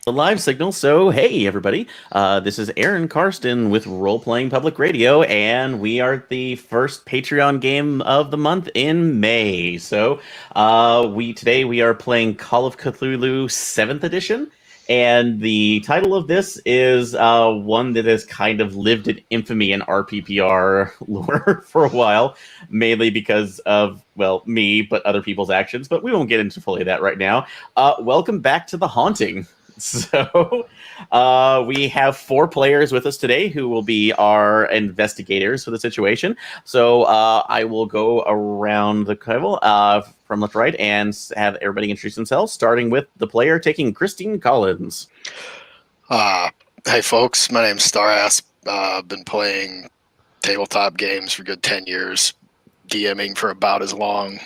The live signal. So, hey, everybody. This is Aaron Karsten with Role Playing Public Radio, and we are the first Patreon game of the month in May. So, today we are playing Call of Cthulhu 7th edition, and the title of this is one that has kind of lived in infamy in RPPR lore for a while, mainly because of, well, me, but other people's actions, but we won't get into fully that right now. Welcome back to The Haunting. So we have 4 players with us today who will be our investigators for the situation. So I will go around the table from left to right and have everybody introduce themselves, starting with the player taking Christine Collins. Hey folks, my name's Starass. I've been playing tabletop games for a good 10 years, DMing for about as long.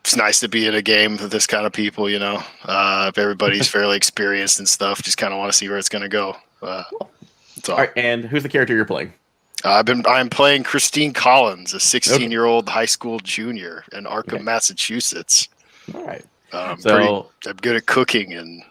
It's nice to be in a game with this kind of people, you know. If everybody's fairly experienced and stuff, just kind of want to see where it's going to go. That's all. All right, and who's the character you're playing? I'm playing Christine Collins, a 16-year-old high school junior in Arkham, Massachusetts. All right. I'm good at cooking and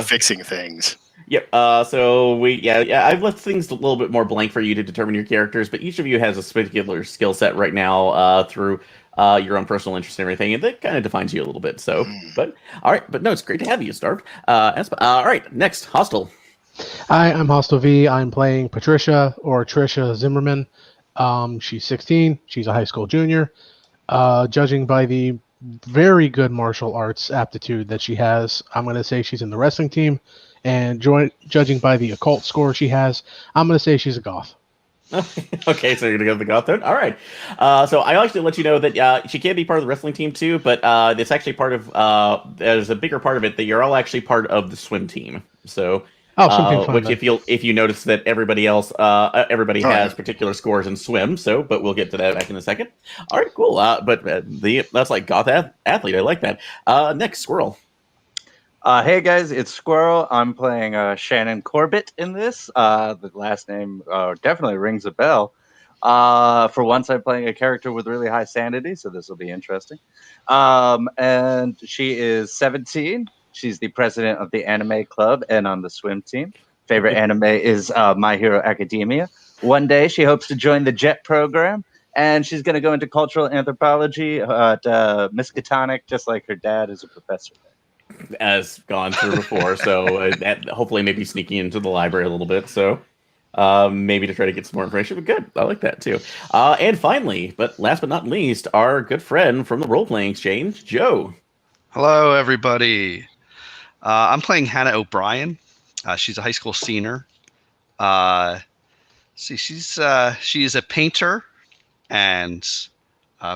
fixing things. Yep. I've left things a little bit more blank for you to determine your characters, but each of you has a particular skill set right now through your own personal interest and everything, and that kind of defines you a little bit. So, but all right, but no, it's great to have you, Starved. All right, next, Hostile. Hi, I'm Hostile V. I'm playing Patricia or Tricia Zimmerman. She's 16. She's a high school junior. Judging by the very good martial arts aptitude that she has, I'm going to say she's in the wrestling team. And judging by the occult score she has, I'm going to say she's a goth. Okay, so you're going to go with the goth then? All right. So I like to let you know that she can be part of the wrestling team too, but it's actually part of, there's a bigger part of it that you're all actually part of the swim team. So, which if you notice that everybody else, has particular scores in swim, but we'll get to that back in a second. All right, cool. That's like goth athlete. I like that. Next, Squirrel. Hey guys, it's Squirrel. I'm playing Shannon Corbitt in this. The last name definitely rings a bell. For once, I'm playing a character with really high sanity, so this will be interesting. And she is 17. She's the president of the anime club and on the swim team. Favorite anime is My Hero Academia. One day, she hopes to join the JET program, and she's going to go into cultural anthropology at Miskatonic, just like her dad is a professor. As gone through before, so that hopefully maybe sneaking into the library a little bit, so maybe to try to get some more information, but good, I like that too. And finally, but last but not least, our good friend from the Role-Playing Exchange, Joe. Hello, everybody. I'm playing Hannah O'Brien. She's a high school senior. She's a painter and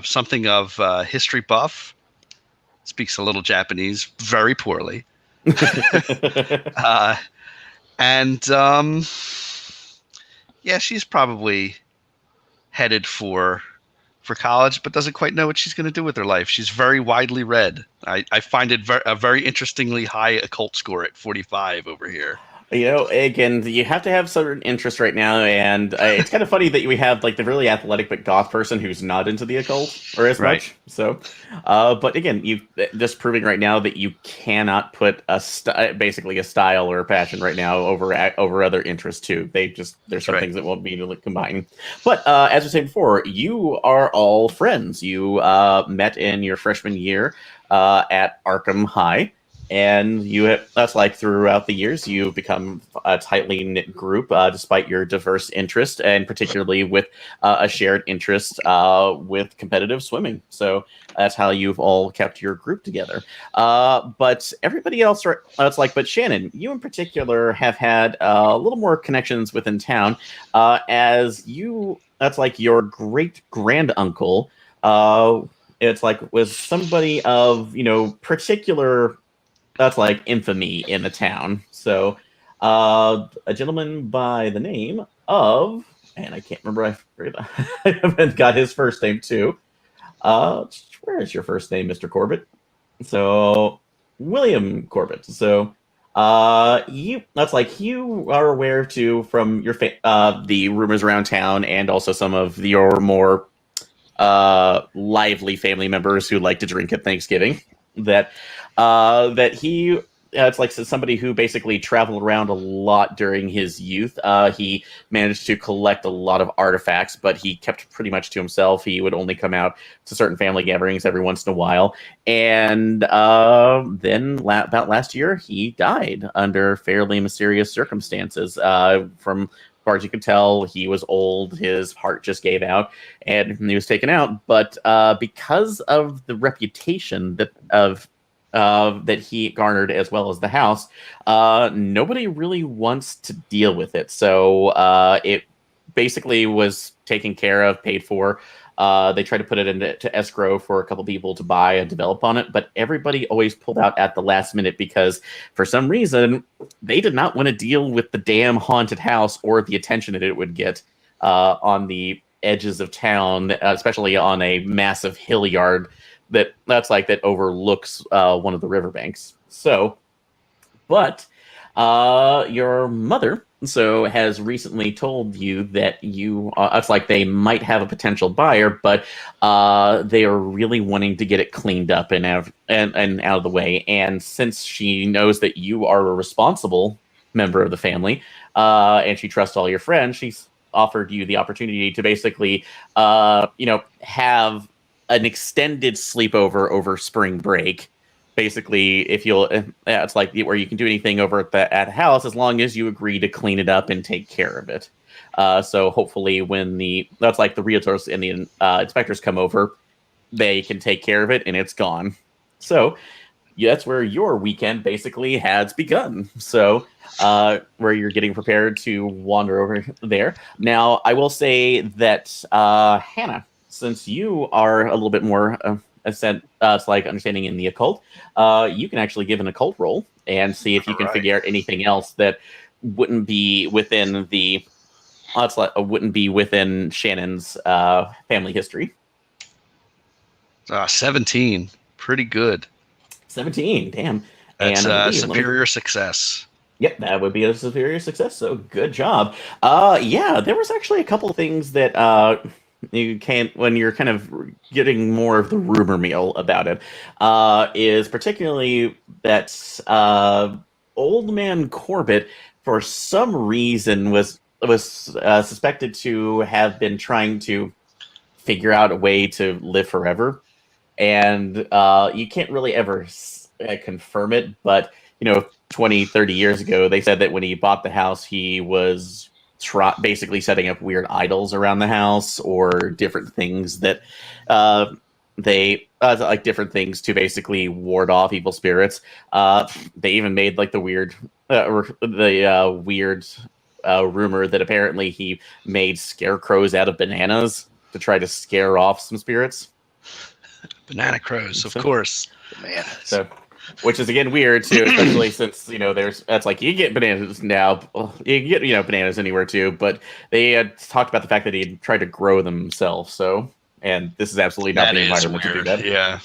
something of history buff. Speaks a little Japanese very poorly. She's probably headed for college, but doesn't quite know what she's going to do with her life. She's very widely read. I find it a very interestingly high occult score at 45 over here. You know, again, you have to have certain interest right now, and it's kind of funny that we have like the really athletic but goth person who's not into the occult or as much. So, but again, you just proving right now that you cannot put basically a style or a passion right now over other interests too. There's some things that won't be combined. But as I said before, you are all friends. You met in your freshman year at Arkham High. And that's like throughout the years, you've become a tightly knit group, despite your diverse interest, and particularly with a shared interest with competitive swimming. So that's how you've all kept your group together. But everybody else, but Shannon, you in particular have had a little more connections within town, that's like your great granduncle. It's like was somebody of particular. That's like infamy in the town. So a gentleman by the name of, and I can't remember, I haven't got his first name too. Where is your first name, Mr. Corbitt? So William Corbitt. So you are aware too from your the rumors around town, and also some of your more lively family members who like to drink at Thanksgiving. that he. It's like somebody who basically traveled around a lot during his youth. He managed to collect a lot of artifacts, but he kept pretty much to himself. He would only come out to certain family gatherings every once in a while. And then about last year, he died under fairly mysterious circumstances. From as far as you can tell, he was old. His heart just gave out, and he was taken out. But because of the reputation that he garnered, as well as the house, nobody really wants to deal with it. So it basically was taken care of, paid for. They tried to put it into escrow for a couple people to buy and develop on it, but everybody always pulled out at the last minute because for some reason they did not want to deal with the damn haunted house or the attention that it would get on the edges of town, especially on a massive hill yard that overlooks one of the riverbanks. So, but your mother has recently told you that it's like they might have a potential buyer, but they are really wanting to get it cleaned up and out of the way. And since she knows that you are a responsible member of the family, and she trusts all your friends, she's offered you the opportunity to basically, have an extended sleepover over spring break. Basically, if it's like where you can do anything over at the house as long as you agree to clean it up and take care of it. So hopefully, when the realtors and the inspectors come over, they can take care of it and it's gone. So that's where your weekend basically has begun. So where you're getting prepared to wander over there. Now, I will say that Hannah, since you are a little bit more understanding in the occult, you can actually give an occult roll and see if you can figure out anything else that wouldn't be within within Shannon's family history. 17, pretty good. 17, damn. That's and superior success. Yep, that would be a superior success. So good job. Yeah, there was actually a couple of things that you can't, when you're kind of getting more of the rumor mill about it, is particularly that old man Corbitt, for some reason, was suspected to have been trying to figure out a way to live forever. And you can't really ever confirm it, but 20, 30 years ago, they said that when he bought the house, he was basically setting up weird idols around the house, or different things that like different things to basically ward off evil spirits. They even made like the weird rumor that apparently he made scarecrows out of bananas to try to scare off some spirits. Banana crows, of course. Bananas. So, which is again weird too, especially since that's like you get bananas now. You can get bananas anywhere too, but they had talked about the fact that he had tried to grow them himself. So, and this is absolutely not the environment to do that. Yeah.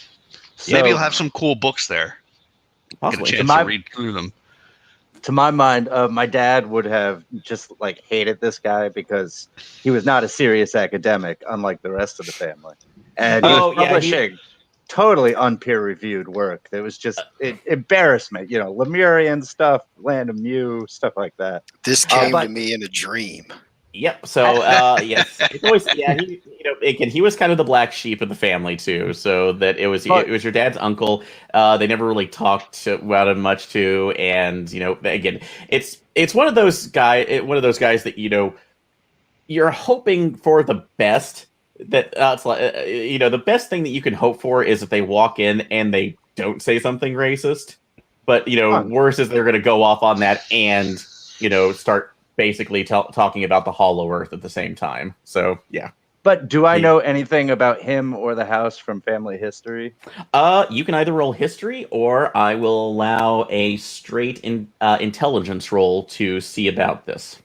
So, maybe you'll have some cool books there. Possibly. Get a chance to read through them. To my mind, my dad would have just hated this guy because he was not a serious academic, unlike the rest of the family, and he was publishing totally unpeer-reviewed work. It was just embarrassment, Lemurian stuff, Land of Mew, stuff like that. This came to me in a dream. Yep. So yes, it's always he was kind of the black sheep of the family too. So that it was your dad's uncle. They never really talked about him much too, and again, it's one of those guys that you're hoping for the best. That it's like the best thing that you can hope for is if they walk in and they don't say something racist. But worse is they're going to go off on that and start basically talking about the Hollow Earth at the same time. So yeah. But do I know anything about him or the house from family history? You can either roll history, or I will allow a straight intelligence roll to see about this.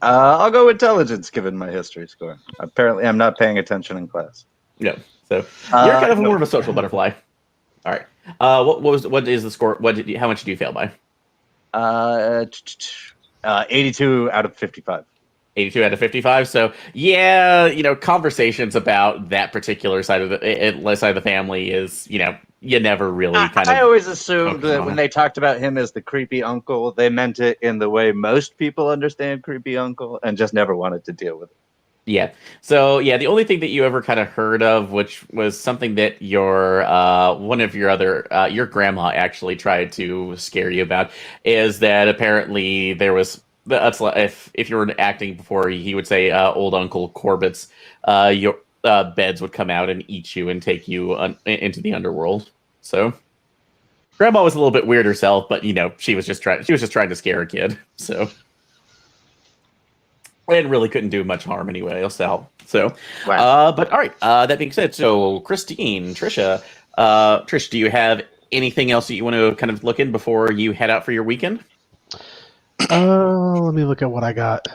I'll go intelligence, given my history score. Apparently, I'm not paying attention in class. No, so you're kind of more of a social butterfly. All right. What is the score? How much do you fail by? 82 out of 55. 82 out of 55. So yeah, conversations about that particular side of the family is, you never really I always assumed focus that on when it. they talked about him as the creepy uncle, they meant it in the way most people understand creepy uncle, and just never wanted to deal with it. Yeah. So yeah, the only thing that you ever kind of heard of, which was something that your one of your grandma actually tried to scare you about, is that apparently there was that's like if you were acting before, he would say old Uncle Corbitt's your beds would come out and eat you and take you into the underworld. So grandma was a little bit weird herself, but she was just trying to scare a kid. So. And really couldn't do much harm anyway. So, Wow. but all right. That being said, so Christine, Trisha, Trish, do you have anything else that you want to kind of look in before you head out for your weekend? Let me look at what I got.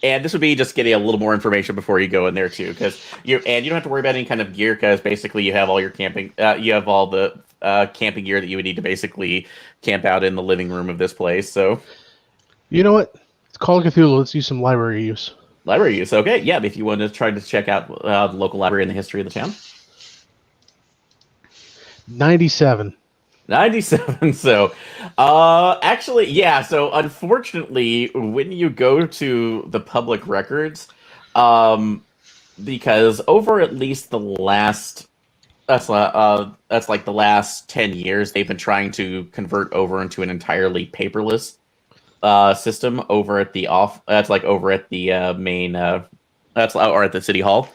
And this would be just getting a little more information before you go in there too, because you don't have to worry about any kind of gear, because basically you have all your camping, you have all the camping gear that you would need to basically camp out in the living room of this place. So, You know what? It's Call of Cthulhu. Let's use some library use. library use, okay, yeah. If you want to try to check out the local library and the history of the town. 97. 97. So, actually, yeah. So, unfortunately, when you go to the public records, because over at least the last, that's like the last 10 years, they've been trying to convert over into an entirely paperless system over at the That's like over at the main. Or at the city hall.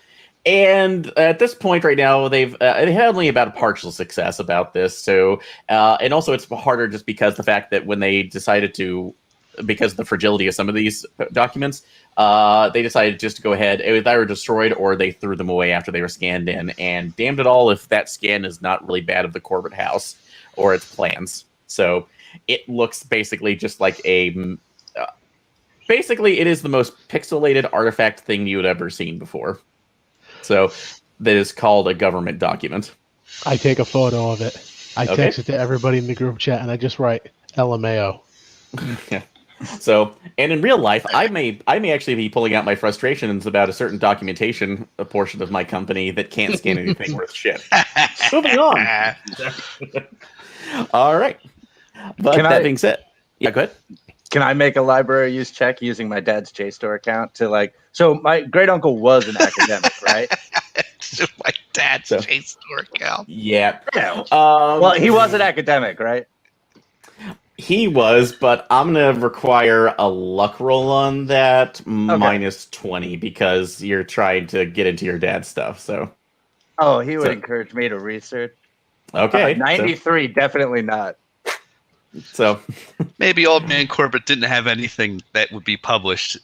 And at this point right now, they had only about a partial success about this. So, and also it's harder just because the fact that when they decided to, because of the fragility of some of these documents, they decided just to go ahead. It was either destroyed or they threw them away after they were scanned in. And damned it all if that scan is not really bad of the Corbitt house or its plans. So it looks basically just like basically it is the most pixelated artifact thing you had ever seen before. So that is called a government document. I take a photo of it. I Okay. text it to everybody in the group chat, and I just write LMAO. Yeah. So, and in real life, I may actually be pulling out my frustrations about a certain documentation portion of my company that can't scan anything worth shit. Moving on. All right. But that being said, yeah, go ahead. Can I make a library use check using my dad's JSTOR account to so my great uncle was an academic, right? So my dad's JSTOR account. Yeah. Well, he was an academic, right? He was, but I'm going to require a luck roll on that, minus 20, because you're trying to get into your dad's stuff. So. Oh, he would encourage me to research. Okay. 93, definitely not. So maybe old man Corbitt didn't have anything that would be published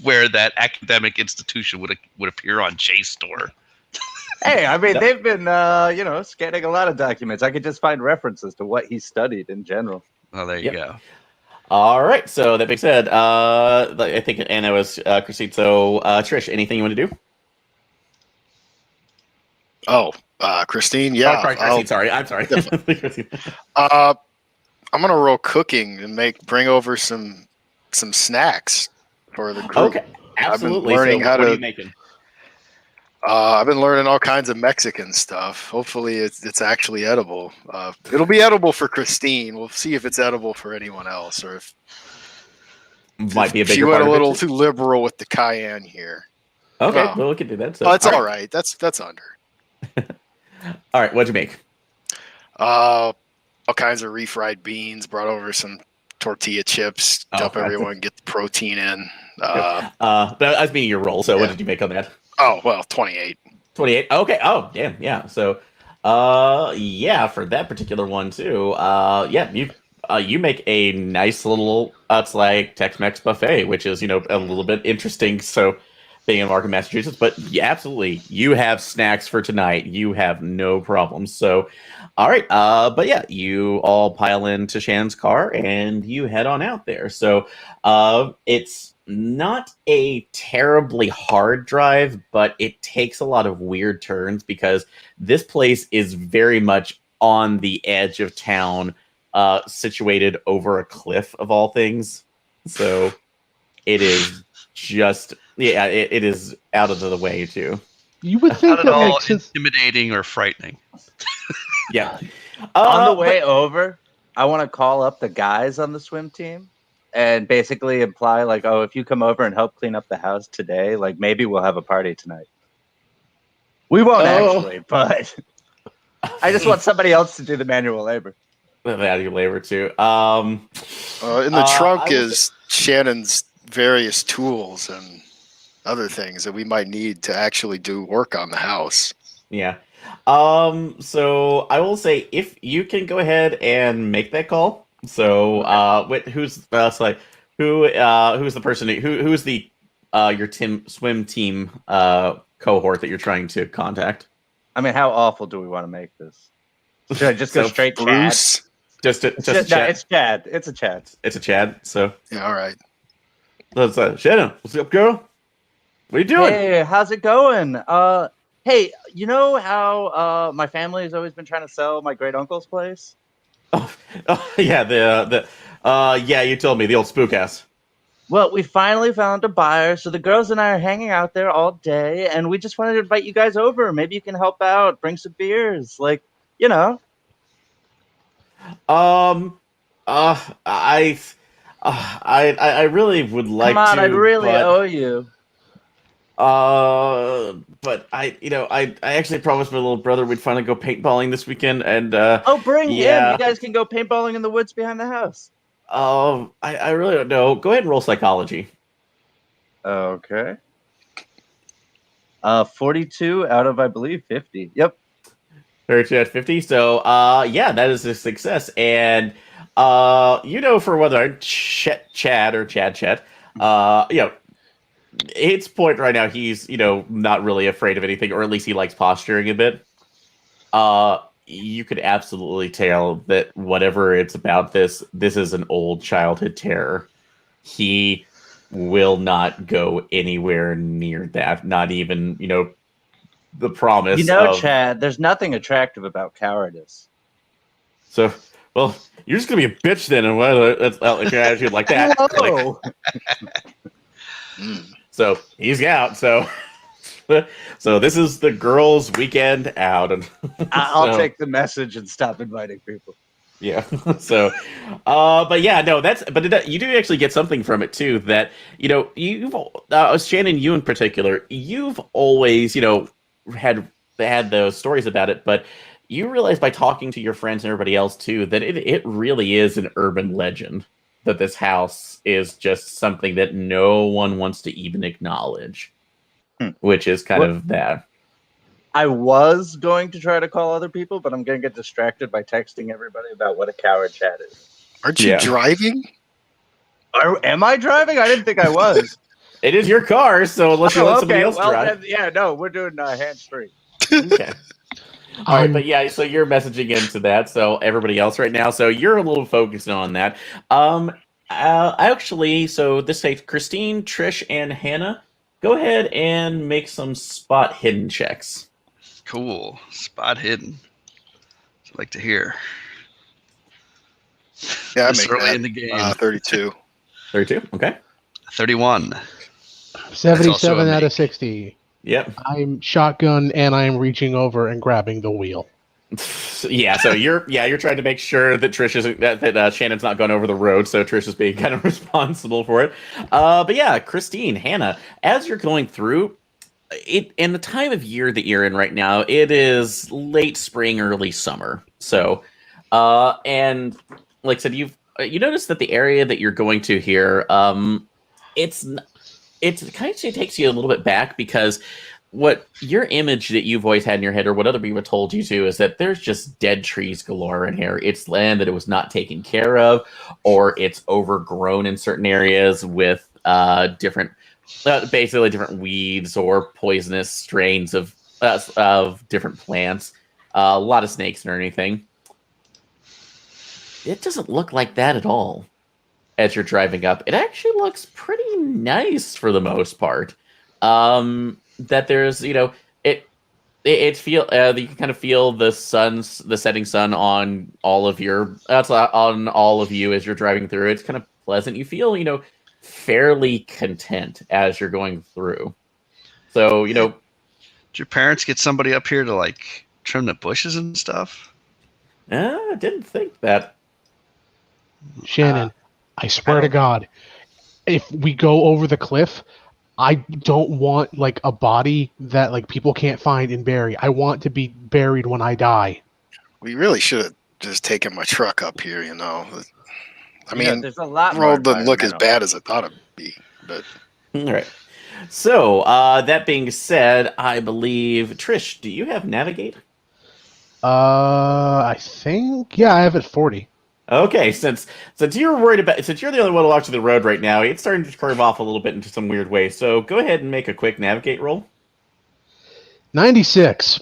where that academic institution would appear on JSTOR. Hey, I mean, they've been, scanning a lot of documents. I could just find references to what he studied in general. Oh, there you go. All right. So that being said, I think Anna was Christine. So Trish, anything you want to do? Oh, Christine, yeah. Oh, Christine, sorry. I'm sorry. I'm gonna roll cooking and bring over some snacks for the group. Okay, absolutely. I've been learning what are you making? I've been learning all kinds of Mexican stuff. Hopefully, it's actually edible. It'll be edible for Christine. We'll see if it's edible for anyone else, or if might be a bigger. She went a little too liberal with the cayenne here. Okay, well, we can do that. So, that's all right. That's under. All right, what'd you make? All kinds of refried beans. Brought over some tortilla chips. Help everyone get the protein in. But I was meaning your roll. So what did you make on that? Oh well, 28. 28. Okay. Oh, damn. Yeah. So, for that particular one too. You make a nice little it's like Tex-Mex buffet, which is a little bit interesting. So. Being in Arkham, Massachusetts, but yeah, absolutely, you have snacks for tonight. You have no problems. So, all right, but yeah, you all pile into Shan's car and you head on out there. So, it's not a terribly hard drive, but it takes a lot of weird turns because this place is very much on the edge of town, situated over a cliff of all things. So it is just it is out of the way too. You would think Not at that, all like, since intimidating or frightening. Yeah. On the But- way over, I want to call up the guys on the swim team and basically imply, like, oh, if you come over and help clean up the house today, like, maybe we'll have a party tonight. We won't actually, but I just want somebody else to do the manual labor. value labor too. In the I trunk will is Shannon's various tools and other things that we might need to actually do work on the house. Yeah. So I will say if you can go ahead and make that call. So who's who's the person who's the your swim team cohort that you're trying to contact? I mean, how awful do we want to make this? Should I just go So straight Chad? Bruce. Just No, Chad. it's Chad. It's a Chad. It's a Chad. So Yeah, all right. let's Shannon, what's up, girl? What are you doing? Hey, how's it going? Hey, you know how my family has always been trying to sell my great uncle's place? Oh, yeah, yeah, you told me the old spook house. Well, we finally found a buyer, so the girls and I are hanging out there all day, and we just wanted to invite you guys over. Maybe you can help out, bring some beers, like, you know. I really would like Come on, to. I really but, owe you. but I actually promised my little brother we'd finally go paintballing this weekend, and Oh, bring yeah. him. You guys can go paintballing in the woods behind the house. I really don't know. Go ahead and roll psychology. Okay. 42 out of, I believe, 50. Yep. 32 at 50. So, yeah, that is a success. And, for whether Chad or Chet, its point right now, he's, not really afraid of anything, or at least he likes posturing a bit. You could absolutely tell that whatever it's about this is an old childhood terror. He will not go anywhere near that. Not even, the promise. Chad, there's nothing attractive about cowardice. So, well, you're just gonna be a bitch then, and that's your attitude like that. Hello. So he's out. So, so this is the girls' weekend out, and I'll take the message and stop inviting people. Yeah. So, but yeah, no, you do actually get something from it too. That you've Shannon, you in particular, you've always had those stories about it, but you realize by talking to your friends and everybody else too that it really is an urban legend that this house is just something that no one wants to even acknowledge, which is kind of that. I was going to try to call other people, but I'm going to get distracted by texting everybody about what a coward chat is. Aren't you driving? Am I driving? I didn't think I was. It is your car, so unless you let somebody else drive. Then, we're doing hands-free. Okay. All right, but yeah, so you're messaging into that, so everybody else right now, so you're a little focused on that. Actually, so this takes Christine, Trish, and Hannah. Go ahead and make some spot hidden checks. Cool. Spot hidden. I'd like to hear. Yeah, I This make early that. in the game. 32. 32, okay. 31. 77 a out of make. 60. Yep. I'm shotgun and I'm reaching over and grabbing the wheel. Yeah, so you're trying to make sure that Trish isn't that Shannon's not going over the road, so Trish is being kind of responsible for it. But yeah, Christine, Hannah, as you're going through it, in the time of year that you're in right now, it is late spring, early summer. So, and like I said, you notice that the area that you're going to here, it kind of takes you a little bit back because what your image that you've always had in your head, or what other people told you to, is that there's just dead trees galore in here. It's land that it was not taken care of, or it's overgrown in certain areas with basically different weeds or poisonous strains of different plants. A lot of snakes and anything. It doesn't look like that at all. As you're driving up, it actually looks pretty nice for the most part. That there's, it feel you can kind of feel the setting sun on all of you as you're driving through. It's kind of pleasant. You feel, fairly content as you're going through. So, Did your parents get somebody up here to like trim the bushes and stuff? I didn't think that. Shannon, I swear to God, if we go over the cliff, I don't want like a body that like people can't find and bury. I want to be buried when I die. We really should have just taken my truck up here, I mean, there's a lot the more road doesn't look as environmental. bad as I thought it'd be, but All right. So, that being said, I believe, Trish, do you have navigate? I think I have it 40. Okay, since you're worried about, since you're the only one walking the road right now, it's starting to curve off a little bit into some weird way. So go ahead and make a quick navigate roll. 96.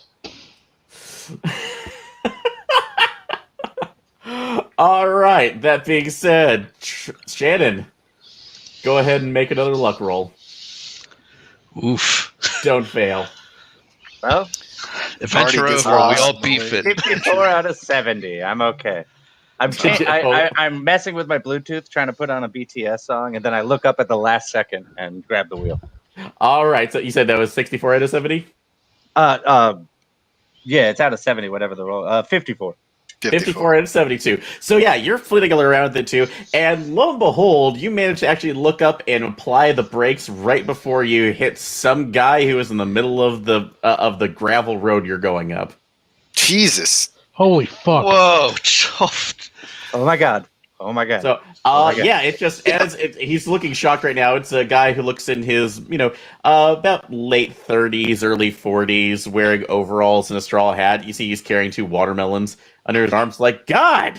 All right. That being said, Shannon, go ahead and make another luck roll. Oof. Don't fail. Well, Adventure Party gets over. We lost. all beef it. 54 out of 70. I'm okay. I'm messing with my Bluetooth, trying to put on a BTS song, and then I look up at the last second and grab the wheel. All right. So you said that was 64 out of 70? Yeah, it's out of 70, whatever the roll. 54. 54 out of 72. So yeah, you're flitting around with it too, and lo and behold, you manage to actually look up and apply the brakes right before you hit some guy who is in the middle of the gravel road you're going up. Jesus. Holy fuck. Whoa. Oh my god. So my God. yeah, it's just he's looking shocked right now. It's a guy who looks in his about late 30s, early 40s, wearing overalls and a straw hat. You see he's carrying 2 watermelons under his arms. Like, God,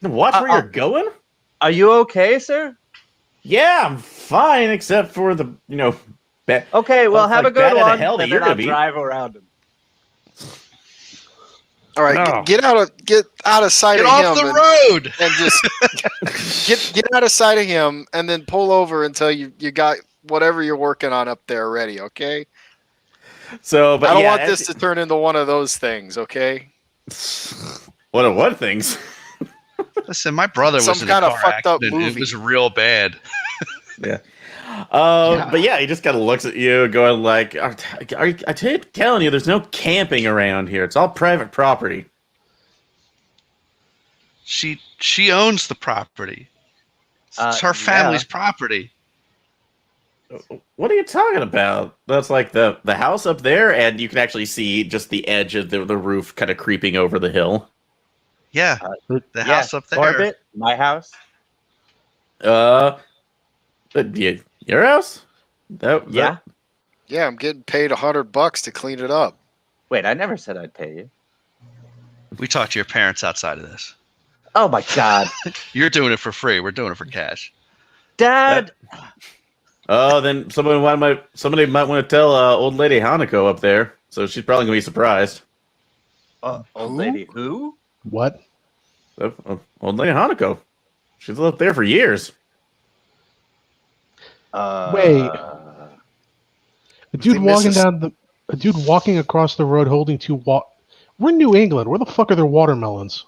watch where you're going. Are you okay, sir? Yeah, I'm fine, except for the Okay, well, It's have like a good bad out of one, hell that and you're then I'll gonna be. drive around him. All right, No. get out of sight Get of off him the road. and just get out of sight of him and then pull over until you got whatever you're working on up there ready, okay? So, but I don't yeah, want this to turn into one of those things, okay? what things? Listen, my brother Some was in a kinda car fucked up accident. It movie. was real bad. Yeah. But yeah, he just kind of looks at you, going like, I keep telling you, there's no camping around here. It's all private property." She owns the property. It's her family's property. What are you talking about? That's like the house up there, and you can actually see just the edge of the roof kind of creeping over the hill. Yeah, the house up there. Corbitt, my house. Your house? Yeah. Yeah, I'm getting paid $100 to clean it up. Wait, I never said I'd pay you. We talked to your parents outside of this. Oh my god, You're doing it for free. We're doing it for cash. Dad. Oh, then somebody might want to tell old lady Hanako up there, so she's probably gonna be surprised. Old lady, who? What? Old lady Hanako, she's lived there for years. Wait. A dude walking across the road holding 2 We're in New England. Where the fuck are there watermelons?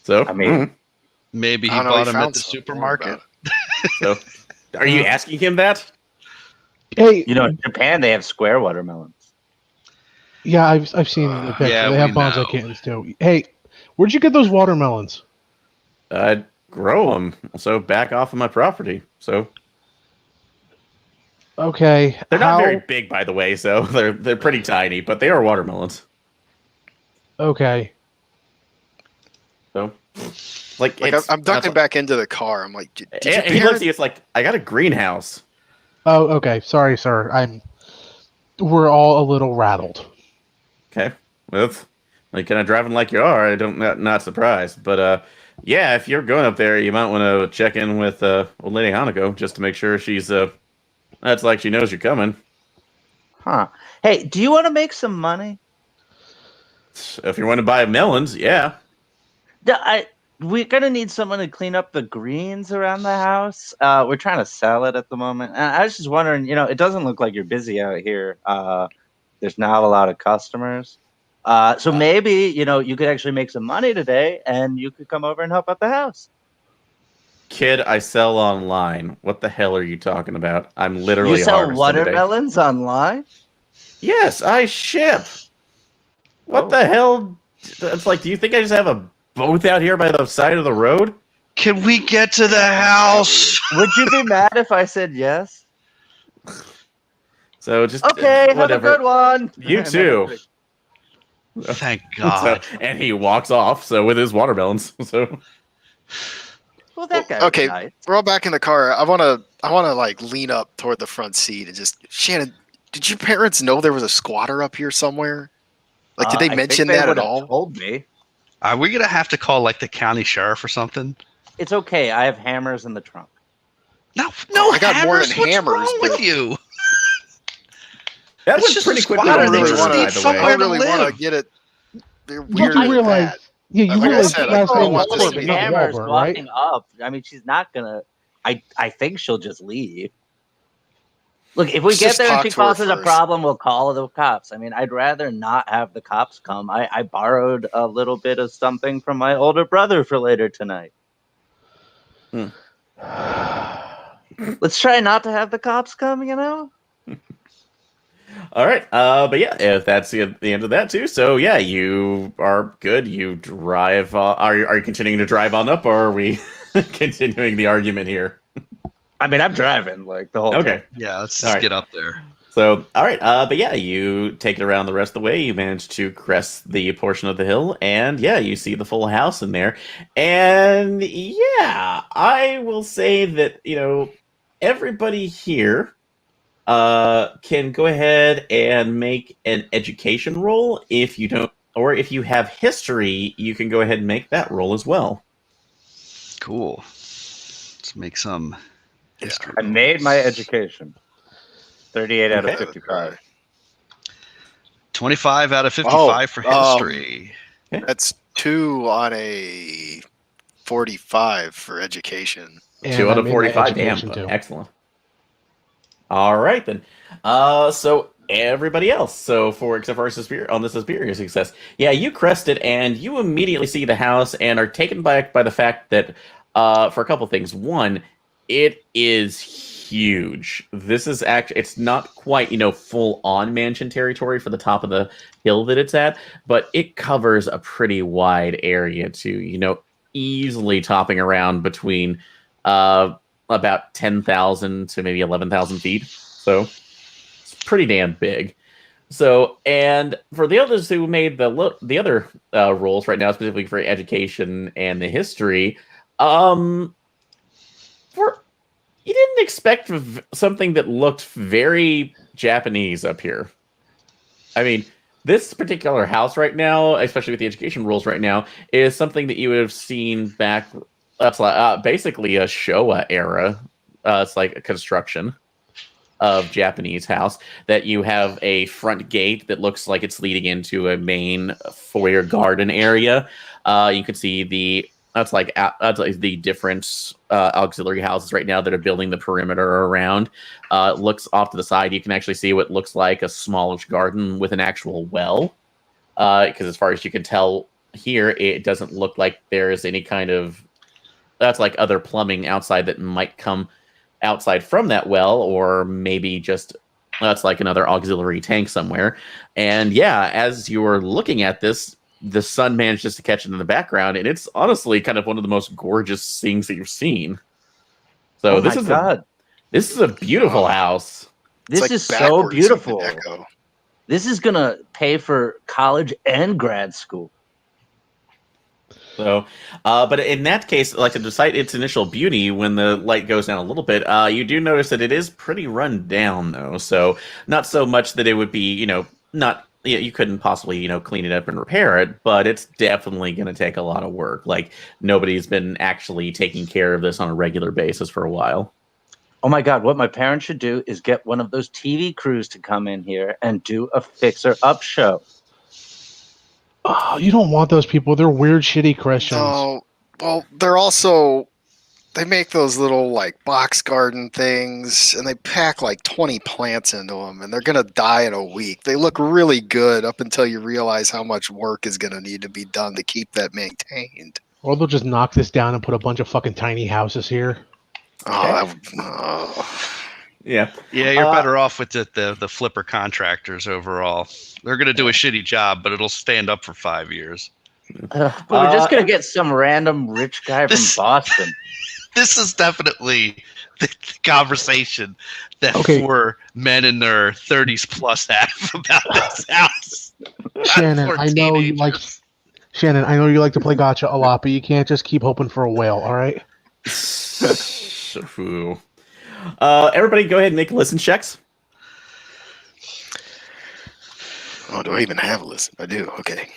So, I mean, Maybe he I don't know, bought he them at found the some. supermarket. so are you asking him that? Hey, in Japan they have square watermelons. yeah, I've seen the picture. yeah, They have we bonsai know. kittens too. Hey, where'd you get those watermelons? I'd grow them, so back off of my property. So Okay, they're not very big, by the way. So they're pretty tiny, but they are watermelons. Okay. So, like I'm ducking back into the car. I'm like, did your He looks parents- at you. It's like, I got a greenhouse. Oh, okay. Sorry, sir. We're all a little rattled. Okay, well, like kind of driving like you are. I don't not surprised, but yeah, if you're going up there, you might want to check in with old lady Hanako just to make sure she's that's like she knows you're coming. Huh. Hey, do you want to make some money? If you want to buy melons, yeah. We're gonna need someone to clean up the greens around the house. We're trying to sell it at the moment. And I was just wondering, it doesn't look like you're busy out here. There's not a lot of customers. So maybe, you could actually make some money today and you could come over and help out the house. Kid, I sell online. What the hell are you talking about? I'm literally You sell harvesting today. watermelons online? Yes, I ship. What the hell? It's like, do you think I just have a booth out here by the side of the road? Can we get to the house? Would you be mad if I said yes? So just Okay, whatever. have a good one. You too. Thank God. So, and he walks off. So with his watermelons. So Well, that guy. Okay, was nice. we're all back in the car. I wanna like lean up toward the front seat and just Shannon. Did your parents know there was a squatter up here somewhere? Like, did they I think mention they that at would have all? Told me. Are we gonna have to call like the county sheriff or something? It's okay. I have hammers in the trunk. No, I got more hammers. than What's hammers, wrong with but- you? that It's went just pretty a quickly. squatter. on They the just road, need by the somewhere way. I don't really to want to live. get it. They're You weird. do and realize, bad. yeah, you Like I realize said, the last I don't name want is this to Corbett, be not hammers Wahlberg, walking right? up. I mean, she's not gonna. I think she'll just leave. Look, if we Let's get just there and talk she to her causes a first. problem, we'll call the cops. I mean, I'd rather not have the cops come. I borrowed a little bit of something from my older brother for later tonight. Let's try not to have the cops come, you know? All right. But yeah, if that's the end of that too. So yeah, you are good. You drive. Are you continuing to drive on up, or are we continuing the argument here? I mean, I'm driving like the whole Okay. time. Yeah, let's All just right. get up there. So, all right. But yeah, you take it around the rest of the way. You manage to crest the portion of the hill, and yeah, you see the full house in there. And yeah, I will say that everybody here can go ahead and make an education roll. If you don't, or if you have history, you can go ahead and make that roll as well. Cool. Let's make some history. I made my education. 38 out of Okay. 55. 25 out of 55 for history. That's 2 on a 45 for education. And 2 I out of made my 45. Damn, education, too. excellent. All right then. So everybody else. So except for on the superior success, yeah, you crested and you immediately see the house and are taken back by the fact that for a couple things. One, it is huge. This is actually, it's not quite full on mansion territory for the top of the hill that it's at, but it covers a pretty wide area too. Easily topping around between about 10,000 to maybe 11,000 feet. So it's pretty damn big. So, and for the others who made the other roles right now, specifically for education and the history, you didn't expect something that looked very Japanese up here. I mean, this particular house right now, especially with the education rules right now, is something that you would have seen back. That's basically a Showa era. It's like a construction of Japanese house that you have a front gate that looks like it's leading into a main foyer garden area. You can see the different auxiliary houses right now that are building the perimeter around. It looks off to the side. You can actually see what looks like a smallish garden with an actual well. Because as far as you can tell here, it doesn't look like there's any kind of other plumbing outside that might come outside from that well, or maybe just that's like another auxiliary tank somewhere. And yeah, as you were looking at this, the sun manages to catch it in the background, and it's honestly kind of one of the most gorgeous things that you've seen. So this is a beautiful house. This like is so backwards in beautiful. Echo. This is gonna pay for college and grad school. So, but in that case, like, despite its initial beauty, when the light goes down a little bit, you do notice that it is pretty run down, though. So, not so much that it would be, not you couldn't possibly, clean it up and repair it, but it's definitely going to take a lot of work. Like, nobody's been actually taking care of this on a regular basis for a while. Oh my God, what my parents should do is get one of those TV crews to come in here and do a fixer-up show. Oh, you don't want those people. They're weird, shitty Christians. Oh, well, they're also, they make those little like box garden things and they pack like 20 plants into them and they're going to die in a week. They look really good up until you realize how much work is going to need to be done to keep that maintained. Or they'll just knock this down and put a bunch of fucking tiny houses here. Yeah. Yeah, you're better off with the flipper contractors overall. They're going to do a shitty job, but it'll stand up for 5 years. But we're just gonna get some random rich guy from Boston. This is definitely the conversation that Okay. 4 men in their 30s plus have about this house. Shannon, Poor I know you like to play gotcha a lot, but you can't just keep hoping for a whale, all right? Everybody, go ahead and make listen checks. Oh, do I even have a listen? I do. Okay.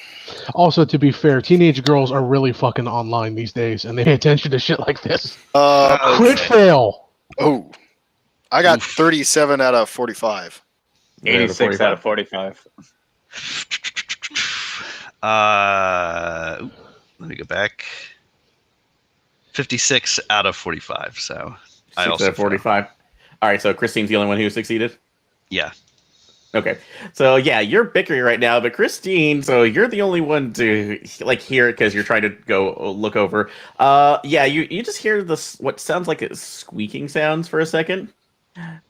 Also, to be fair, teenage girls are really fucking online these days, and they pay attention to shit like this. Crit fail. Oh, I got 37 out of 45. 86 out of 45. Let me go back. 56 out of 45. So I 6 also out of 45. All right, so Christine's the only one who succeeded? Yeah. Okay, so yeah, you're bickering right now, but Christine, so you're the only one to like hear it because you're trying to go look over. Yeah, you just hear this what sounds like a squeaking sounds for a second,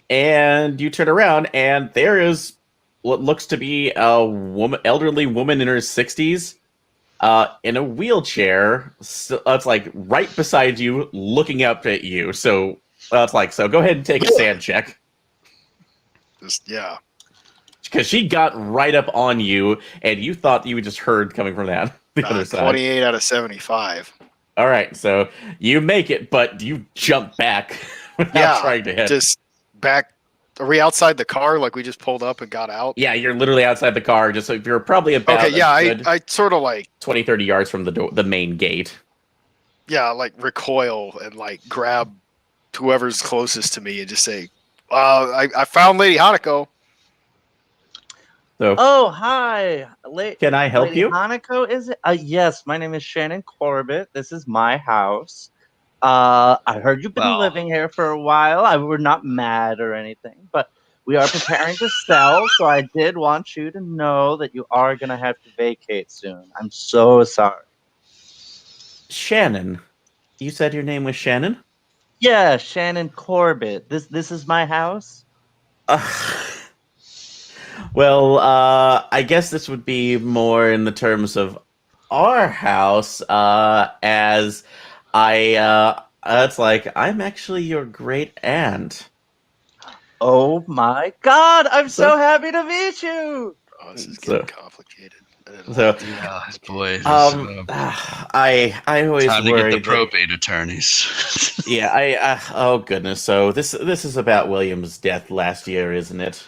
and you turn around, and there is what looks to be a elderly woman in her 60s, in a wheelchair. So, it's like right beside you, looking up at you. So it's like, so go ahead and take a sand check. Yeah. Because she got right up on you, and you thought you just heard coming from the other side. 28 out of 75. All right, so you make it, but you jump back without trying to hit. Just back. Are we outside the car? Like we just pulled up and got out? Yeah, you're literally outside the car. Just like you're probably about okay. Yeah, I sort of like 20, 30 yards from the main gate. Yeah, like recoil and like grab whoever's closest to me and just say, I found Lady Hanako. So, Oh, hi. can I help Lady you? Hanako, is it? Yes, my name is Shannon Corbitt. This is my house. I heard you've been living here for a while. We're not mad or anything, but we are preparing to sell, so I did want you to know that you are going to have to vacate soon. I'm so sorry. Shannon. You said your name was Shannon? Yeah, Shannon Corbitt. This is my house? Well, I guess this would be more in the terms of our house, as it's like, I'm actually your great aunt. Oh my god, I'm so happy to meet you! Oh, this is getting complicated. So, Yeah, boy. I always Time to worry get the probate attorneys. Yeah, oh goodness. So this is about William's death last year, isn't it?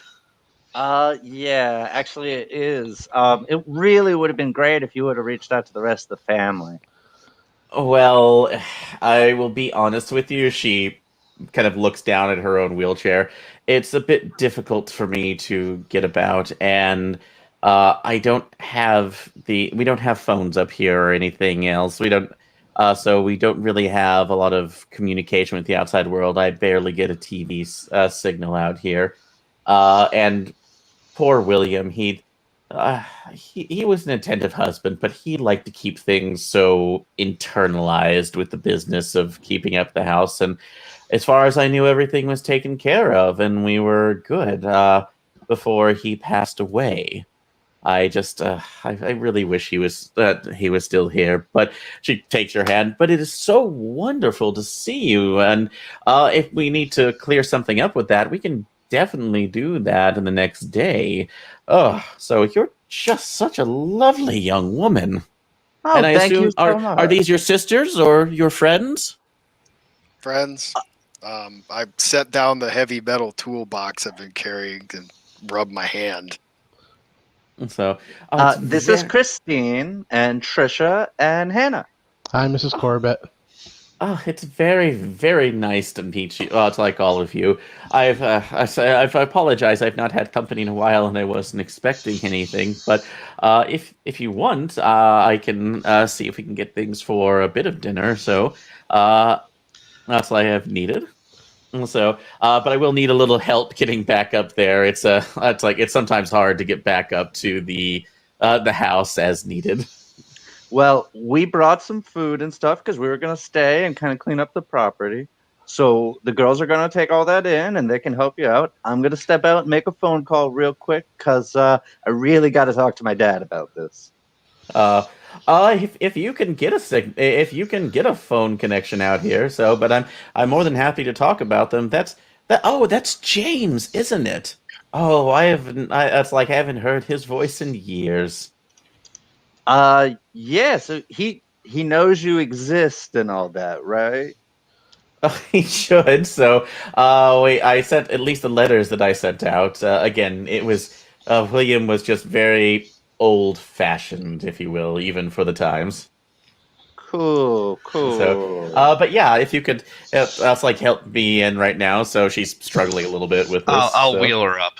Yeah, actually it is. It really would have been great if you would have reached out to the rest of the family. Well, I will be honest with you. She kind of looks down at her own wheelchair. It's a bit difficult for me to get about, and we don't have phones up here or anything else. So we don't really have a lot of communication with the outside world. I barely get a TV signal out here, and poor William, he was an attentive husband, but he liked to keep things so internalized with the business of keeping up the house. And as far as I knew, everything was taken care of, and we were good before he passed away. I just, I really wish he was still here. But she takes your hand. But it is so wonderful to see you. And if we need to clear something up with that, we can definitely do that in the next day. Oh, so you're just such a lovely young woman. Oh, and I thank assume, you so much. are these your sisters or your friends? Friends. I set down the heavy metal toolbox I've been carrying and rubbed my hand. So this is Christine and Trisha and Hannah. Hi, Mrs. Corbitt. Oh, it's very, very nice to meet you. Well, it's like all of you. I apologize. I've not had company in a while, and I wasn't expecting anything. But if you want, I can see if we can get things for a bit of dinner. So that's what I have needed. So, but I will need a little help getting back up there. It's sometimes hard to get back up to the house as needed. Well, we brought some food and stuff because we were going to stay and kind of clean up the property. So the girls are going to take all that in and they can help you out. I'm going to step out and make a phone call real quick because I really got to talk to my dad about this. If you can get if you can get a phone connection out here, so, but I'm more than happy to talk about them. That's James, isn't it? Oh, that's like I haven't heard his voice in years. Yeah, so he knows you exist and all that, right? He should. So, wait, I sent at least the letters that I sent out. Again, it was William was just very old-fashioned, if you will, even for the times. Cool. So, but yeah, if you could, that's like help me in right now. So she's struggling a little bit with this. I'll wheel her up.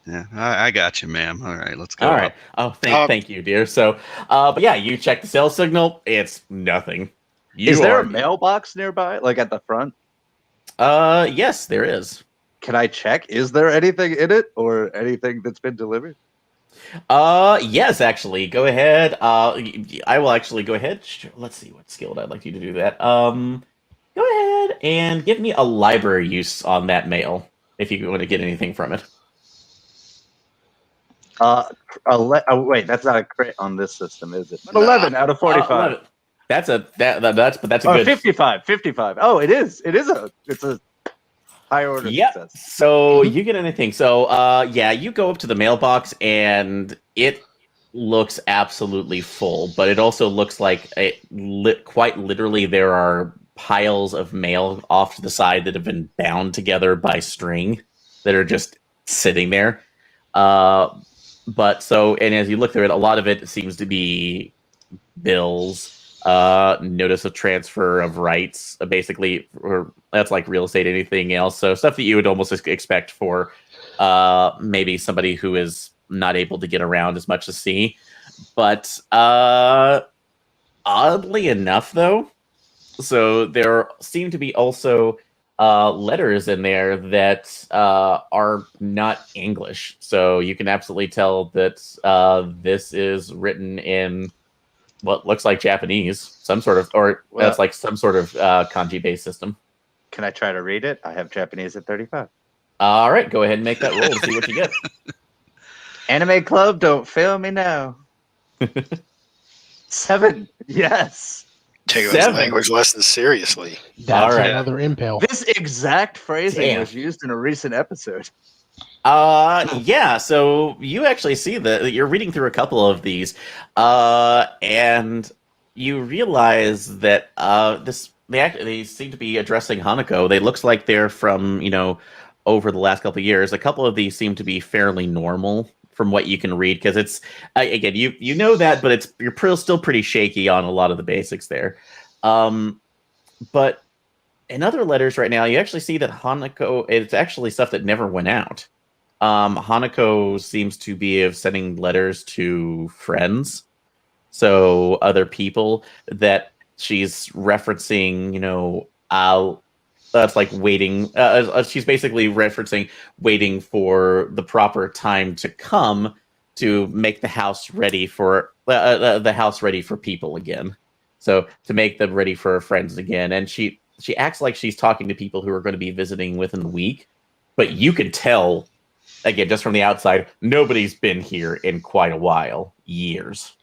Yeah, I got you, ma'am. All right, let's go. All right. Oh, thank you, dear. So, but yeah, you check the cell signal. It's nothing. Is there a mailbox nearby, like at the front? Yes, there is. Can I check? Is there anything in it or anything that's been delivered? Yes, actually. Go ahead. I will actually go ahead. Let's see what skill I'd like you to do that. Go ahead and give me a library use on that mail if you want to get anything from it. Wait, that's not a crit on this system, is it? 11 out of 45. That's a good 55. Oh, it's a high order success. So you get anything. So yeah, you go up to the mailbox and it looks absolutely full, but it also looks like quite literally there are piles of mail off to the side that have been bound together by string that are just sitting there. And as you look through it, a lot of it seems to be bills, notice of transfer of rights, basically, or that's like real estate, anything else. So stuff that you would almost expect for maybe somebody who is not able to get around as much to see. But oddly enough, though, so there seem to be also letters in there that are not English. So you can absolutely tell that this is written in what looks like Japanese, some sort of, or that's like some sort of kanji-based system. Can I try to read it? I have Japanese at 35. All right, go ahead and make that roll to see what you get. Anime Club, don't fail me now. 7. Yes. Take those language lessons seriously. That's another impale. This exact phrasing was used in a recent episode. Yeah, so you actually see that you're reading through a couple of these, and you realize that they seem to be addressing Hanako. They looks like they're from, over the last couple of years. A couple of these seem to be fairly normal from what you can read, because it's again, you know that, but you're still pretty shaky on a lot of the basics there. But in other letters right now, you actually see that Hanako, it's actually stuff that never went out. Hanako seems to be sending letters to friends, so other people that she's referencing, that's like waiting. She's basically referencing waiting for the proper time to come to make the house ready for people again. So to make them ready for friends again, and she acts like she's talking to people who are going to be visiting within the week, but you can tell, again, just from the outside, nobody's been here in quite a while, years.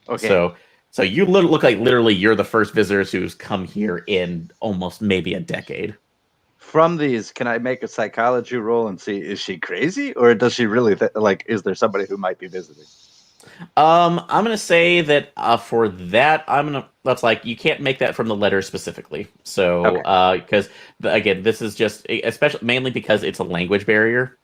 Okay. So you look like literally you're the first visitors who's come here in almost maybe a decade. From these, can I make a psychology roll and see, is she crazy, or does she really is there somebody who might be visiting? I'm gonna say that for that, that's like you can't make that from the letter specifically. So because again, this is just especially mainly because it's a language barrier.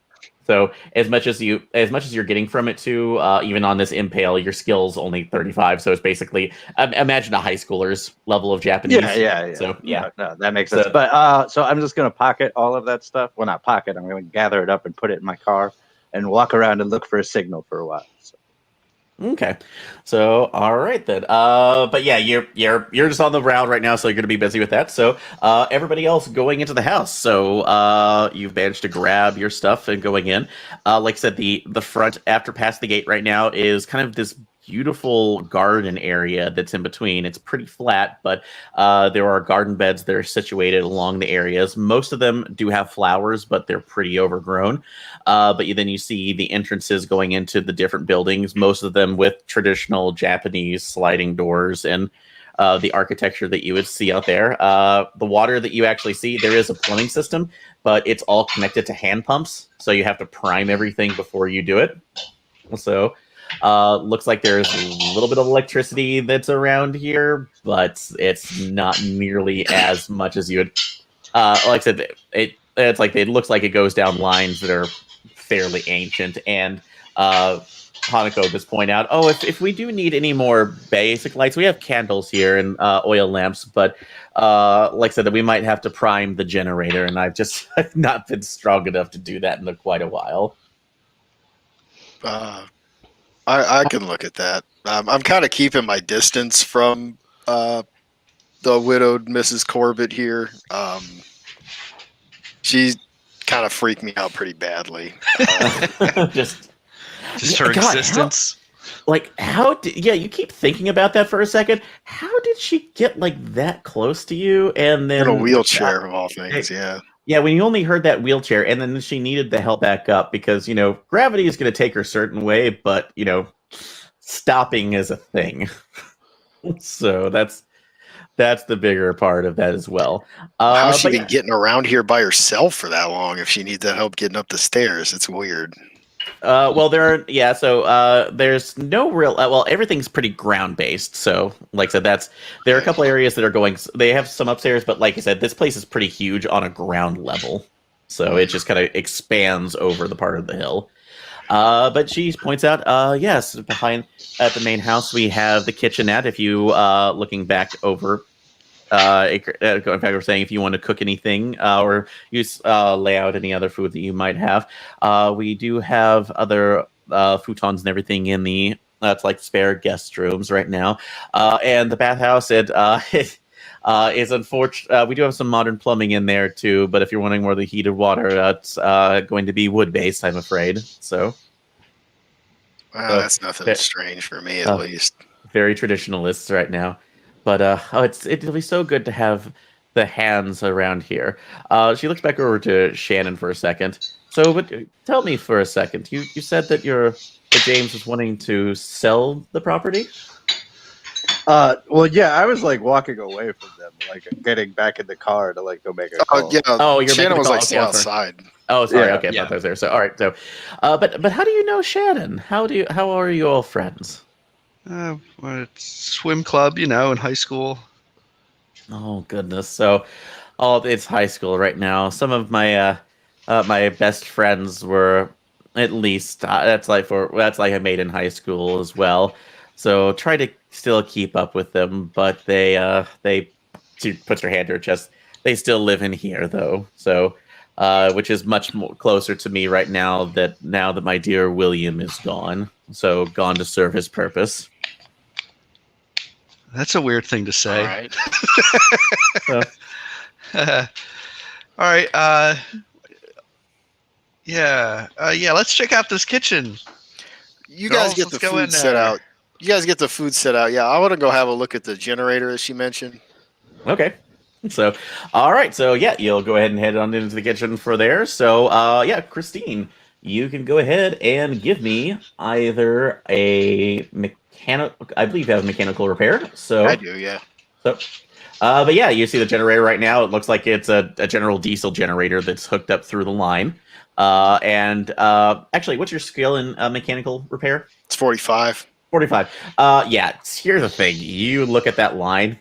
So as much as you're getting from it too, even on this impale, your skill's only 35. So it's basically imagine a high schooler's level of Japanese. Yeah. So no, that makes sense. But so I'm just gonna pocket all of that stuff. Well, not pocket. I'm gonna gather it up and put it in my car and walk around and look for a signal for a while. So. Okay, so all right then. But yeah, you're just on the round right now, so you're going to be busy with that. So everybody else going into the house. So you've managed to grab your stuff and going in. Like I said, the front after past the gate right now is kind of this beautiful garden area that's in between. It's pretty flat, but there are garden beds that are situated along the areas. Most of them do have flowers, but they're pretty overgrown. Then you see the entrances going into the different buildings, most of them with traditional Japanese sliding doors and the architecture that you would see out there. The water that you actually see, there is a plumbing system, but it's all connected to hand pumps, so you have to prime everything before you do it. So looks like there's a little bit of electricity that's around here, but it's not nearly as much as you would. Like I said, it's like it looks like it goes down lines that are fairly ancient. And Hanako just point out, oh, if we do need any more basic lights, we have candles here and oil lamps, but like I said, we might have to prime the generator, and I've not been strong enough to do that in quite a while. I can look at that. I'm kind of keeping my distance from the widowed Mrs. Corbitt here. She kind of freaked me out pretty badly. Just her existence. You keep thinking about that for a second. How did she get like that close to you? And then in a wheelchair of all things, yeah. Yeah, when you only heard that wheelchair, and then she needed the help back up because, gravity is going to take her a certain way, but, stopping is a thing. So that's the bigger part of that as well. How's she been getting around here by herself for that long if she needs that help getting up the stairs? It's weird. There's no real, everything's pretty ground based. So like I said, there are a couple areas that are they have some upstairs, but like I said, this place is pretty huge on a ground level. So it just kind of expands over the part of the hill. But she points out, yes, behind at the main house, we have the kitchenette. If you, looking back over, in fact, we're saying if you want to cook anything or use lay out any other food that you might have, we do have other futons and everything in the that's like spare guest rooms right now. And the bathhouse, it is unfortunate. We do have some modern plumbing in there too, but if you're wanting more of the heated water, that's going to be wood based, I'm afraid. So, that's nothing strange for me, at least. Very traditionalists right now. But it'll be so good to have the hands around here. She looks back over to Shannon for a second. So, but tell me for a second. You said that James was wanting to sell the property. Well, yeah, I was like walking away from them, like getting back in the car to like go make a call. Yeah. Oh, Shannon was like outside. Oh, sorry. Yeah. Okay, I thought that was there. So, all right. So, but how do you know Shannon? How are you all friends? Well, it's swim club, in high school. Oh goodness! So, it's high school right now. Some of my my best friends were at least that's like I made in high school as well. So try to still keep up with them, but she puts her hand to her chest. They still live in here though, so which is much more closer to me right now that my dear William is gone. So gone to serve his purpose. That's a weird thing to say. All right. All right. Let's check out this kitchen. You guys get the food set out. You guys get the food set out. Yeah, I want to go have a look at the generator as she mentioned. Okay. So, all right. So, yeah, you'll go ahead and head on into the kitchen for there. So, Christine, you can go ahead and give me either a I believe you have a mechanical repair. So I do, yeah. So, but yeah, you see the generator right now. It looks like it's a general diesel generator that's hooked up through the line. Actually, what's your skill in mechanical repair? It's 45. 45. Here's the thing. You look at that line.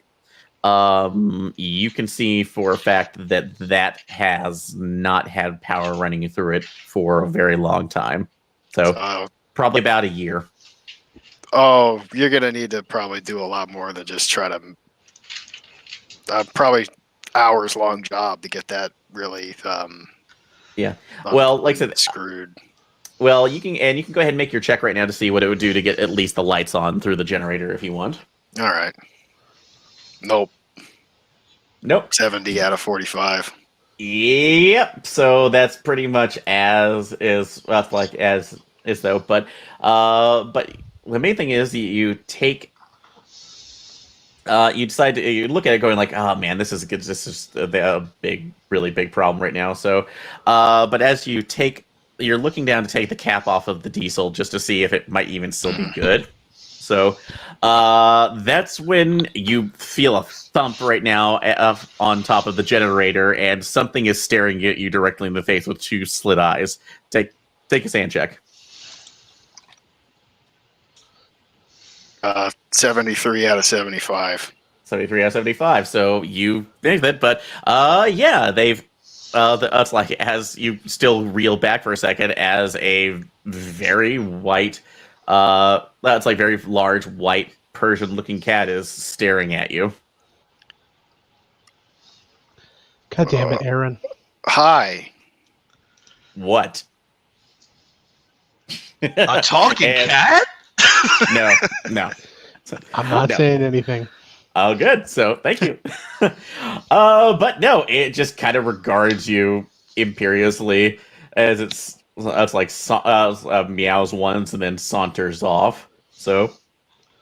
You can see for a fact that has not had power running through it for a very long time. So probably about a year. Oh, you're going to need to probably do a lot more than just try to probably hours long job to get that really well, like I said, screwed. Well, you can go ahead and make your check right now to see what it would do to get at least the lights on through the generator if you want. All right. Nope. 70 out of 45. Yep. So that's pretty much as is though. But the main thing is you take. You decide to you look at it going like, oh man, this is good. This is a big, really big problem right now. So, but as you're looking down to take the cap off of the diesel just to see if it might even still be good. So, that's when you feel a thump right now on top of the generator, and something is staring at you directly in the face with two slit eyes. Take a sand check. 73 out of 75. 73 out of 75. So you think that, but yeah, they've it's like as you still reel back for a second as a very white, that's like very large white Persian-looking cat is staring at you. God damn it, Aaron. Hi. What? A talking And- cat? No. I'm not No. saying anything. Oh, good. So, thank you. But no, it just kind of regards you imperiously as it's like meows once and then saunters off. So,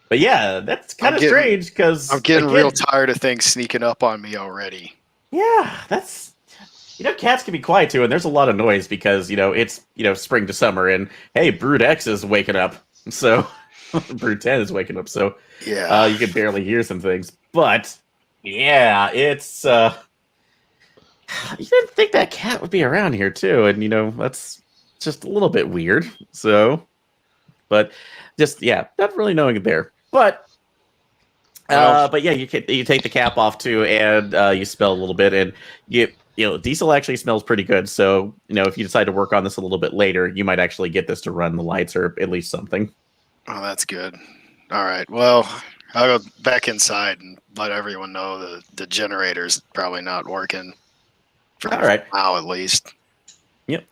but yeah, that's kind of strange because I'm getting real tired of things sneaking up on me already. Yeah, that's cats can be quiet too, and there's a lot of noise because it's spring to summer, and hey, Brood X is waking up, so Brood 10 is waking up, so. Yeah. You can barely hear some things, but yeah, it's you didn't think that cat would be around here too, and that's just a little bit weird. So, but just not really knowing it there, but yeah, you take the cap off too, and you smell a little bit, and diesel actually smells pretty good. So if you decide to work on this a little bit later, you might actually get this to run the lights or at least something. Oh, that's good. All right. Well, I'll go back inside and let everyone know the generator's probably not working. All right. Now, at least. Yep.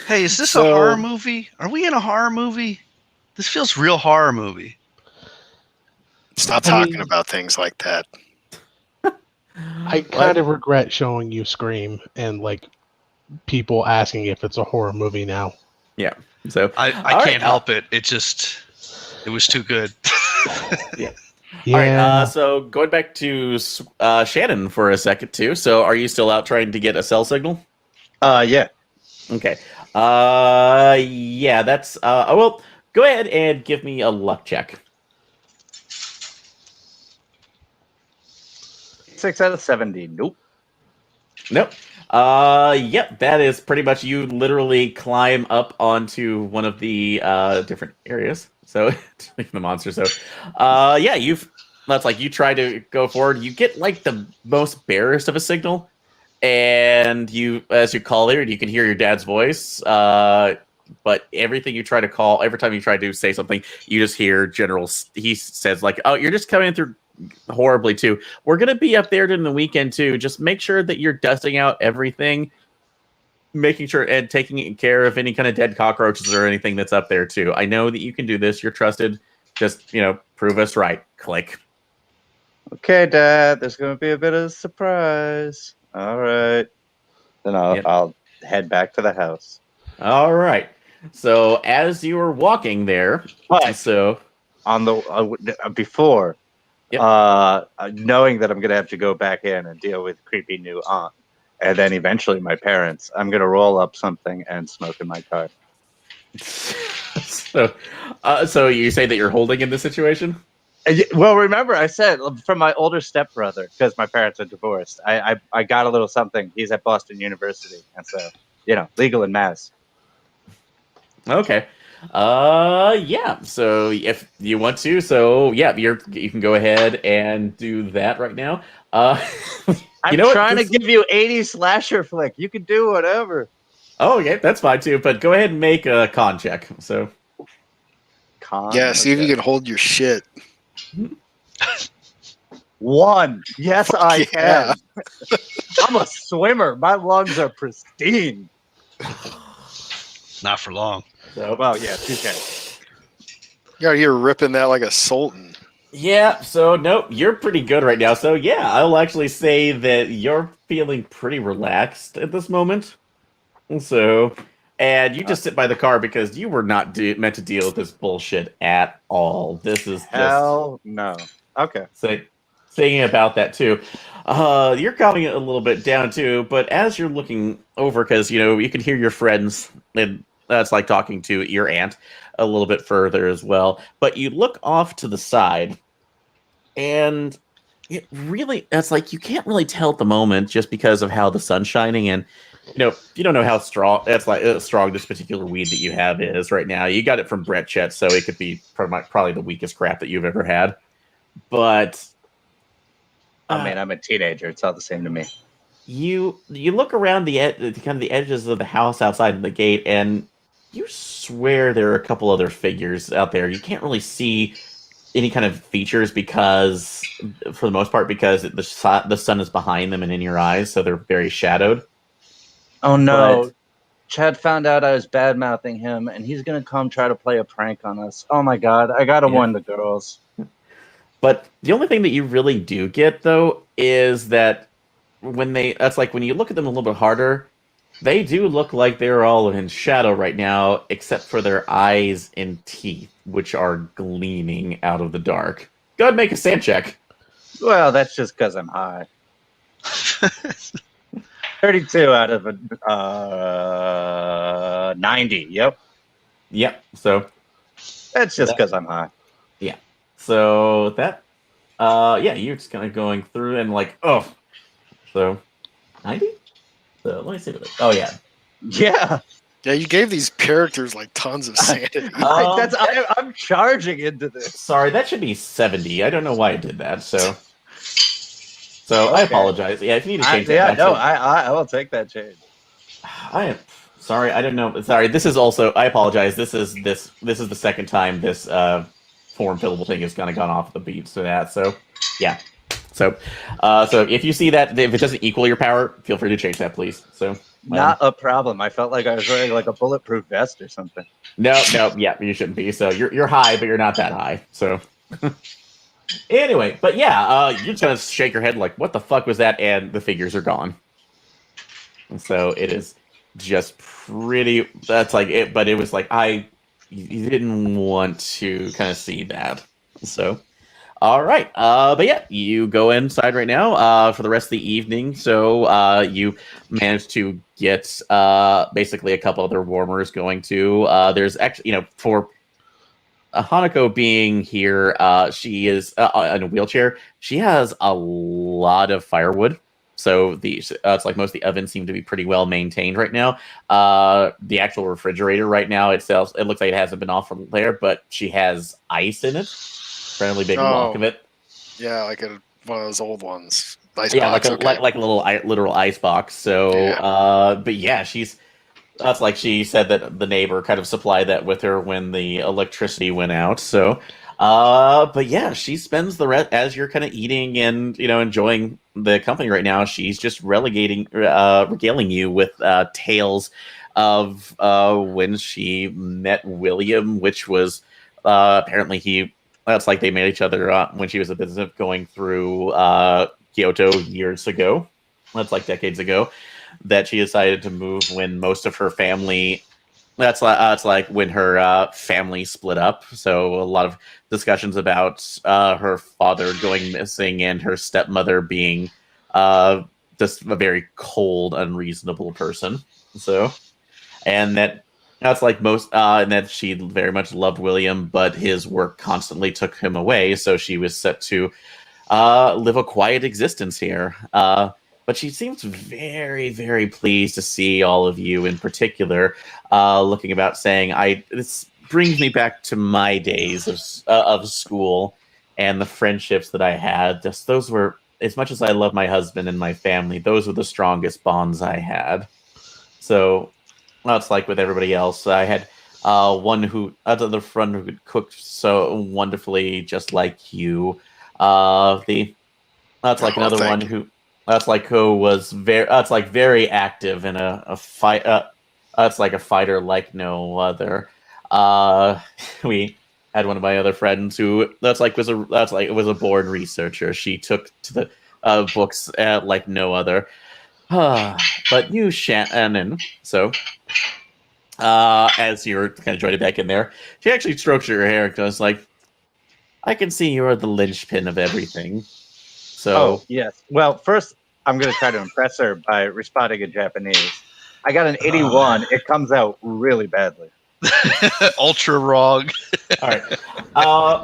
Hey, is this a horror movie? Are we in a horror movie? This feels real horror movie. Stop talking about things like that. I kind of regret showing you Scream and like people asking if it's a horror movie now. Yeah. So I can't help it. It was too good. Yeah. Yeah. All right. So going back to Shannon for a second too. So are you still out trying to get a cell signal? Yeah. Okay. Yeah. That's. Well, go ahead and give me a luck check. 6 out of 70. Nope. Nope. Yep. That is pretty much you. Literally climb up onto one of the different areas. So the monster. So, yeah. That's like you try to go forward. You get like the most barest of a signal, and as you call there, you can hear your dad's voice. But everything you try to call, every time you try to say something, you just hear General. He says like, "Oh, you're just coming through horribly too. We're gonna be up there during the weekend too. Just make sure that you're dusting out everything, making sure and taking care of any kind of dead cockroaches or anything that's up there too. I know that you can do this. You're trusted. Just prove us right. Click." Okay, Dad. There's going to be a bit of a surprise. All right. Then I'll head back to the house. All right. So as you were walking there, But on the before, knowing that I'm going to have to go back in and deal with creepy new aunt, and then eventually my parents, I'm going to roll up something and smoke in my car. so you say that you're holding in this situation? Well, remember I said from my older stepbrother, because my parents are divorced. I got a little something. He's at Boston University, and so legal in Mass. Okay. Yeah. So if you want to, you can go ahead and do that right now. I'm trying to give you 80s slasher flick. You can do whatever. Oh, okay, that's fine too. But go ahead and make a con check. So. Yeah, see if you can hold your shit. 1. Yes, I yeah. can. I'm a swimmer. My lungs are pristine. Not for long. So, well, yeah, 2K. You're ripping that like a sultan. Yeah, so nope, you're pretty good right now. So yeah, I'll actually say that you're feeling pretty relaxed at this moment. So, And you just sit by the car because you were not meant to deal with this bullshit at all. This is just Hell no. Okay. saying about that too. You're calming it a little bit down too, but as you're looking over, because you can hear your friends, and that's like talking to your aunt a little bit further as well. But you look off to the side, and that's like you can't really tell at the moment just because of how the sun's shining, and you don't know how strong strong this particular weed that you have is right now. You got it from Brett Chet, so it could be probably the weakest crap that you've ever had. But I mean, I'm a teenager. It's all the same to me. you look around the kind of the edges of the house outside of the gate, and you swear there are a couple other figures out there. You can't really see any kind of features because, for the most part, because the sun is behind them and in your eyes, so they're very shadowed. Oh no. But Chad found out I was bad mouthing him, and he's gonna come try to play a prank on us. Oh my god, I gotta warn the girls. But the only thing that you really do get, though, is that when you look at them a little bit harder, they do look like they're all in shadow right now, except for their eyes and teeth, which are gleaming out of the dark. Go ahead and make a sand check. Well, that's just because I'm high. 32 out of 90. Yep. Yep. So That's just because I'm high. yeah. So that you're just kind of going through and like, oh, so 90. So let me see what. Oh yeah. Yeah. Yeah, you gave these characters like tons of sanity. I'm charging into this. Sorry, that should be 70. I don't know why I did that. So I apologize. Yeah, if you need to change that. I will take that change. I am sorry. I don't know. Sorry. This is also. I apologize. This is the second time this form fillable thing has kind of gone off the beat. So yeah. So if you see that, if it doesn't equal your power, feel free to change that, please. So Not a problem. I felt like I was wearing like a bulletproof vest or something. No, yeah, you shouldn't be. So you're high, but you're not that high. So anyway, but yeah, you just kind of shake your head like, what the fuck was that? And the figures are gone. And so it is just pretty. That's like it, but it was like you didn't want to kind of see that. So. All right, but yeah, you go inside right now for the rest of the evening. So you managed to get basically a couple other warmers going too. There's actually, for Hanako being here, she is in a wheelchair. She has a lot of firewood. So it's like most of the ovens seem to be pretty well maintained right now. The actual refrigerator right now itself, it looks like it hasn't been off from there, but she has ice in it. Fairly big block of it. Yeah, like one of those old ones. Ice yeah, box, like a little literal ice box. So, but yeah, that's like she said that the neighbor kind of supplied that with her when the electricity went out. So, but yeah, she spends the rest as you're kind of eating and enjoying the company right now. She's just regaling you with tales of when she met William, which was apparently that's like they met each other when she was a business going through Kyoto years ago. That's like decades ago. That she decided to move when most of her family. It's like when her family split up. So a lot of discussions about her father going missing and her stepmother being just a very cold, unreasonable person. So, and that's like most, and that she very much loved William, but his work constantly took him away. So she was set to live a quiet existence here. But she seems very, very pleased to see all of you in particular, looking about saying, this brings me back to my days of school and the friendships that I had. Just those were, as much as I love my husband and my family, those were the strongest bonds I had. So, well, it's like with everybody else. I had another friend who could cook so wonderfully, just like you. That's like another one who was very active in a fight. That's like a fighter like no other. We had one of my other friends who was a born researcher. She took to the books like no other. But you, Shannon, so as you're kind of joining back in there, she actually strokes your hair and goes like, "I can see you're the linchpin of everything." So, Oh, yes. Well, first, I'm going to try to impress her by responding in Japanese. I got an 81. It comes out really badly. Ultra wrong. all right.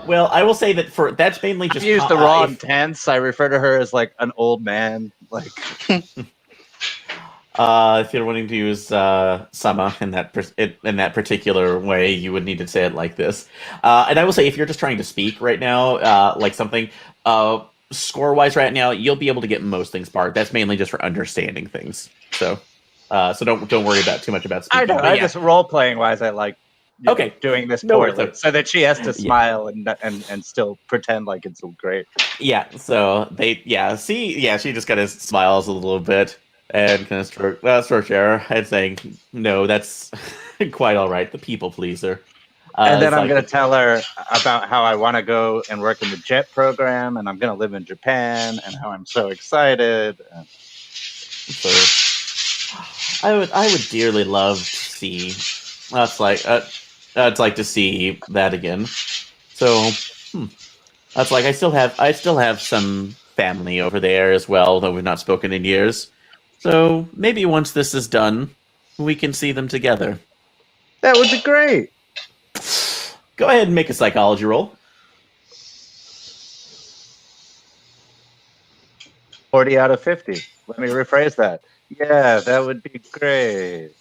Well, I will say that that's mainly I just use the wrong if- tense. I refer to her as like an old man. Like, if you're wanting to use sama in that particular way, you would need to say it like this. And I will say, if you're just trying to speak right now, like something score-wise right now, you'll be able to get most things barred. That's mainly just for understanding things. So don't worry about too much about speaking. I know. But I yeah. just role playing wise, I like Okay. doing this No worries, poorly, though. so that she has to Yeah. smile and still pretend like it's great. Yeah, so she just kind of smiles a little bit and kind of stroke her head, saying, "No, that's quite all right. The people pleaser." And then it's I'm like- going to tell her about how I want to go and work in the JET program, and I'm going to live in Japan, and how I'm so excited. So, I would dearly love to see. I'd like to see that again. So, that's like I still have some family over there as well, though we've not spoken in years. So maybe once this is done, we can see them together. That would be great. Go ahead and make a psychology roll. 40 out of 50. Let me rephrase that. Yeah, that would be great.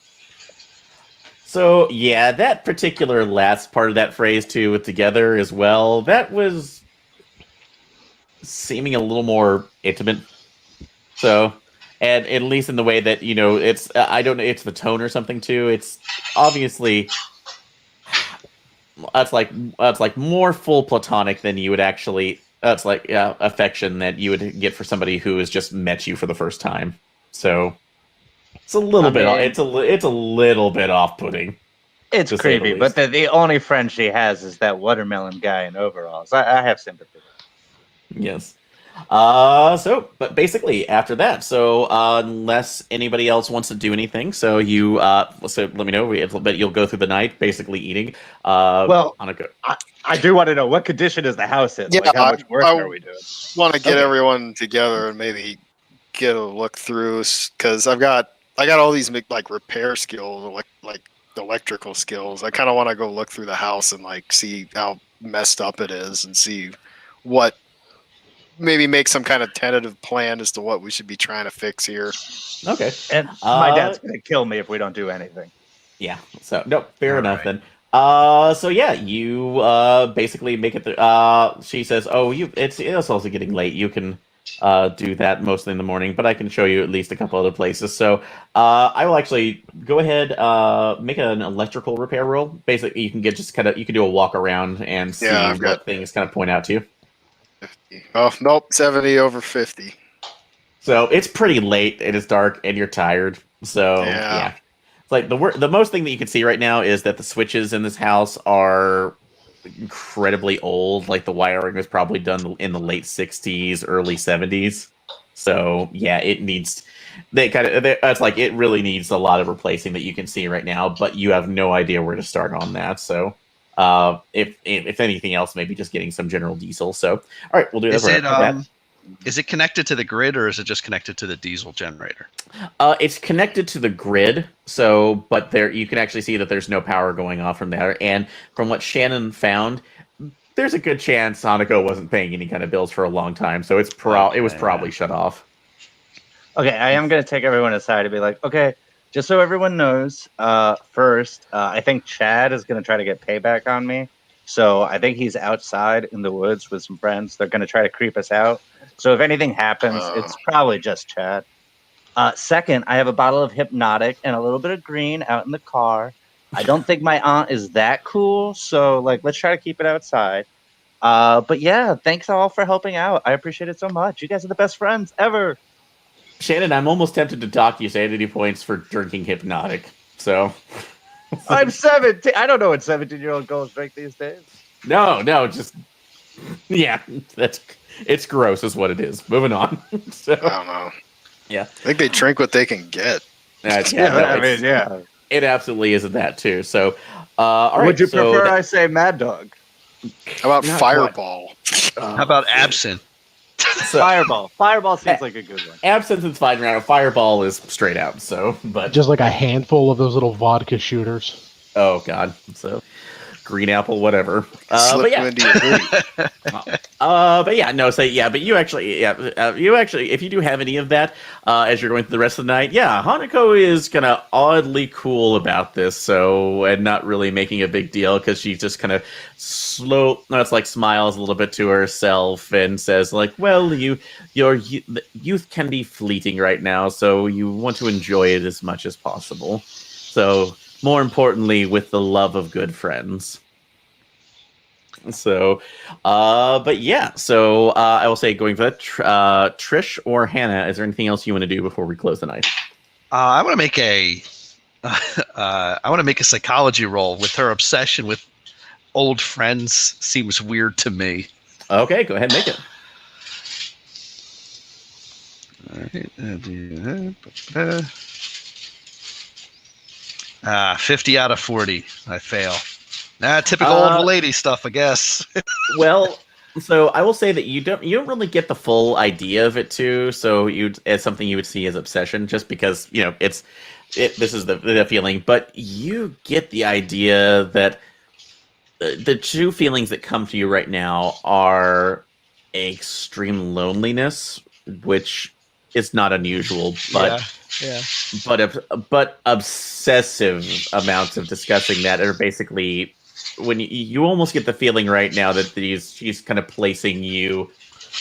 So yeah, that particular last part of that phrase too, with together as well, that was seeming a little more intimate. So, and at least in the way that it's I don't know, it's the tone or something too. It's obviously that's like more full platonic than you would actually. That's like affection that you would get for somebody who has just met you for the first time. So it's a little bit. It's a little bit off-putting. It's to say the creepy, least. but the only friend she has is that watermelon guy in overalls. I have sympathy. Yes. But basically after that, unless anybody else wants to do anything, so let me know. But you'll go through the night basically eating. Well, on a go. I do want to know, what condition is the house in? Yeah, like, how much work are we doing? Want to get Okay. everyone together and maybe get a look through, because I got all these like repair skills, like electrical skills. I kind of want to go look through the house and like see how messed up it is and see what, maybe make some kind of tentative plan as to what we should be trying to fix here. Okay. And my dad's going to kill me if we don't do anything. Yeah. So no, fair All enough right. then. So yeah, you basically make it. She says, "Oh, it's also getting late. You can do that mostly in the morning, but I can show you at least a couple other places." So I will actually go ahead make an electrical repair roll. Basically, you can do a walk around and see Yeah, I've what got- things kind of point out to you. Oh nope, 70 over 50. So it's pretty late. It is dark, and you're tired. So yeah. It's like the most thing that you can see right now is that the switches in this house are incredibly old. Like the wiring was probably done in the late 60s, early 70s. So yeah, it needs. It's like it really needs a lot of replacing that you can see right now, but you have no idea where to start on that. So if anything else, maybe just getting some general diesel. So all right, we'll do that. Is it connected to the grid, or is it just connected to the diesel generator? It's connected to the grid, but you can actually see that there's no power going off from there. And from what Shannon found, there's a good chance Hanako wasn't paying any kind of bills for a long time, so it was probably shut off. Okay, I am going to take everyone aside and be like, okay, just so everyone knows, first, I think Chad is going to try to get payback on me. So I think he's outside in the woods with some friends. They're going to try to creep us out. So if anything happens, it's probably just Chad. Second, I have a bottle of Hypnotic and a little bit of green out in the car. I don't think my aunt is that cool, so let's try to keep it outside. But yeah, thanks all for helping out. I appreciate it so much. You guys are the best friends ever. Shannon, I'm almost tempted to dock you sanity points for drinking Hypnotic. So I'm 17. I don't know what 17-year-old girls drink these days. No, just yeah, it's gross is what it is. Moving on. So I don't know. yeah, I think they drink what they can get. yeah, Yeah. it absolutely isn't that too. So, all right. Would you so prefer I say Mad Dog? How about Not Fireball? How about absinthe? So, Fireball. Fireball seems like a good one. absinthe is fine around. Fireball is straight out. So, but Just like a handful of those little vodka shooters. oh god. So, green apple, whatever. Slip But you yeah. into your hoodie. But yeah, no. So yeah, but you actually, if you do have any of that, as you're going through the rest of the night, yeah, Hanako is kind of oddly cool about this, so and not really making a big deal because she just kind of smiles a little bit to herself and says like, well, the youth can be fleeting right now, so you want to enjoy it as much as possible. So more importantly, with the love of good friends. So, but yeah, so I will say going for that, Trish or Hannah, is there anything else you want to do before we close the night? I want to make a psychology roll with her obsession with old friends. Seems weird to me. Okay, go ahead and make it. All right. 50 out of 40. I fail. Typical old lady stuff, I guess. Well, so I will say that you don't really get the full idea of it too. So it's something you would see as obsession, just because this is the feeling, but you get the idea that the two feelings that come to you right now are extreme loneliness, which is not unusual, but yeah. but obsessive amounts of discussing that are basically when you almost get the feeling right now that she's kind of placing you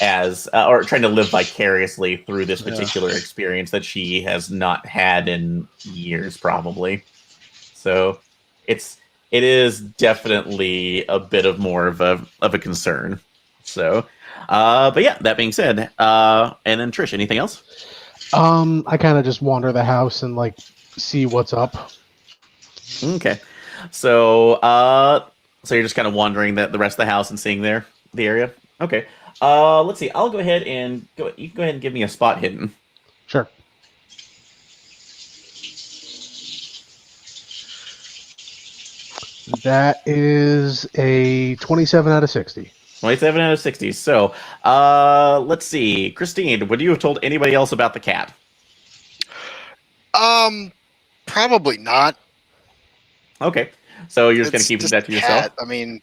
as or trying to live vicariously through this particular experience that she has not had in years, probably. So it is definitely a bit of more of a concern. So, but yeah, that being said, and then Trish, anything else? I kind of just wander the house and like see what's up. Okay, so so you're just kind of wandering the rest of the house and seeing the area. Okay, let's see. I'll go ahead and you can go ahead and give me a spot hidden. Sure. That is a 27 out of 60. 27 out of 60. So, let's see. Christine, would you have told anybody else about the cat? Probably not. Okay. So you're just going to It's keep just that to a yourself? cat. I mean,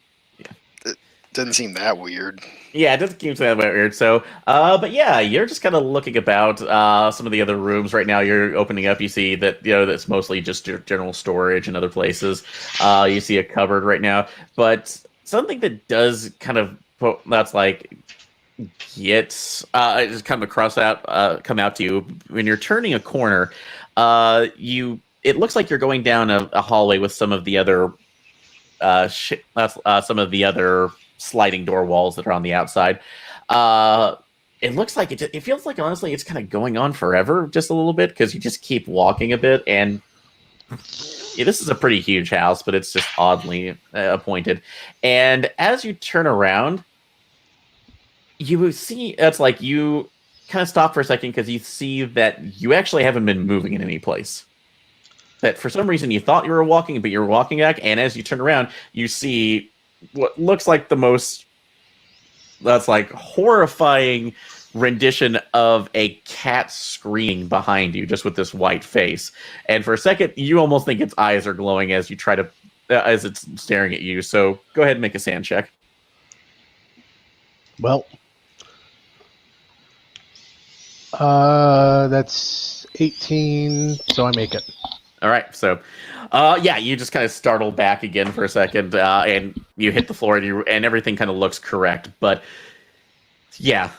it doesn't seem that weird. Yeah, it doesn't seem that weird. So, but yeah, you're just kind of looking about some of the other rooms right now. You're opening up. You see that that's mostly just your general storage and other places. You see a cupboard right now, but something that does kind of that's like just come out to you when you're turning a corner. It looks like you're going down a hallway with some of the other some of the other sliding door walls that are on the outside. It looks like it feels like, honestly, it's kind of going on forever, just a little bit, because you just keep walking a bit. And yeah, this is a pretty huge house, but it's just oddly appointed. And as you turn around, you see it's like you kind of stop for a second because you see that you actually haven't been moving in any place. That for some reason you thought you were walking, but you're walking back. And as you turn around, you see what looks like the most horrifying rendition of a cat screaming behind you, just with this white face. And for a second, you almost think its eyes are glowing as you try to as it's staring at you. So go ahead and make a sand check. Well, that's 18, so I make it. All right, so yeah, you just kind of startle back again for a second, and you hit the floor, and everything kind of looks correct. But yeah,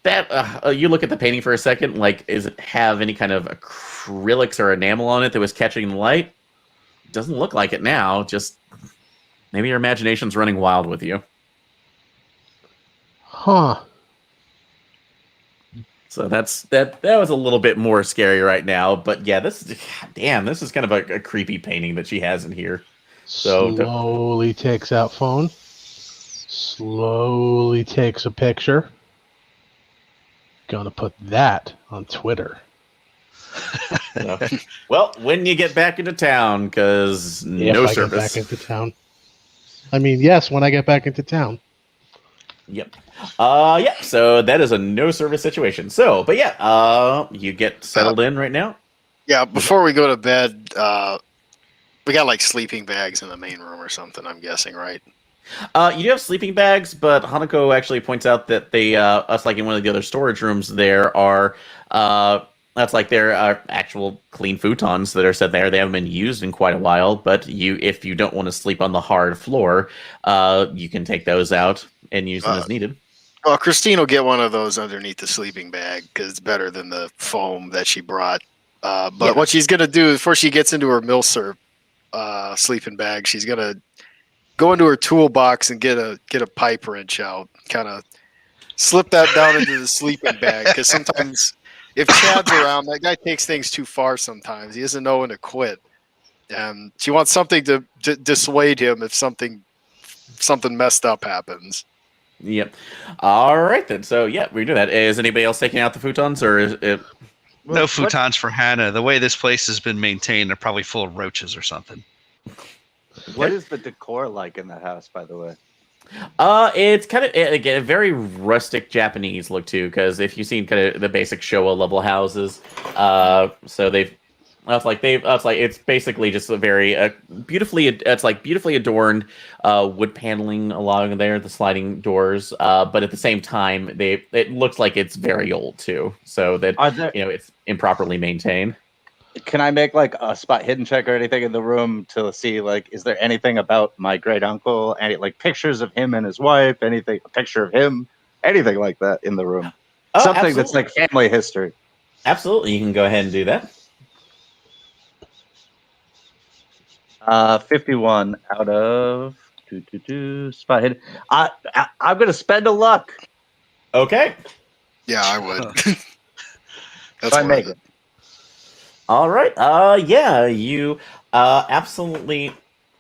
that you look at the painting for a second, like, does it have any kind of acrylics or enamel on it that was catching the light? Doesn't look like it now. Just maybe your imagination's running wild with you. Huh. So that was a little bit more scary right now, but yeah, this is kind of a creepy painting that she has in here. So Slowly takes out phone. Slowly takes a picture. Gonna put that on Twitter. So, well, when you get back into town, because no if I service. get back into town. I mean, yes, when I get back into town. Yep. Yeah, so that is a no service situation. So, but yeah, you get settled in right now. Yeah, before we go to bed, we got like sleeping bags in the main room or something, I'm guessing, right? You do have sleeping bags, but Hanako actually points out that they, us like in one of the other storage rooms, there are, that's like there are actual clean futons that are set there. They haven't been used in quite a while, but if you don't want to sleep on the hard floor, you can take those out and use them as needed. Well, Christine will get one of those underneath the sleeping bag because it's better than the foam that she brought. But what she's gonna do before she gets into her Milsurp sleeping bag, she's gonna go into her toolbox and get a pipe wrench out, kind of slip that down into the sleeping bag because sometimes if Chad's around, that guy takes things too far. Sometimes he doesn't know when to quit, and she wants something to dissuade him if something messed up happens. Yep. All right then. So yeah, we do that. Is anybody else taking out the futons, or is it? No futons for Hannah. The way this place has been maintained, they're probably full of roaches or something. What is the decor like in the house, by the way? It's kind of again a very rustic Japanese look too. Because if you've seen kind of the basic Showa level houses, so it's basically just a very beautifully adorned wood paneling along there, the sliding doors. But at the same time, it looks like it's very old too. So that it's improperly maintained. Can I make like a spot hidden check or anything in the room to see like is there anything about my great uncle? Any like pictures of him and his wife? Anything? A picture of him? Anything like that in the room? Something Absolutely. that's like family history. Absolutely, you can go ahead and do that. 51 out of spot hidden. I'm gonna spend a luck. Okay. Yeah, I would. That's If I make worth it. All right. Yeah, you absolutely.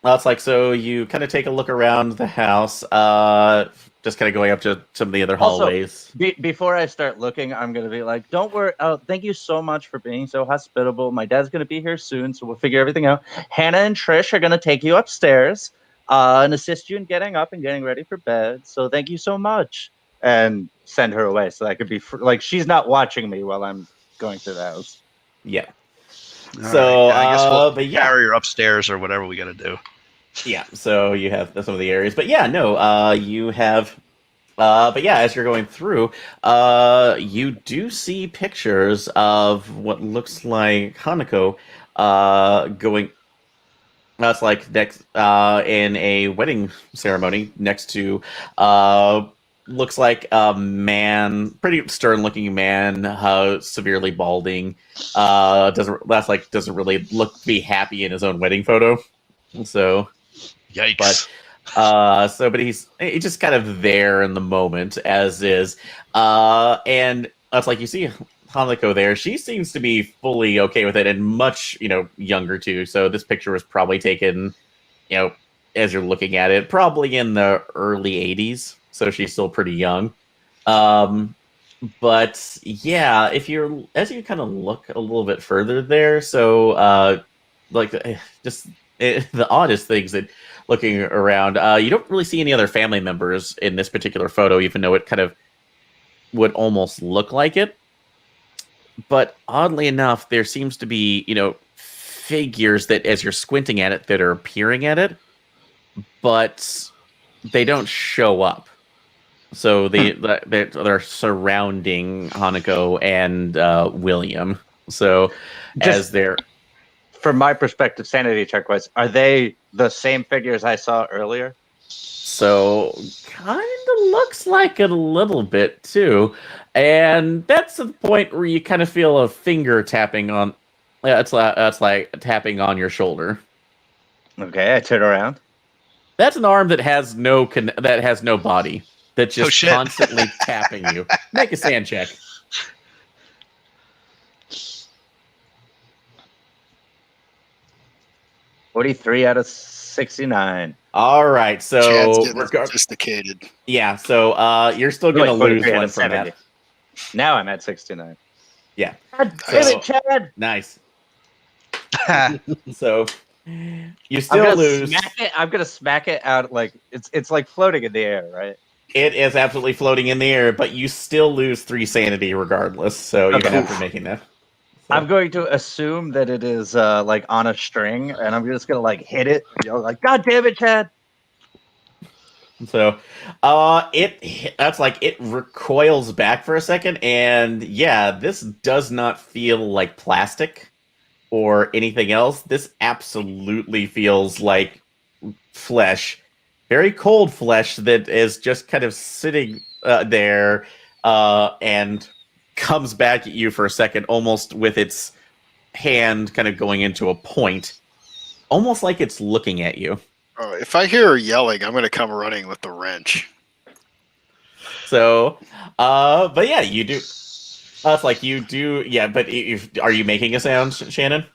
It's like so. You kind of take a look around the house. Just kind of going up to some of the other Also, hallways. Before I start looking, I'm gonna be like, "Don't worry. Thank you so much for being so hospitable. My dad's gonna be here soon, so we'll figure everything out. Hannah and Trish are gonna take you upstairs and assist you in getting up and getting ready for bed. So thank you so much." And send her away so I could be like she's not watching me while I'm going through the house. Yeah. All So, right. I guess we'll but yeah. carry her upstairs or whatever we got to do. Yeah. So you have some of the areas, but yeah, no. You have. But yeah, as you're going through, you do see pictures of what looks like Hanako going. That's like next in a wedding ceremony next to looks like a man, pretty stern-looking man, severely balding. Doesn't really look be happy in his own wedding photo. So, Yikes. but he's just kind of there in the moment, as is. And that's like you see Hanako there. She seems to be fully okay with it and much, younger too. So this picture was probably taken, as you're looking at it, probably in the early 80s. So she's still pretty young. But yeah, as you kind of look a little bit further there, so the oddest things that looking around, you don't really see any other family members in this particular photo, even though it kind of would almost look like it. But oddly enough, there seems to be, figures that as you're squinting at it that are appearing at it, but they don't show up. So they're surrounding Hanako and William. So as they're... From my perspective, sanity check wise, are they the same figures I saw earlier? So kind of looks like it a little bit too, and that's the point where you kind of feel a finger tapping on. That's like tapping on your shoulder. Okay, I turn around. That's an arm that has no body. That's just shit. constantly tapping you. Make a sand check. 43 out of 69. All right, so Chad's getting sophisticated. yeah, so you're still gonna lose 43 out one of from 70. that. Now I'm at 69. Yeah. God damn it, Chad! Nice. Ha. So you I'm still gonna lose. smack it. I'm gonna smack it out like it's like floating in the air, right? It is absolutely floating in the air, but you still lose 3 sanity regardless. So even Okay. after making that. So. I'm going to assume that it is like on a string, and I'm just gonna like hit it, and yell like, "God damn it, Chad!" So, that's like it recoils back for a second, and yeah, this does not feel like plastic or anything else. This absolutely feels like flesh, very cold flesh that is just kind of sitting there, and comes back at you for a second, almost with its hand kind of going into a point, almost like it's looking at you. If I hear her yelling, I'm going to come running with the wrench. So, but yeah, you do. It's like you do, yeah. But are you making a sound, Shannon?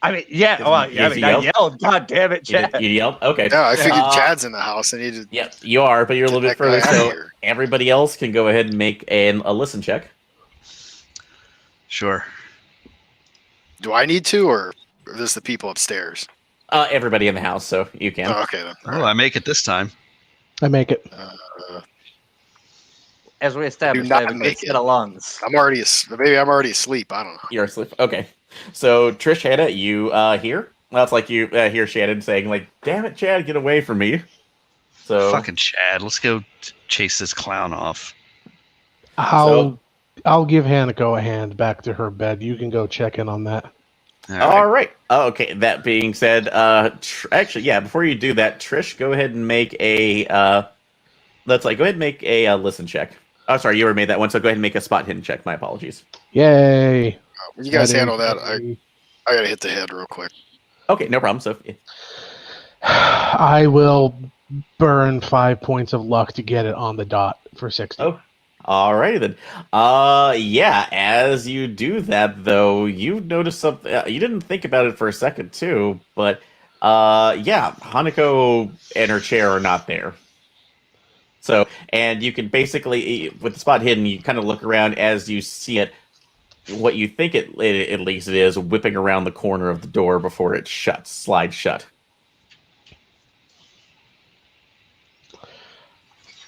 I mean, yeah. Well, I mean, I yelled, "God damn it, Chad!" You yelled. Okay. Yeah, I figured Chad's in the house. I need to. Yeah, you are, but you're a little bit Get that guy further. outta So here. everybody else can go ahead and make a listen check. Sure. Do I need to, or are this the people upstairs? Everybody in the house, so you can. Oh, okay then. Oh, I make it this time. I make it. As we established, Do I not have a good make set it. of lungs. Maybe I'm already asleep. I don't know. You're asleep. Okay. So Trish, Hannah, you hear? Well, it's like you hear Shannon saying, like, "Damn it, Chad, get away from me." So Fucking Chad. Let's go chase this clown off. I'll give Hanako a hand back to her bed. You can go check in on that. All right. Okay. That being said, actually, yeah. Before you do that, Trish, go ahead and make a. Go ahead and make a listen check. Oh, sorry, you already made that one. So go ahead and make a spot hidden check. My apologies. Yay! When you guys That handle is that, I gotta hit the head real quick. Okay, no problem. So I will burn 5 points of luck to get it on the dot for 60. Oh, alrighty then. Yeah. As you do that, though, you notice something. You didn't think about it for a second, too, but yeah, Hanako and her chair are not there. So, and you can basically, with the spot hidden, you kind of look around as you see it. What you think at least it is whipping around the corner of the door before it slides shut.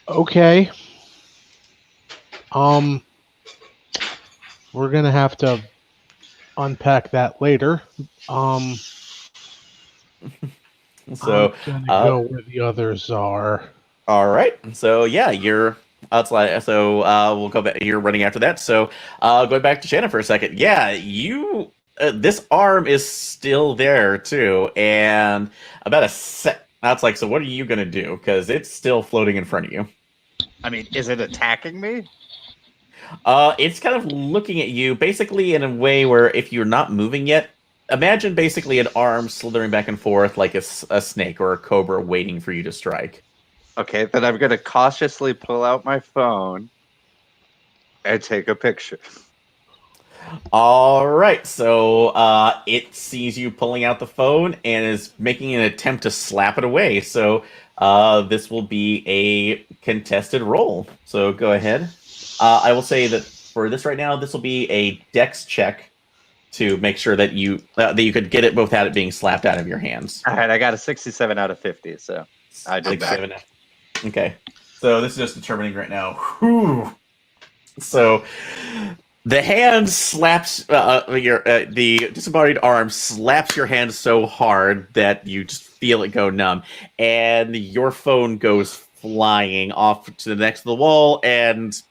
Okay. We're gonna have to unpack that later. So, I'm gonna go where the others are. all right. So yeah, you're outside. So we'll go back. You're running after that. So going back to Shannon for a second. Yeah, you. This arm is still there too, and about a set. That's like. So what are you gonna do? Because it's still floating in front of you. I mean, is it attacking me? It's kind of looking at you, basically in a way where if you're not moving yet, imagine basically an arm slithering back and forth like a snake or a cobra waiting for you to strike. Okay, then I'm going to cautiously pull out my phone and take a picture. All right, so it sees you pulling out the phone and is making an attempt to slap it away. So this will be a contested roll. So go ahead. I will say that for this right now, this will be a dex check to make sure that you could get it without it being slapped out of your hands. All right, I got a 67 out of 50, so I did that. 67. Okay, so this is just determining right now. Whew. So the hand slaps the disembodied arm slaps your hand so hard that you just feel it go numb, and your phone goes flying off to the next to the wall, and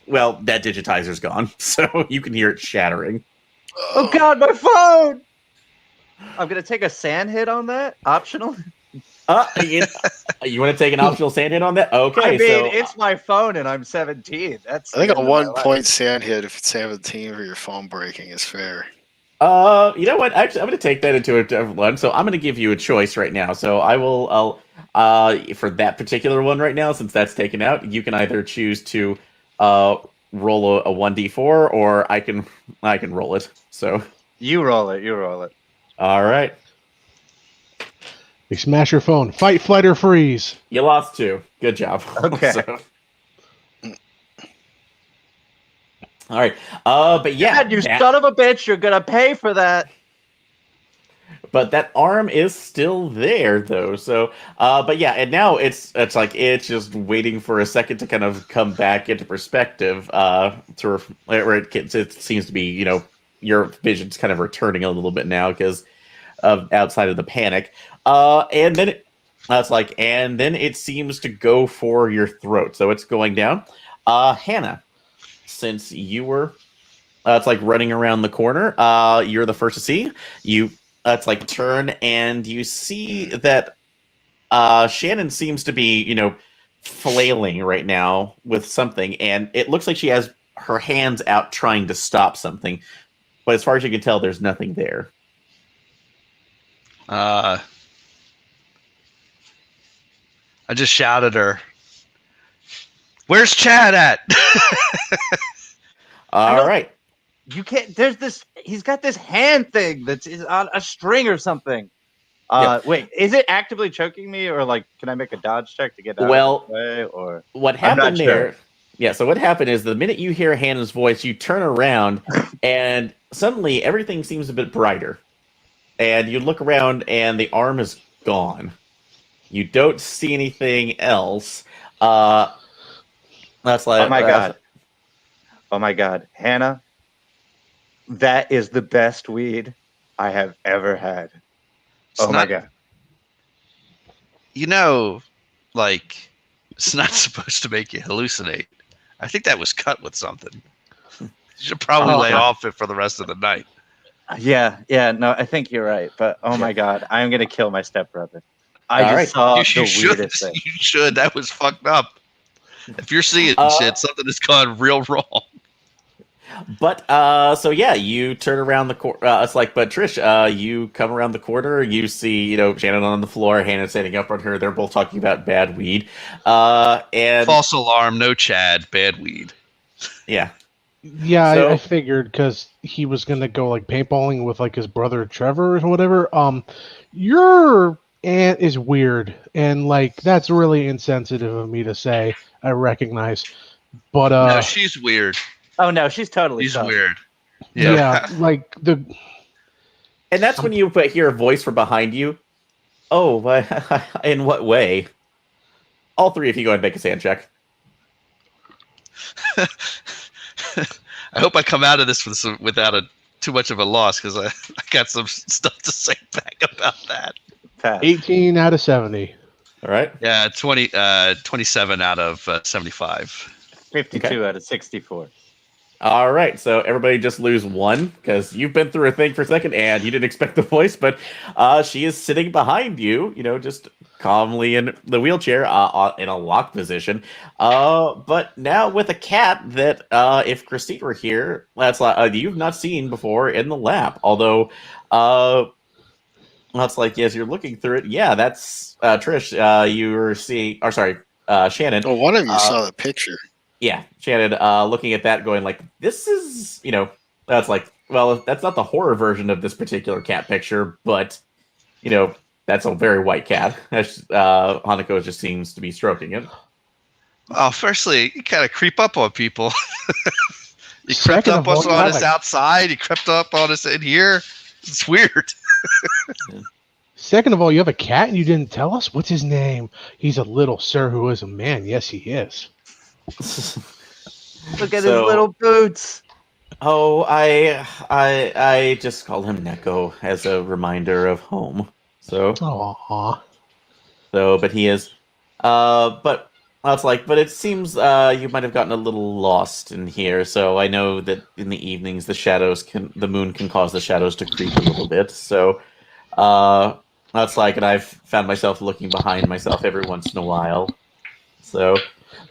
well, that digitizer's gone, so you can hear it shattering. Oh God, my phone! I'm gonna take a sand hit on that. Optional. You want to take an optional sand hit on that? Okay, I mean, so it's my phone, and I'm 17. That's I think the a end of my 1 life. point sand hit if it's 17 for your phone breaking is fair. you know what? Actually, I'm going to take that into a different one. So I'm going to give you a choice right now. So I'll for that particular one right now, since that's taken out, you can either choose to roll a 1d4, or I can roll it. So You roll it. You roll it. all right, They smash your phone. Fight, flight, or freeze. you lost 2. Good job. Okay. All right. But yeah, Dad, you son of a bitch, you're gonna pay for that. but that arm is still there though. So, but yeah, and now it's like it's just waiting for a second to kind of come back into perspective. Where it seems to be, your vision's kind of returning a little bit now because of outside of the panic. And then and then it seems to go for your throat. So it's going down. Hannah, since you were it's like running around the corner. You're the first to see. You it's like turn and you see that Shannon seems to be, flailing right now with something, and it looks like she has her hands out trying to stop something. But as far as you can tell, there's nothing there. I just shouted her. Where's Chad at? All right. You can't. There's this. He's got this hand thing that's on a string or something. Wait, is it actively choking me, or like, can I make a dodge check to get out of the way? Or what happened there? Sure. Yeah. So what happened is the minute you hear Hannah's voice, you turn around, and suddenly everything seems a bit brighter. And you look around, and the arm is gone. You don't see anything else. That's like. Oh my god! Oh my god, Hannah! That is the best weed I have ever had. My god! Like, it's not supposed to make you hallucinate. I think that was cut with something. You should probably lay off it for the rest of the night. Yeah, no, I think you're right. But oh my god, I'm gonna kill my stepbrother. I just saw the weirdest thing. You should. That was fucked up. If you're seeing shit, something has gone real wrong. But so yeah, you turn around the corner. It's like, but Trish, you come around the corner. You see, Shannon on the floor, Hannah standing up on her. They're both talking about bad weed. And false alarm, no Chad, bad weed. Yeah. Yeah, so, I figured because he was gonna go like paintballing with like his brother Trevor or whatever. Your aunt is weird, and like that's really insensitive of me to say. I recognize, but no, she's weird. Oh no, she's totally weird. Yeah, like the, and that's when you hear a voice from behind you. Oh, in what way? All three of you go ahead and make a sand check. I hope I come out of this without too much of a loss, because I got some stuff to say back about that. 18 out of 70. All right. Yeah, 27 out of 75. 52 out of 64. All right, so everybody just lose one, because you've been through a thing for a second, and you didn't expect the voice, but she is sitting behind you, just calmly in the wheelchair in a locked position. But now with a cat that, if Christine were here, that's you've not seen before in the lab. Although, that's like, as you're looking through it, yeah, that's Trish. You were seeing, or sorry, Shannon. Well, one of you saw the picture. Yeah, Shannon, looking at that, going like, this is, that's like, well, that's not the horror version of this particular cat picture, but, that's a very white cat. Hanako just seems to be stroking it. Oh, firstly, you kind of creep up on people. You crept up on us outside. You crept up on us in here. It's weird. Second of all, you have a cat and you didn't tell us? What's his name? He's a little sir who is a man. Yes, he is. Look at his little boots. Oh, I just call him Neko as a reminder of home. So, aww. So, but he is, but that's like, but it seems you might have gotten a little lost in here. So I know that in the evenings the moon can cause the shadows to creep a little bit. So, that's like, and I've found myself looking behind myself every once in a while. So.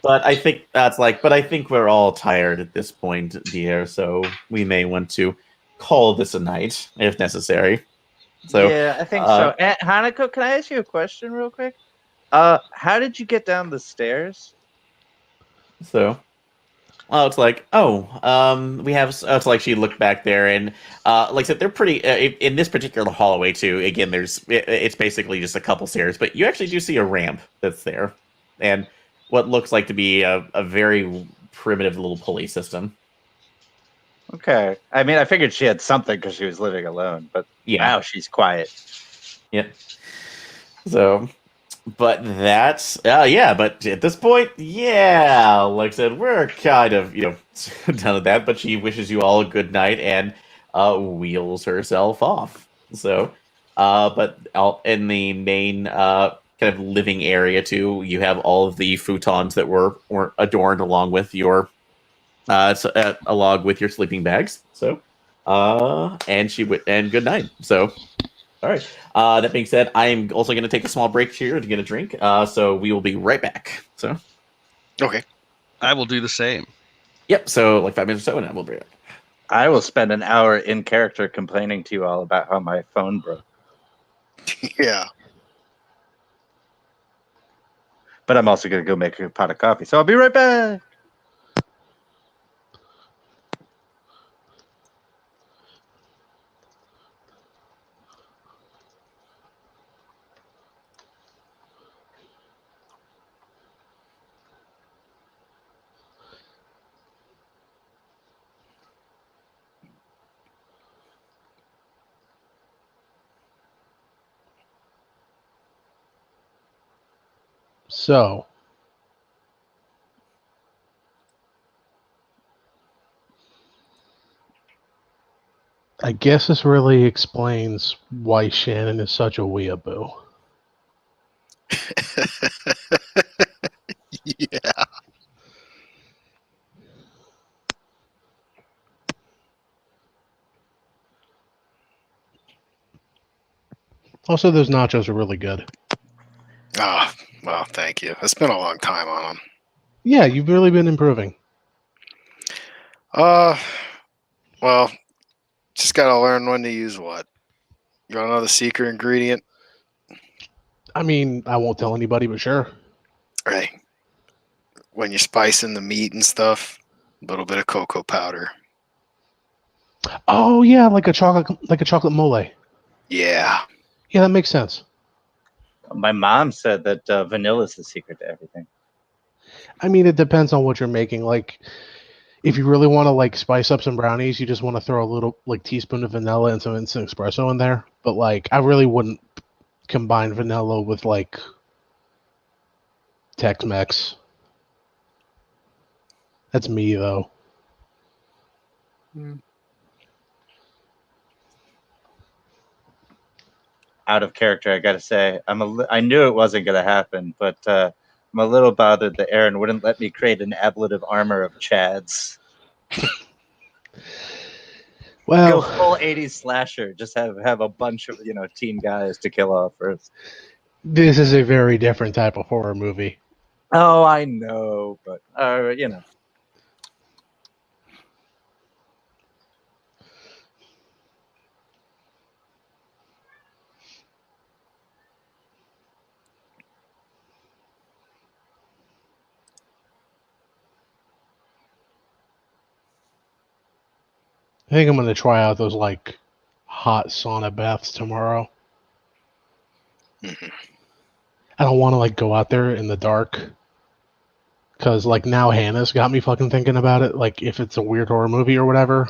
But I think we're all tired at this point, dear, so we may want to call this a night, if necessary. So yeah, I think so. And Hanako, can I ask you a question real quick? How did you get down the stairs? So, it's like, we have, it's like she looked back there, and like I said, they're pretty, in this particular hallway, too, again, it's basically just a couple stairs, but you actually do see a ramp that's there, and what looks like to be a very primitive little pulley system. Okay. I mean, I figured she had something because she was living alone, but Yeah. now she's quiet. Yep. So, but that's yeah. But at this point, yeah, like I said, we're kind of done with that. But she wishes you all a good night and wheels herself off. So, but in the main kind of living area too, you have all of the futons that were adorned along with your along with your sleeping bags. So, and good night. So. All right. That being said, I am also going to take a small break here to get a drink. So we will be right back. So, Okay. I will do the same. yep. So like 5 minutes or so, and I will be back. I will spend an hour in character complaining to you all about how my phone broke. Yeah. But I'm also going to go make a pot of coffee. So I'll be right back. So, I guess this really explains why Shannon is such a weeaboo. Yeah. Also, those nachos are really good. Oh, well, thank you. It's been a long time on them. Yeah, you've really been improving. Well, just gotta learn when to use what. You want to know the secret ingredient? I mean, I won't tell anybody, but sure. Right. When you're spicing the meat and stuff, a little bit of cocoa powder. Oh yeah, like a chocolate mole. Yeah. Yeah, that makes sense. My mom said that vanilla is the secret to everything. I mean, it depends on what you're making. Like, if you really want to like spice up some brownies, you just want to throw a little like teaspoon of vanilla and some instant espresso in there. But like, I really wouldn't combine vanilla with like Tex-Mex. That's me though. Out of character, I got to say, I knew it wasn't going to happen, but I'm a little bothered that Aaron wouldn't let me create an ablative armor of Chads. Well, Go full 80s slasher. Just have a bunch of teen guys to kill off first. this is a very different type of horror movie. Oh, I know, but I think I'm gonna try out those like hot sauna baths tomorrow. Mhm. I don't want to like go out there in the dark because like now Hannah's got me fucking thinking about it. Like if it's a weird horror movie or whatever,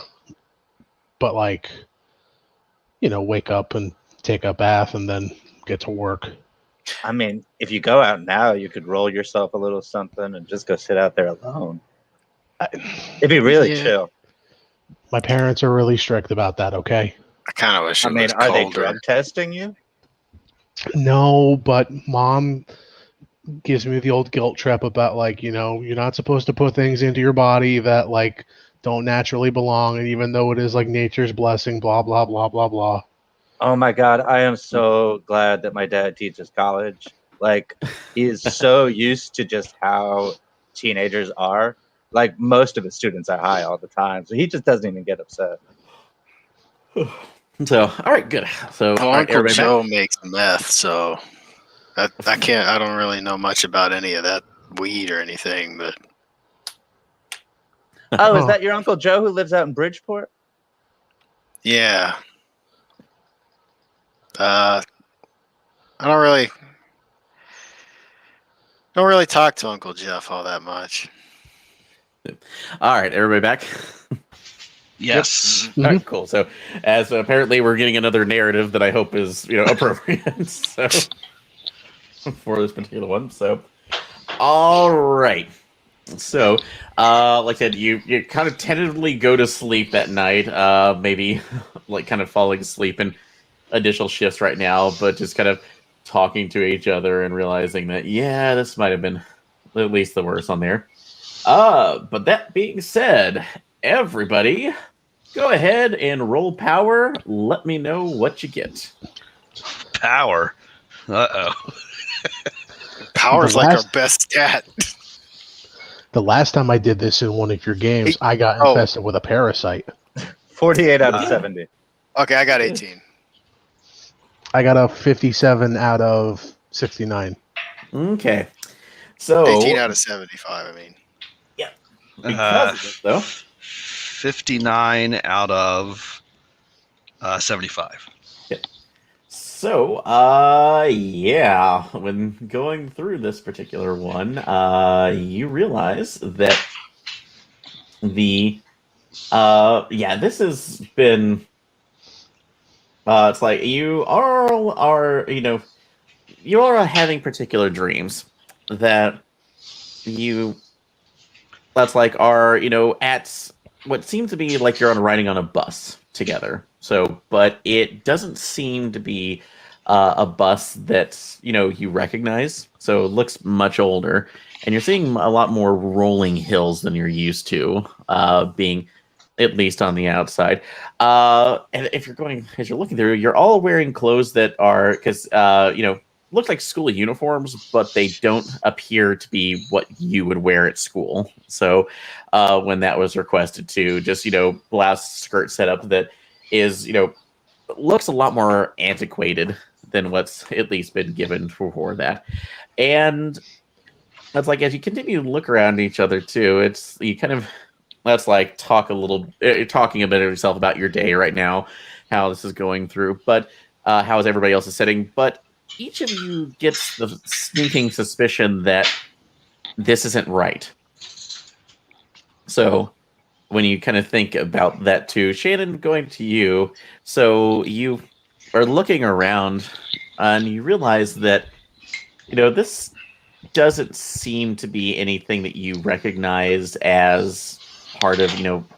but like wake up and take a bath and then get to work. I mean, if you go out now, you could roll yourself a little something and just go sit out there alone. It'd be really Yeah. chill. My parents are really strict about that. Okay. I kind of wish it was Are they colder. drug testing you? No, but mom gives me the old guilt trip about like you're not supposed to put things into your body that like don't naturally belong, and even though it is like nature's blessing, blah blah blah blah blah. Oh my God, I am so glad that my dad teaches college. Like, he is so used to just how teenagers are. Like, most of his students are high all the time, so he just doesn't even get upset. So, all right, good. So, Well, all right, Uncle everybody Joe back? makes meth, so I don't really know much about any of that weed or anything, but Oh, is that your Uncle Joe who lives out in Bridgeport? yeah. I don't really talk to Uncle Jeff all that much. All right, everybody back? Yes. All right, cool. So, as apparently we're getting another narrative that I hope is appropriate. So, for this particular one. So, all right. So, like I said, you kind of tentatively go to sleep at night. Maybe like kind of falling asleep in additional shifts right now, but just kind of talking to each other and realizing that this might have been at least the worst on there. But that being said, everybody, go ahead and roll power. Let me know what you get. Power. Uh-oh. Power's The like our last- best stat. The last time I did this in one of your games, I got infested with a parasite. 48 out of 70. Okay, I got 18. I got a 57 out of 69. Okay. So 18 out of 75, I mean. because of this, though, 59 out of 75. So, when going through this particular one, you realize that this has been, it's like you are having particular dreams that are, at what seems to be like you're riding on a bus together. So, but it doesn't seem to be a bus that you recognize. So it looks much older, and you're seeing a lot more rolling hills than you're used to, being at least on the outside. And if as you're looking through, you're all wearing clothes that are look like school uniforms, but they don't appear to be what you would wear at school. So when that was requested to just, blouse skirt setup that is, looks a lot more antiquated than what's at least been given for that. And that's like, as you continue to look around each other too, it's you kind of, let's like talking a bit of yourself about your day right now, how this is going through, but how is everybody else's setting. But each of you gets the sneaking suspicion that this isn't right. So when you kind of think about that too, Shannon, going to you, so you are looking around and you realize that, this doesn't seem to be anything that you recognize as part of,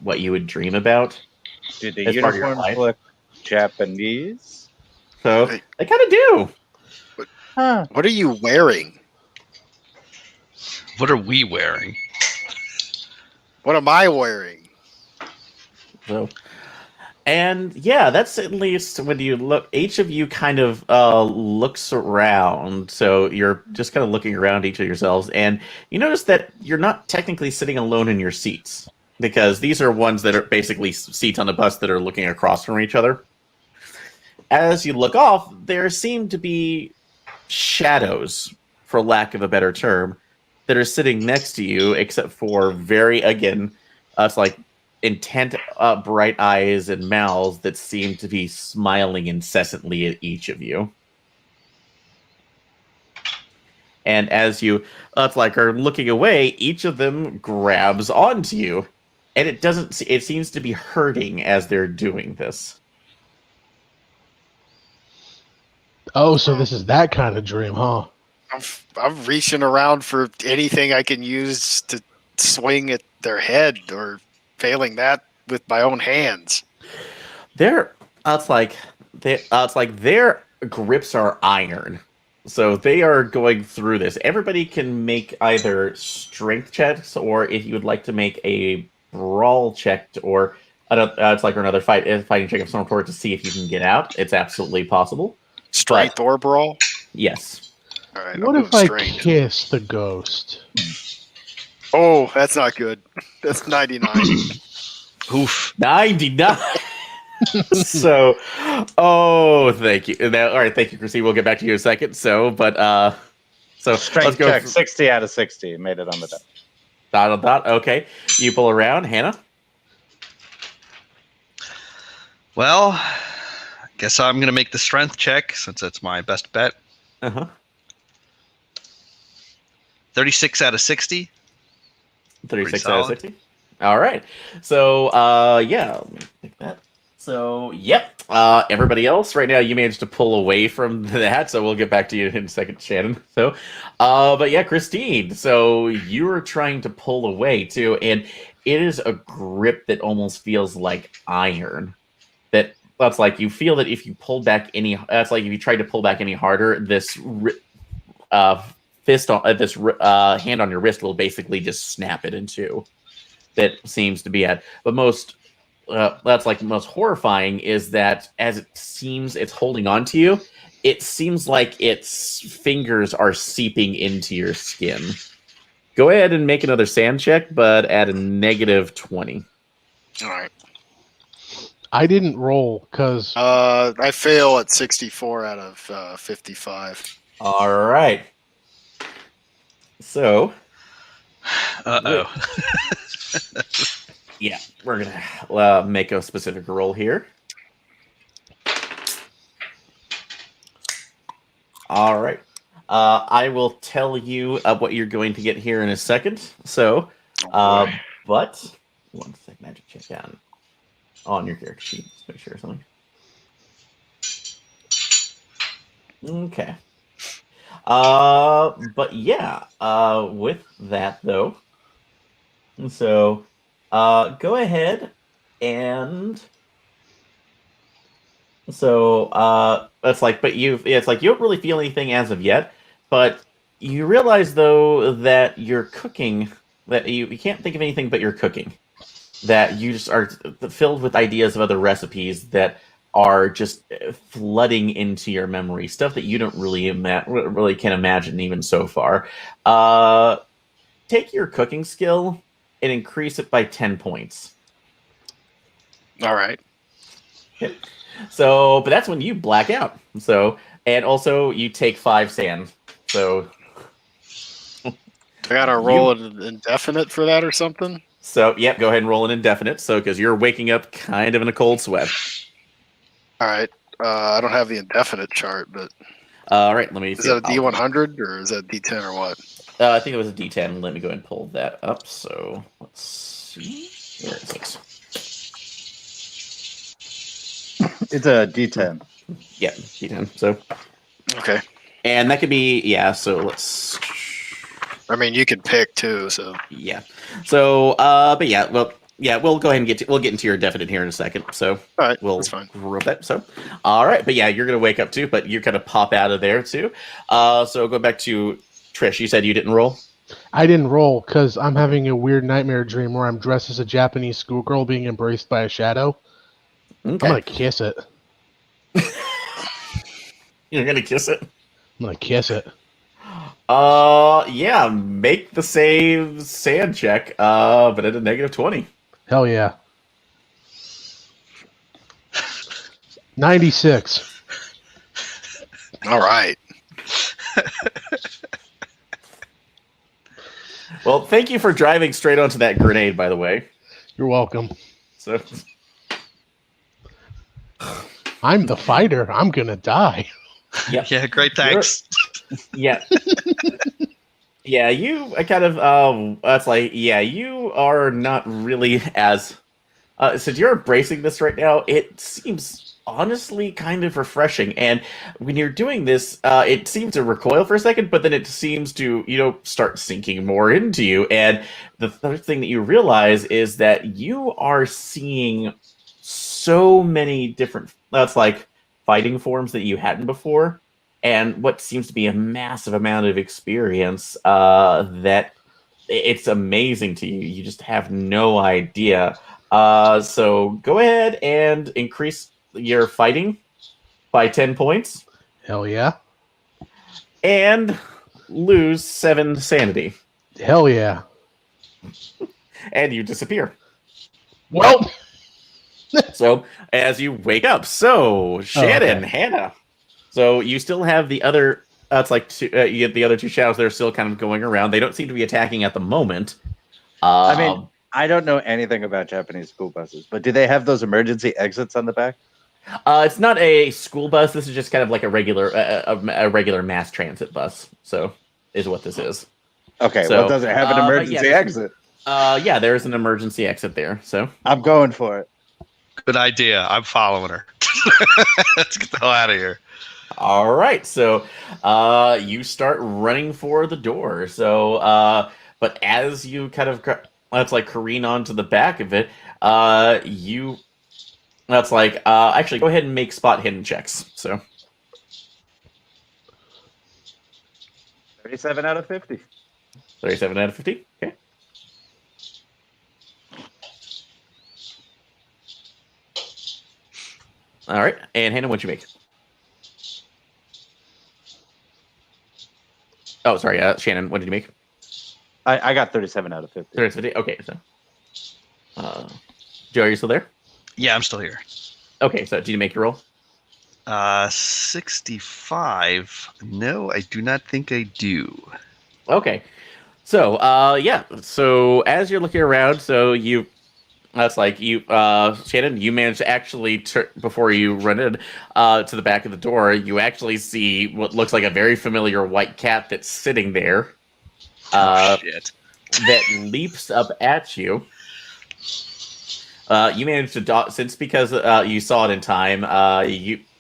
what you would dream about. Do the as part of your uniforms life. look Japanese? So they kind of do. Huh. What are you wearing? What are we wearing? What am I wearing? So, and that's at least when you look. Each of you kind of looks around. So you're just kind of looking around each of yourselves, and you notice that you're not technically sitting alone in your seats, because these are ones that are basically seats on the bus that are looking across from each other. As you look off, there seem to be shadows, for lack of a better term, that are sitting next to you, except for it's like intent, bright eyes and mouths that seem to be smiling incessantly at each of you. And as you, are looking away, each of them grabs onto you, and it seems to be hurting as they're doing this. Oh, so this is that kind of dream, huh? I'm reaching around for anything I can use to swing at their head, or failing that with my own hands. Their grips are iron, so they are going through this. Everybody can make either strength checks, or if you would like to make a brawl check, or another fighting check of some sort to see if you can get out. It's absolutely possible. Strength or brawl? Yes. All right. What if I kiss the ghost? Oh, that's not good. That's 99. Oof. 99. So, thank you. Now, all right, thank you, Chrissy. We'll get back to you in a second. So, Strength let's go. check, 60 out of 60. Made it on the dot. Dot. Okay, you pull around, Hannah. Well, guess I'm going to make the strength check since that's my best bet. 36 out of 60. 36 Pretty out of solid. 60. All right. So, yeah, let me pick that. So, yep. Everybody else, right now, you managed to pull away from that. So we'll get back to you in a second, Shannon. So, but yeah, Christine. So you were trying to pull away too, and it is a grip that almost feels like iron. That's like you feel that if you pull back any, that's like if you tried to pull back any harder, this uh, fist on this hand on your wrist will basically just snap it in two. That seems to be at. But that's like most horrifying is that as it seems it's holding on to you, it seems like its fingers are seeping into your skin. Go ahead and make another sand check, but at a -20. All right. I didn't roll because I fail at 64 out of 55. All right. So, Uh-oh. yeah, we're gonna make a specific roll here. All right. I will tell you what you're going to get here in a second. So, Oh, boy. but one second, magic check on your character sheet. Just make sure or something. Okay. But yeah. With that though, so go ahead and so it's like, but it's like you don't really feel anything as of yet, but you realize though that you're cooking, that you can't think of anything but you're cooking, that you just are filled with ideas of other recipes that are just flooding into your memory, stuff that you don't really can imagine even so far. Take your cooking skill and increase it by 10 points. All right. So, but that's when you black out. So, and also you take 5 sand. So, I gotta roll an indefinite for that or something. So, yep, go ahead and roll an indefinite. So, because you're waking up kind of in a cold sweat. All right. I don't have the indefinite chart, but All right, let me. is that a D100 or is that a D10 or what? I think it was a D10. Let me go ahead and pull that up. So, let's see. Where is it? It's a D10. Yeah, D10. So, Okay. and that could be, yeah, so let's. I mean, you can pick too, so. Yeah. So, but yeah, well, yeah, we'll go ahead and we'll get into your definite here in a second. So, All right, we'll that's fine. roll that. So, all right, but yeah, you're gonna wake up too, but you kind of pop out of there too. So go back to Trish. You said you didn't roll. I didn't roll because I'm having a weird nightmare dream where I'm dressed as a Japanese schoolgirl being embraced by a shadow. Okay. I'm gonna kiss it. You're gonna kiss it. I'm gonna kiss it. Yeah, make the save sand check, but at a -20. Hell yeah. 96. All right. Well, thank you for driving straight onto that grenade, by the way. You're welcome. So, I'm the fighter. I'm gonna die. Yeah, great, thanks. yeah. Yeah, you kind of, that's like, yeah, you are not really as, since you're embracing this right now, it seems honestly kind of refreshing. And when you're doing this, it seems to recoil for a second, but then it seems to, start sinking more into you. And the third thing that you realize is that you are seeing so many different, that's like fighting forms that you hadn't before. And what seems to be a massive amount of experience that it's amazing to you. You just have no idea. So go ahead and increase your fighting by 10 points. Hell yeah. And lose 7 sanity. Hell yeah. And you disappear. Well. So as you wake up, so Shannon, okay. Hannah. So you still have the other. It's like you get the other 2 shadows. They're still kind of going around. They don't seem to be attacking at the moment. I mean, I don't know anything about Japanese school buses, but do they have those emergency exits on the back? It's not a school bus. This is just kind of like a regular mass transit bus. So is what this is. Okay, So, well, does it have an emergency yeah, exit? Yeah, there's an emergency exit there. So I'm going for it. Good idea. I'm following her. Let's get the hell out of here. all right, so you start running for the door. So, but as you kind of let's like careen onto the back of it, you that's like actually go ahead and make spot hidden checks. So 37 out of 50. 37 out of 50. Okay. All right, and Hannah, what'd you make? Oh, sorry, Shannon, what did you make? I got 37 out of 50. 50. Okay, so Joe, are you still there? Yeah, I'm still here. Okay, so did you make your roll? 65. No, I do not think I do. Okay. So, yeah. So as you're looking around, so that's like you, Shannon, you managed to actually, before you run in to the back of the door, you actually see what looks like a very familiar white cat that's sitting there. Shit. That leaps up at you. You managed to because you saw it in time.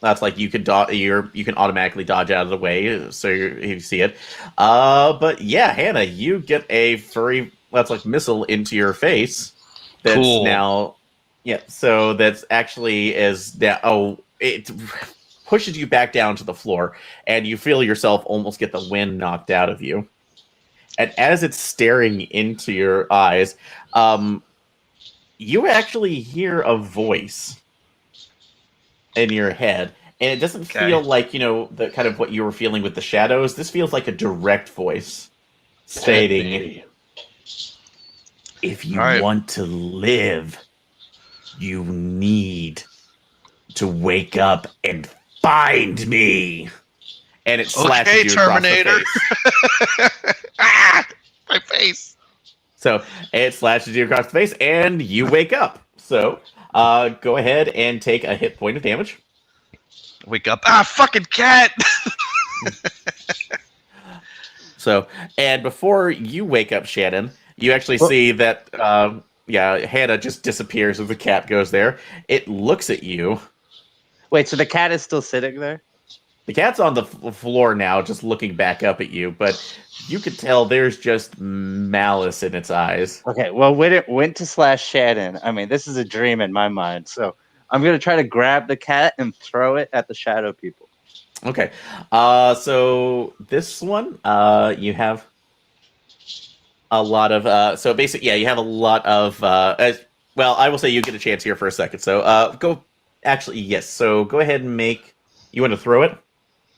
That's like you can you can automatically dodge out of the way, so you see it. But yeah, Hannah, you get a furry that's like missile into your face. That's Cool. Now, yeah. So that's actually it pushes you back down to the floor, and you feel yourself almost get the wind knocked out of you. And as it's staring into your eyes, you actually hear a voice in your head, and it doesn't feel like, the kind of what you were feeling with the shadows. This feels like a direct voice stating, if you want to live, you need to wake up and find me. And it slashes you Terminator. across the face. My face. So it slashes you across the face, and you wake up. So go ahead and take a hit point of damage. Wake up. Fucking cat. So, and before you wake up, Shannon, you actually see that, Hannah just disappears as the cat goes there. It looks at you. Wait, so the cat is still sitting there? The cat's on the floor now, just looking back up at you, but you can tell there's just malice in its eyes. Okay, well, when it went to slash Shannon, I mean, this is a dream in my mind, so I'm going to try to grab the cat and throw it at the shadow people. Okay, so this one, you have a lot of, so basically, you have a lot of, well, I will say you get a chance here for a second, so yes, so go ahead and you want to throw it?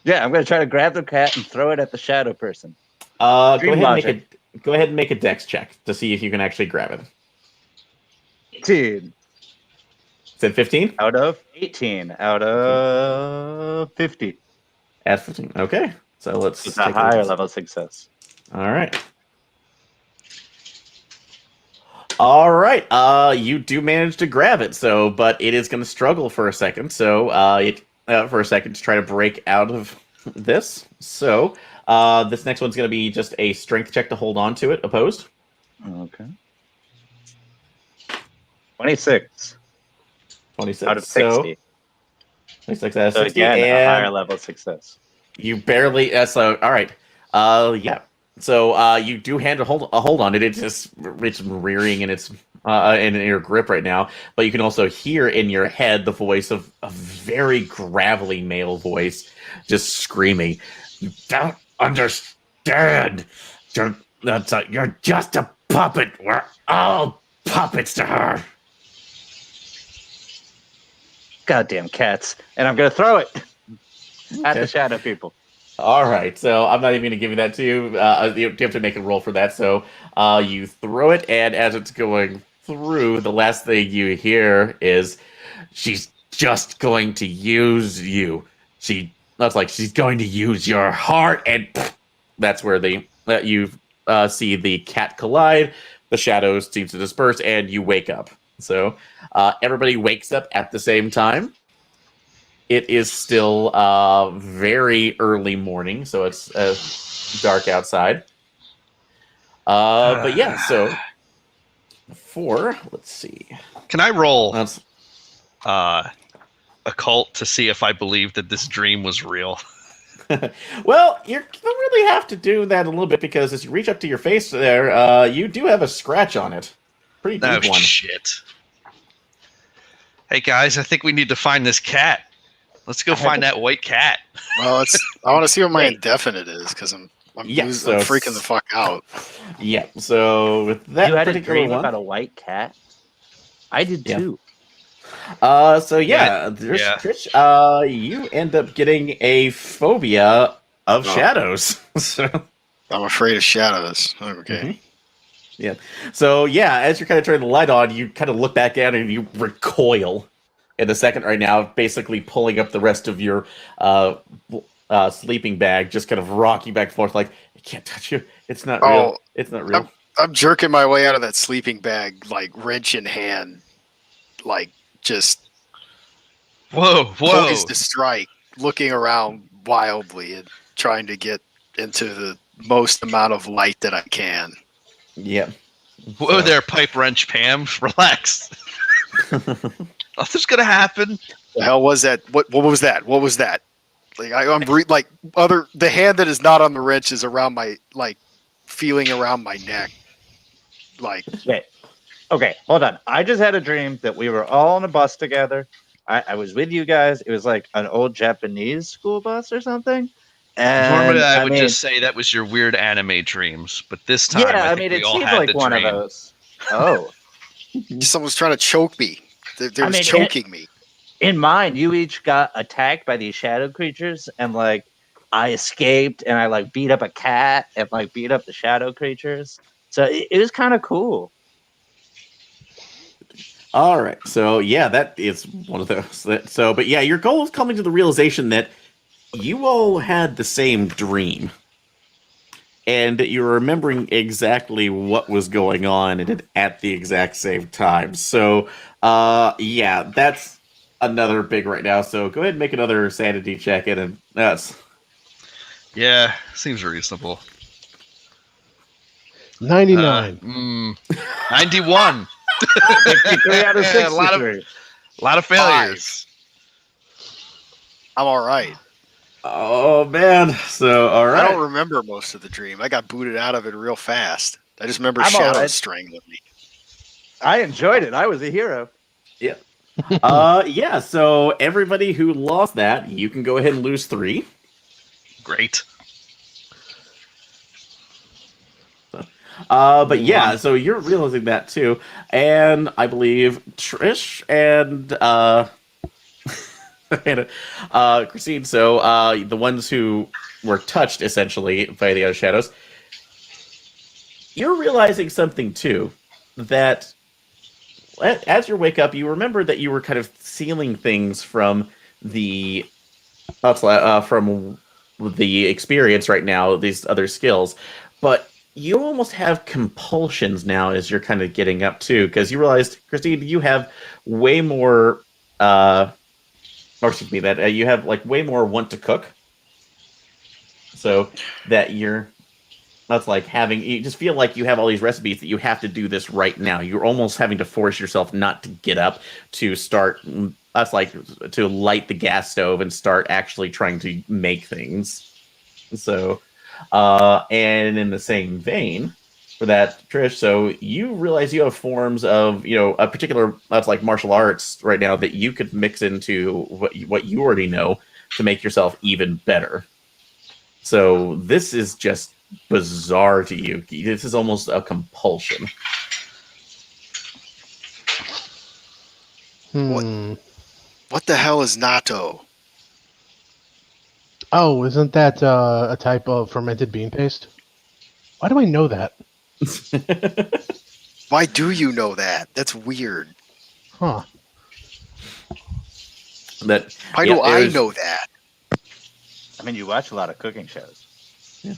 Yeah, I'm going to try to grab the cat and throw it at the shadow person. Go ahead and make a dex check to see if you can actually grab it. 18. Said 15? Out of 18. Out of 50. At 15. Okay. So let's It's a higher level success. All right. All right. You do manage to grab it, but it is going to struggle for a second. So for a second to try to break out of this. So this next one's going to be just a strength check to hold on to it, opposed. Okay. 26. 26 out of 60. 26 out of 60. So again, a higher level success. You barely. So all right. Yeah. So you do hold on it. It's rearing in its in your grip right now. But you can also hear in your head the voice of a very gravelly male voice, just screaming, "You don't understand. You're just a puppet. We're all puppets to her." Goddamn cats. And I'm going to throw it at the shadow people. All right, so I'm not even going to give you that to you. You have to make a roll for that. So you throw it, and as it's going through, the last thing you hear is, "She's just going to use you. That's like she's going to use your heart," and that's where you see the cat collide. The shadows seem to disperse, and you wake up. So everybody wakes up at the same time. It is still very early morning, so it's dark outside. But yeah, so 4. Let's see. Can I roll That's occult to see if I believe that this dream was real? well, you don't really have to do that a little bit because as you reach up to your face there, you do have a scratch on it. Pretty Oh, deep one. shit. Hey, guys, I think we need to find this cat. Let's go find that white cat. Well, I want to see what my Wait. indefinite is because I'm Yes, so freaking the fuck out. Yeah, so with that You had a particular dream one, about a white cat? I did Yeah. too. so yeah, there's yeah. Trish. You end up getting a phobia of Oh. shadows. So, I'm afraid of shadows. Okay. yeah. So yeah, as you're kind of turning the light on, you kind of look back at it and you recoil in a second right now, basically pulling up the rest of your sleeping bag, just kind of rocking back and forth like, I can't touch you. It's not real. Oh, It's not real. I'm jerking my way out of that sleeping bag, like wrench in hand, like just Whoa. poised to strike, looking around wildly and trying to get into the most amount of light that I can. Yeah. Whoa there, pipe wrench Pam. Relax. Nothing's going to happen. The hell was that? What was that? What was that? Like the hand that is not on the wrench is around my, like, feeling around my neck. Like, Okay, hold on. I just had a dream that we were all on a bus together. I was with you guys. It was like an old Japanese school bus or something. And Normally, I would mean, just say that was your weird anime dreams, but this time, yeah, I I think mean, we it all seemed had like the one dream. of those. Oh, someone's trying to choke me. They I was mean, choking me. in mine, you each got attacked by these shadow creatures, and like I escaped, and I like beat up a cat, and like beat up the shadow creatures. So it was kind of cool. All right. So yeah, that is one of those. So, but yeah, your goal is coming to the realization that you all had the same dream, and that you're remembering exactly what was going on at the exact same time. So, yeah, that's another big right now. So go ahead and make another sanity check, and that's Yeah, seems reasonable. 99. 91. 53 out of Yeah, 63. A lot of failures. I'm all right. oh man. So all I don't right. remember most of the dream. I got booted out of it real fast. I just remember I'm all shadows right. strangling me. I enjoyed it. I was a hero. Yeah. Yeah. So everybody who lost that, you can go ahead and lose 3. Great. But yeah, so you're realizing that too, and I believe Trish and and Christine. So the ones who were touched essentially by the other shadows, you're realizing something too. That as you wake up, you remember that you were kind of sealing things from the from the experience right now, these other skills, but you almost have compulsions now as you're kind of getting up too, because you realized, Christine, you have way more, or excuse me, that you have like way more want to cook. So that that's like having, you just feel like you have all these recipes that you have to do this right now. You're almost having to force yourself not to get up to start. That's like to light the gas stove and start actually trying to make things. So. And in the same vein, for that, Trish, so you realize you have forms of, a particular, that's like martial arts right now that you could mix into what you already know to make yourself even better. So this is just bizarre to you. This is almost a compulsion. What the hell is natto? Oh, isn't that a type of fermented bean paste? Why do I know that? Why do you know that? That's weird. Huh. Why do I know that? I mean, you watch a lot of cooking shows. Yeah.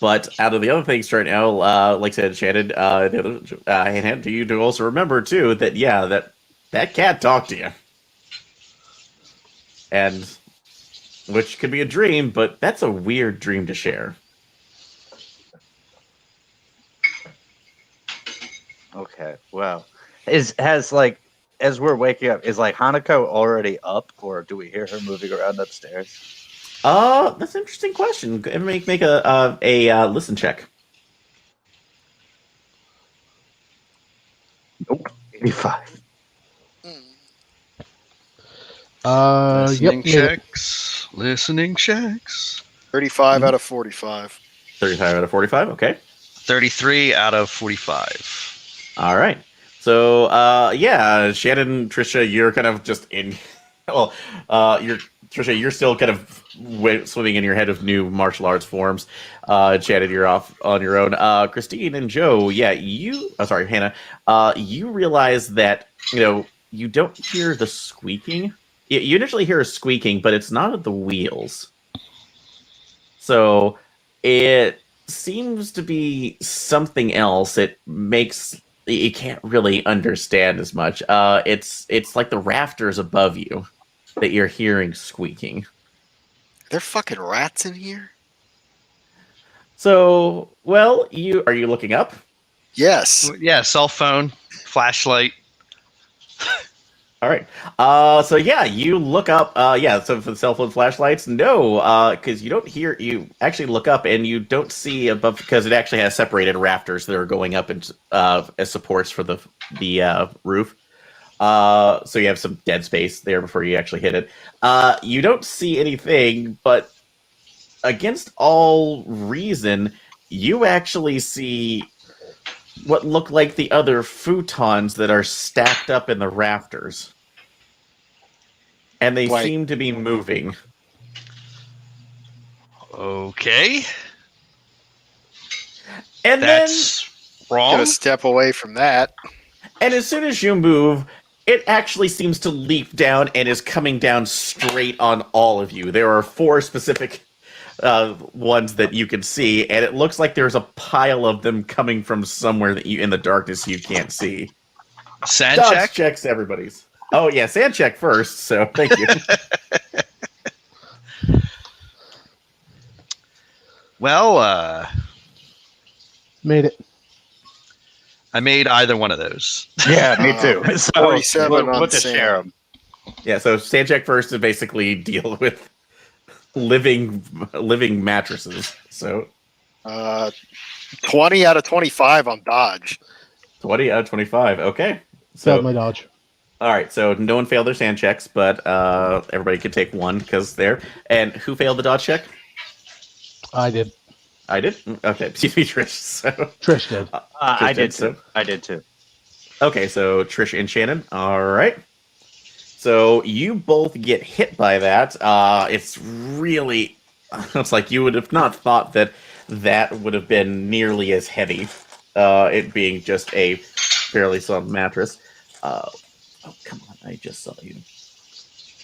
But out of the other things right now, like I said, Shannon, and do you also remember too that that cat talked to you, and which could be a dream, but that's a weird dream to share. Okay. Well, as we're waking up, is like Hanako already up, or do we hear her moving around upstairs? That's an interesting question. Go ahead and make a listen check. Nope. 85. Listening Yep. Made it. checks. Listening checks. 35 out of 45. 35 out of 45. Okay. 33 out of 45. All right. So, yeah, Shannon, Trisha, you're kind of just in. Well, Trisha, you're still kind of swimming in your head of new martial arts forms. Shannon, you're off on your own. Christine and Joe, yeah, sorry, Hannah. You realize that you don't hear the squeaking. You initially hear a squeaking, but it's not at the wheels. So it seems to be something else. It makes you can't really understand as much. It's like the rafters above you that you're hearing squeaking. There fucking rats in here? So, well, are you looking up? Yes. Yeah, cell phone, flashlight. All right. So yeah, you look up. So for the cell phone flashlights, no, because you actually look up and you don't see above because it actually has separated rafters that are going up and as supports for the roof. So you have some dead space there before you actually hit it. You don't see anything, but against all reason, you actually see what look like the other futons that are stacked up in the rafters. And they seem to be moving. Okay. And That's wrong. Gonna step away from that. And as soon as you move, it actually seems to leap down and is coming down straight on all of you. There are 4 specific ones that you can see, and it looks like there's a pile of them coming from somewhere that in the darkness you can't see. Sand Dodge check? checks everybody's. Oh yeah, sand check first, so thank you. Well, Made it. I made either one of those. Yeah, me too. So 47 we'll on just sand. share them. Yeah, so sand check first to basically deal with living mattresses. So 20 out of 25 on dodge. 20 out of 25. Okay. Failed So my dodge. all right, so no one failed their sand checks, but everybody could take one because there. And who failed the dodge check? I did. I did. Okay, excuse me, Trish. So Trish did. I did so- too. I did too. okay, so Trish and Shannon. All right. So you both get hit by that. It's really. It's like you would have not thought that would have been nearly as heavy. It being just a fairly solid mattress. Oh, come on. I just saw you.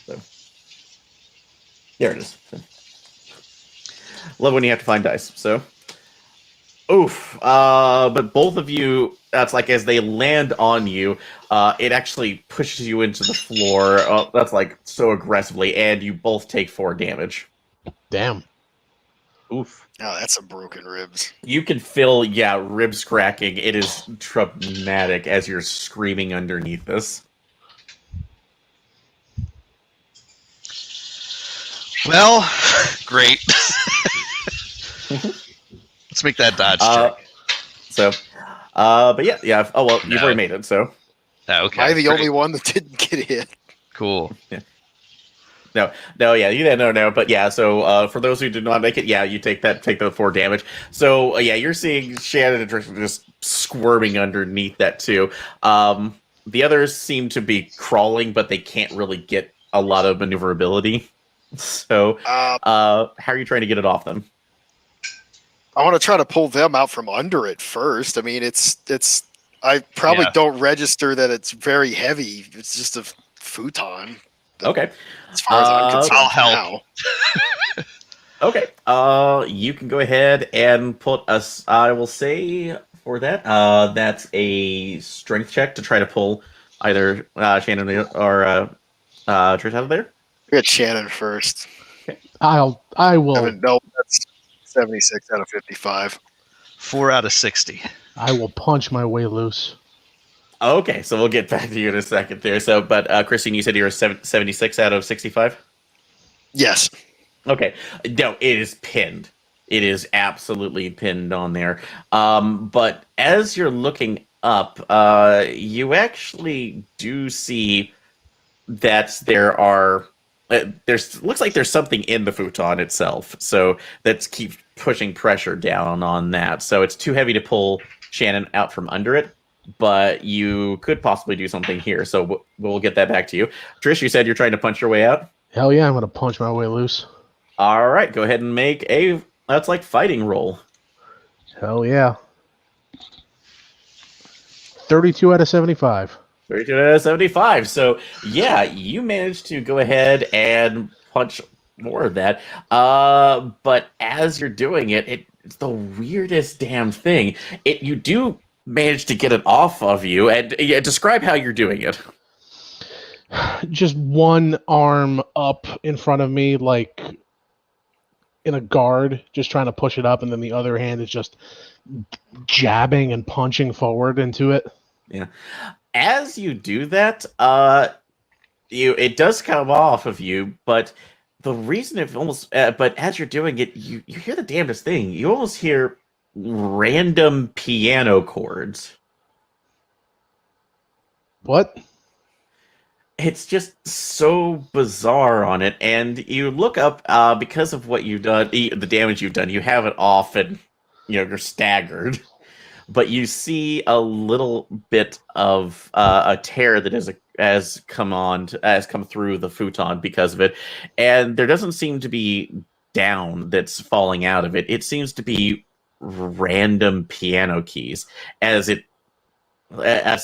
So, there it is. So. Love when you have to find dice. So, oof. But both of you, that's like as they land on you, it actually pushes you into the floor. That's like so aggressively, and you both take 4 damage. Damn. Oof. Oh, that's some broken ribs. You can feel, ribs cracking. It is traumatic as you're screaming underneath this. Well, great. Let's make that dodge check. But yeah. Oh well, you've No. already made it. So Oh, okay. Am I the great. only one that didn't get hit? Cool. no, yeah, you didn't know. But yeah, so for those who did not make it, yeah, you take the 4 damage. So yeah, you're seeing Shannon and Trisha just squirming underneath that too. The others seem to be crawling, but they can't really get a lot of maneuverability. So how are you trying to get it off them? I want to try to pull them out from under it first. I mean, it's. I probably Yeah. don't register that it's very heavy. It's just a futon. Okay. As far as I'm concerned, I'll help. now. Okay. You can go ahead and put us. I will say for that. That's a strength check to try to pull either Shannon or Trish out of there. We got Shannon first. I will. No, that's 76 out of 55. 4 out of 60. I will punch my way loose. Okay, so we'll get back to you in a second there. So, but Christine, you said you were 76 out of 65? Yes. Okay. No, it is pinned. It is absolutely pinned on there. But as you're looking up, you actually do see that there's looks like there's something in the futon itself. So that's keeps pushing pressure down on that. So it's too heavy to pull Shannon out from under it. But you could possibly do something here. So we'll get that back to you. Trish, you said you're trying to punch your way out? Hell yeah, I'm gonna punch my way loose. All right, go ahead and make that's like fighting roll. Hell yeah. 32 out of 75. 32 out of 75. So yeah, you managed to go ahead and punch more of that. But as you're doing it, it's the weirdest damn thing. You do manage to get it off of you, and describe how you're doing it. Just one arm up in front of me, like in a guard, just trying to push it up, and then the other hand is just jabbing and punching forward into it. Yeah. As you do that, it does come off of you, but the reason it almost but as you're doing it, you hear the damnedest thing. You almost hear random piano chords. What? It's just so bizarre on it, and you look up because of what you've done, the damage you've done. You have it off, and you're staggered, but you see a little bit of a tear that has come through the futon because of it, and there doesn't seem to be down that's falling out of it. It seems to be random piano keys as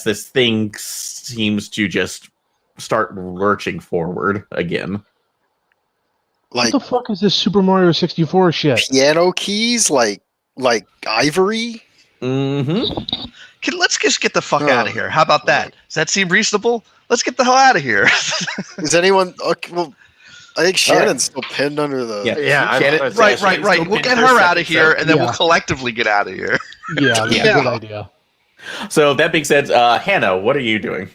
this thing seems to just start lurching forward again. Like What the fuck is this Super Mario 64 shit? piano keys, like ivory. Mm-hmm. Let's just get the fuck out of here. How about that? Does that seem reasonable? Let's get the hell out of here. Is anyone? Okay, well, I think Shannon's still pinned under the. Yeah, Shannon- right. Shannon's We'll still get pinned her for a out of second, here, so- and then we'll Yeah. collectively get out of here. Yeah, that's a good idea. So that being said, Hannah, what are you doing?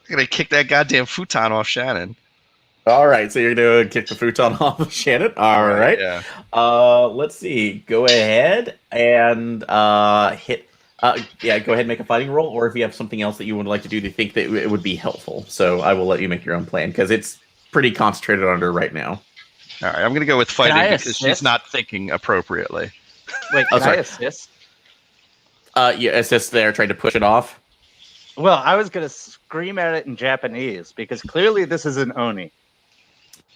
I'm gonna kick that goddamn futon off Shannon. All right, so you're gonna kick the futon off of Shannon. All right. Yeah. Let's see. Go ahead and hit. Yeah, go ahead and make a fighting roll, or if you have something else that you would like to do to think that it would be helpful. So I will let you make your own plan because it's pretty concentrated on her right now. All right. I'm gonna go with fighting I because she's assist? not thinking appropriately. Wait, Oh, can I sorry. assist? Yeah, assist there, trying to push it off. Well, I was going to scream at it in Japanese because clearly this is an Oni.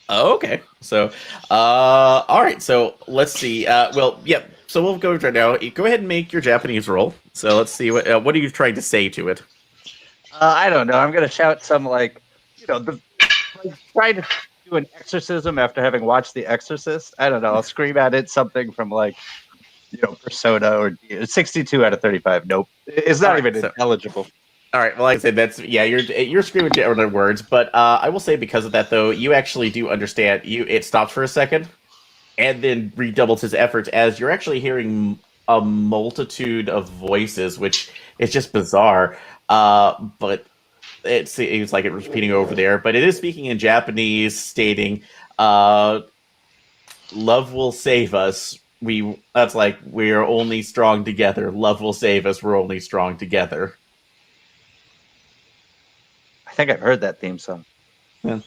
Oh, okay. So, all right. So let's see. Well, yep. So we'll go right now. Go ahead and make your Japanese roll. So let's see what are you trying to say to it? I don't know. I'm going to shout some like trying to do an exorcism after having watched The Exorcist. I don't know. I'll scream at it something from like Persona or 62 out of 35. Nope. It's not All right, even so- intelligible. All right. Well, like I said, you're screaming to other words, but I will say because of that though, you actually do understand. It stops for a second, and then redoubles his efforts as you're actually hearing a multitude of voices, which is just bizarre. But it seems like it was repeating over there, but it is speaking in Japanese, stating, "Love will save us. That's like we're only strong together. Love will save us. We're only strong together." I think I've heard that theme song. And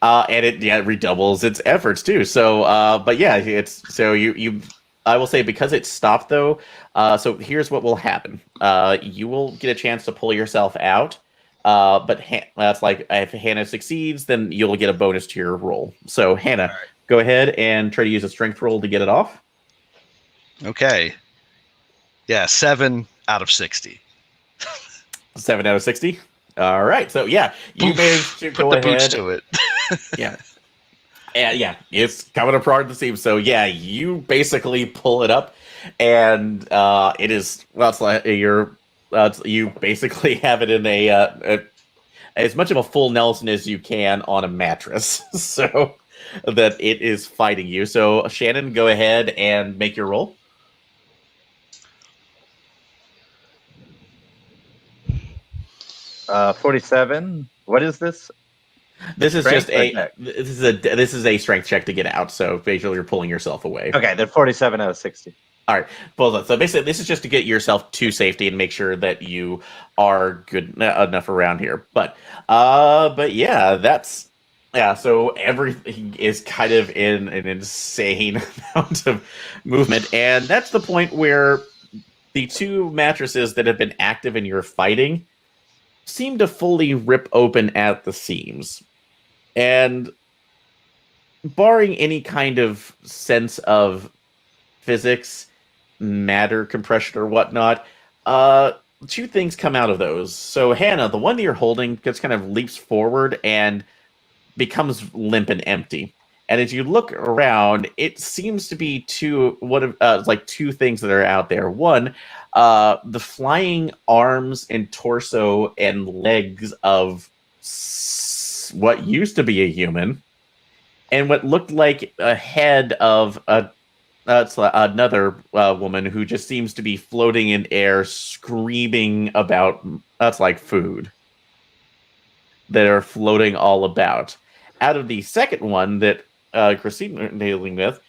it redoubles its efforts too. So, but yeah, it's so you. I will say because it stopped though. So here's what will happen. You will get a chance to pull yourself out. But that's like if Hannah succeeds, then you'll get a bonus to your roll. So Hannah, go ahead and try to use a strength roll to get it off. Okay. Yeah, 7 out of 60. 7 out of 60. All right. So yeah, you Oof. managed to Put go the ahead. boots to it. Yeah. Yeah, it's coming apart at the seams. So yeah, you basically pull it up, and it is it's like you basically have it in a as much of a full Nelson as you can on a mattress, so that it is fighting you. So Shannon, go ahead and make your roll. 47. What is this? This is Strength just or a dex? this is a strength check to get out. So basically, you're pulling yourself away. Okay, then 47 out of 60. All right, pulls so basically, this is just to get yourself to safety and make sure that you are good enough around here. But yeah, that's yeah. So everything is kind of in an insane amount of movement, and that's the point where the two mattresses that have been active in your fighting seem to fully rip open at the seams, and barring any kind of sense of physics, matter compression or whatnot, two things come out of those. So Hannah, the one that you're holding, just kind of leaps forward and becomes limp and empty. And as you look around, it seems to be two things that are out there. One, the flying arms and torso and legs of what used to be a human, and what looked like a head of it's another woman who just seems to be floating in air, screaming about that's like food that are floating all about. Out of the second one that Christine was dealing with,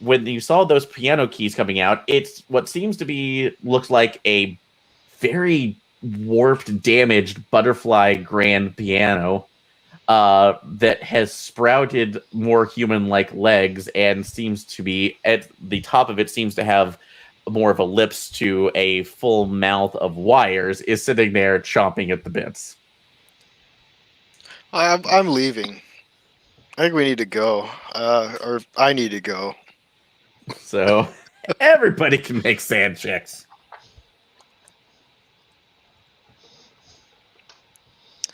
when you saw those piano keys coming out, it's what seems to be looks like a very warped, damaged butterfly grand piano. That has sprouted more human-like legs and seems to be at the top of it seems to have more of a lips to a full mouth of wires, is sitting there chomping at the bits. I'm leaving. I think we need to go. Or I need to go. So everybody can make sand checks.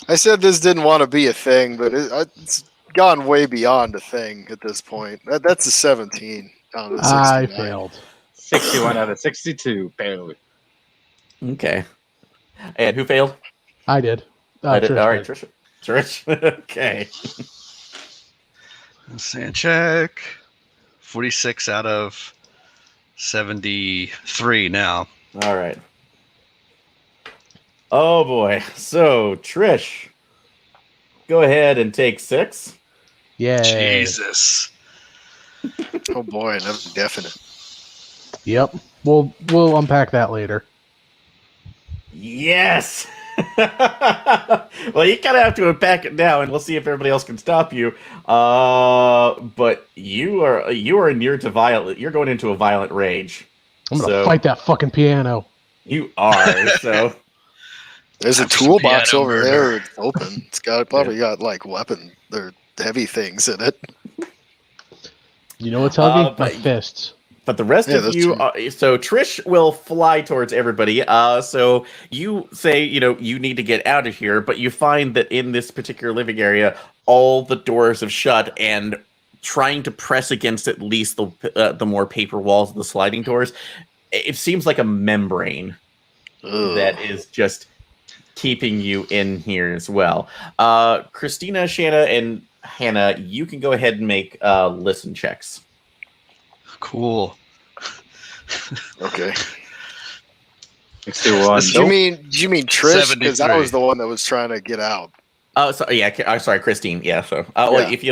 I said this didn't want to be a thing, but it's gone way beyond a thing at this point. That's a 17 out of the 69. I failed. 61 out of 62. Barely. Okay. And who failed? I did. I did. Trish All right, did. Trish. Okay. Sand check. 46 out of 73 now. All right. Oh boy. So Trish, go ahead and take 6. Yay. Jesus. Oh boy, another definite. Yep. We'll unpack that later. Yes. Well, you kind of have to unpack it now, and we'll see if everybody else can stop you. But you are near to violent. You're going into a violent rage. I'm gonna fight that fucking piano. You are. So There's a Have some toolbox piano over murder. there. It's open. It's probably got like weapon. They're heavy things in it. You know what's heavy? My but- fists. But the rest Yeah, of that's you, true. so Trish will fly towards everybody. So you say, you need to get out of here, but you find that in this particular living area, all the doors have shut, and trying to press against at least the more paper walls of the sliding doors, it seems like a membrane that is just keeping you in here as well. Christina, Shanna, and Hannah, you can go ahead and make listen checks. Cool. Okay. 61. Do you mean Trish? Because I 73. was the one that was trying to get out. Oh, sorry, yeah. Sorry, Christine. Yeah. So, well, Yeah. if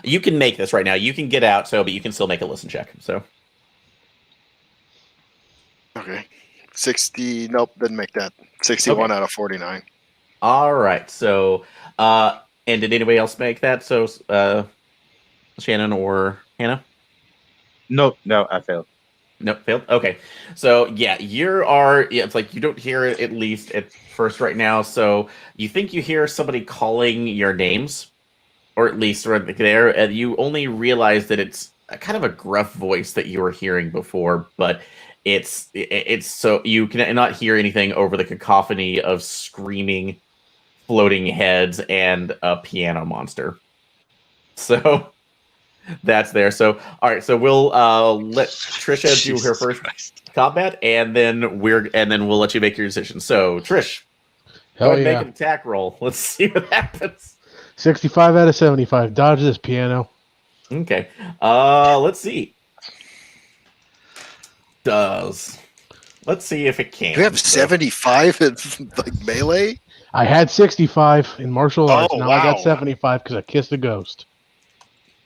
you can make this right now, you can get out. So, but you can still make a listen check. So, Okay. 60. Nope, didn't make that. 61 Okay. out of 49. all right. So, and did anybody else make that? So, Shannon or Hannah? No, I failed. Nope, failed. Okay. So yeah, it's like you don't hear it at least at first right now. So you think you hear somebody calling your names, or at least right there, and you only realize that it's a kind of a gruff voice that you were hearing before, but it's so you cannot hear anything over the cacophony of screaming, floating heads and a piano monster. So that's there. So, all right. So we'll let Trisha do her Jesus first Christ. combat, and then we'll let you make your decision. So, Trish, go Hell ahead and yeah. make an attack roll. Let's see what happens. 65 out of 75. Dodge this piano. Okay. Let's see. Does Let's see if it can. You have So- 75 in like melee? I had 65 in martial arts. Oh, Now I got wow. 75 because I kissed a ghost.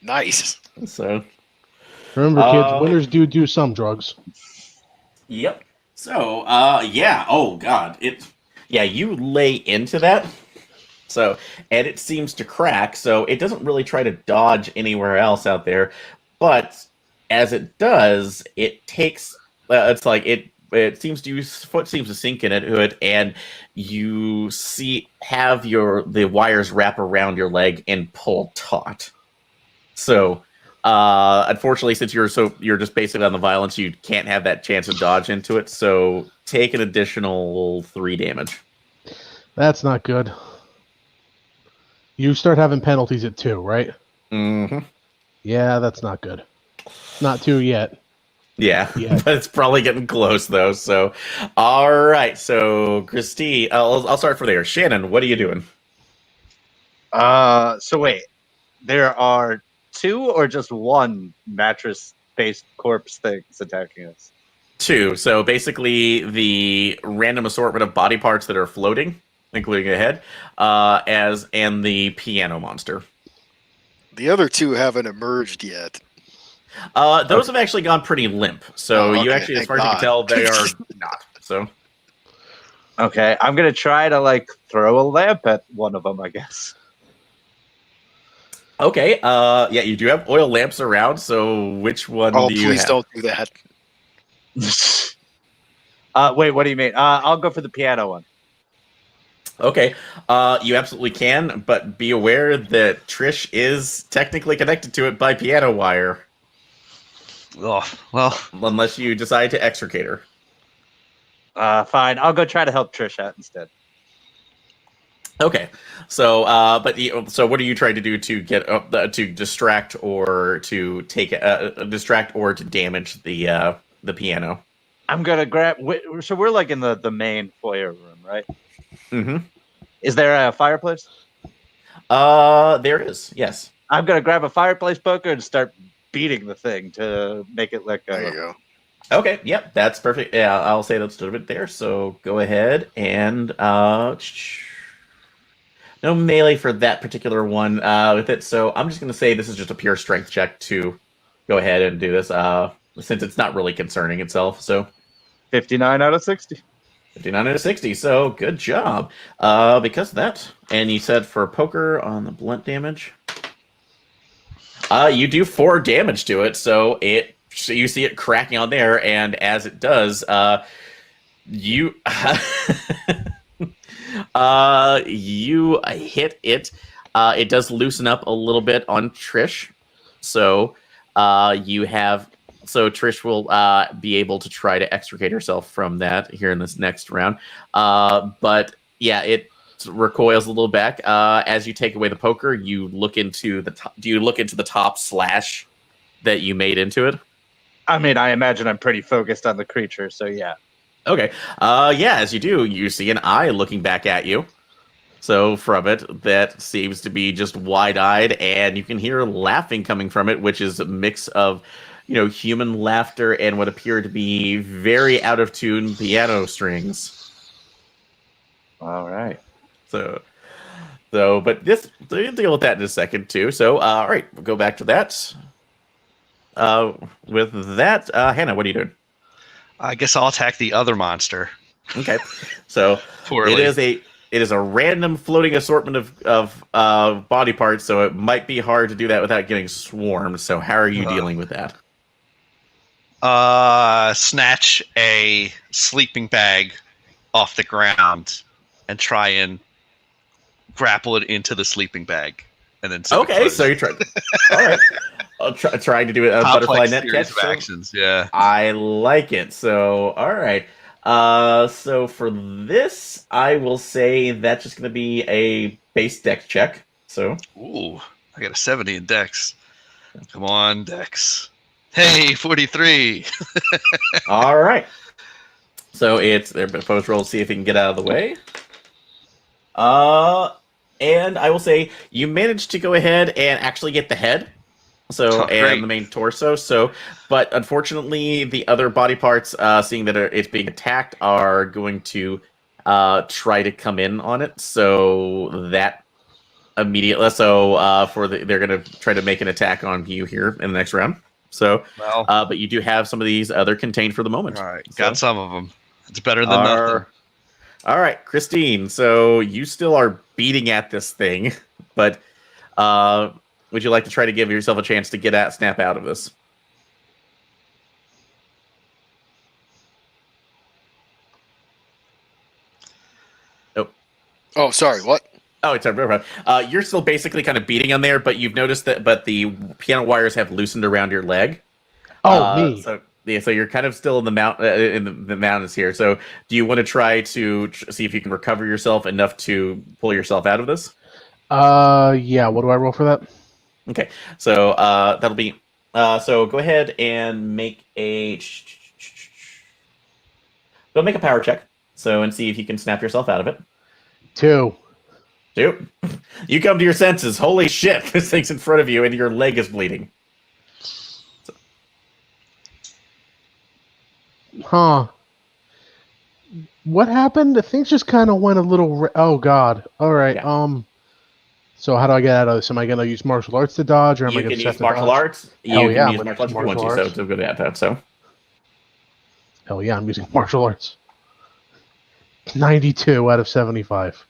Nice. So, Remember, kids, winners do some drugs. yep. So, yeah. Oh God, yeah. You lay into that. So, and it seems to crack. So it doesn't really try to dodge anywhere else out there, but as it does, it takes. It's like it seems to use foot seems to sink into it, and you have the wires wrap around your leg and pull taut. So, unfortunately, since you're just basically on the violence, you can't have that chance to dodge into it. So, take an additional 3 damage. That's not good. You start having penalties at 2, right? Mm-hmm. Yeah, that's not good. Not 2 yet. Yeah, Yeah. but it's probably getting close though. So, all right. So, Christine, I'll start from there. Shannon, what are you doing? So wait, there are 2 or just 1 mattress-based corpse things attacking us? 2. So basically, the random assortment of body parts that are floating, including a head, and the piano monster. The other 2 haven't emerged yet. Those have actually gone pretty limp. So Oh, you okay, actually, as thank far as you can God. tell, they are not. So Okay, I'm gonna try to throw a lamp at one of them, I guess. okay. Yeah, you do have oil lamps around. So which one Oh, do you please have? don't do that. Wait, what do you mean? I'll go for the piano one. Okay, you absolutely can, but be aware that Trish is technically connected to it by piano wire, Oh, well, unless you decide to extricate her. Fine, I'll go try to help Trish out instead. Okay, so so what are you trying to do to get to distract or to distract or to damage the piano? I'm gonna grab. So we're in the main foyer room, right? Mm-hmm. Is there a fireplace? There is, yes. I'm gonna grab a fireplace poker and start beating the thing to make it let go. There you go. Okay, yep, that's perfect. Yeah, I'll say that's a little bit there. So go ahead and no melee for that particular one with it. So I'm just going to say this is just a pure strength check to go ahead and do this since it's not really concerning itself. So 59 out of 60. 59 out of 60. So good job. Because of that. And you said for poker on the blunt damage, you do 4 damage to it. So you see it cracking on there, and as it does, you you hit it. It does loosen up a little bit on Trish, so Trish will be able to try to extricate herself from that here in this next round. But yeah, it recoils a little back as you take away the poker. You look into the top. Do you look into the top slash that you made into it? I mean, I imagine I'm pretty focused on the creature, so yeah. Okay. Yeah, as you do, you see an eye looking back at you. So from it, that seems to be just wide-eyed, and you can hear laughing coming from it, which is a mix of, human laughter and what appear to be very out-of-tune piano strings. All right. So, but you'll deal with that in a second, too. So, all right, we'll go back to that. With that, Hannah, what are you doing? I guess I'll attack the other monster. Okay, so Poorly. it is a random floating assortment of body parts, so it might be hard to do that without getting swarmed. So how are you dealing with that? Snatch a sleeping bag off the ground and try and grapple it into the sleeping bag, and then Okay, so you're trying. All right, I'll trying to do a butterfly net catch. Of actions, yeah. I like it. So all right. So for this, I will say that's just going to be a base dex check. So Ooh, I got a 70 in dex. Come on, dex. Hey, 43. all right. So it's their opposed roll. See if he can get out of the way. And I will say you managed to go ahead and actually get the head. So, Oh, and great. the main torso. So, but unfortunately, the other body parts, seeing that it's being attacked, are going to try to come in on it. So that immediately, they're going to try to make an attack on you here in the next round. So, Well, but you do have some of these other contained for the moment. all right, So, got some of them. It's better than nothing. all right, Christine. So you still are beating at this thing, but would you like to try to give yourself a chance to snap out of this? Oh, sorry. What? Oh, it's a you're still basically kind of beating on there, but you've noticed but the piano wires have loosened around your leg. Me. So yeah, so you're kind of still in the the mountains here. So do you want to try to see if you can recover yourself enough to pull yourself out of this? Yeah. What do I roll for that? Okay, so that'll be. So go ahead and make go make a power check. So and see if you can snap yourself out of it. 2. Dude, you come to your senses. Holy shit! This thing's in front of you, and your leg is bleeding. Huh. What happened? Things just kind of went a little. Oh God. All right. Yeah. So how do I get out of this? Am I going to use martial arts to dodge, or am I You going can to use martial arts. Hell You yeah, can I'm use gonna martial arts use if you want martial to. arts. So good at that. So. Hell yeah, I'm using martial arts. 92 out of 75.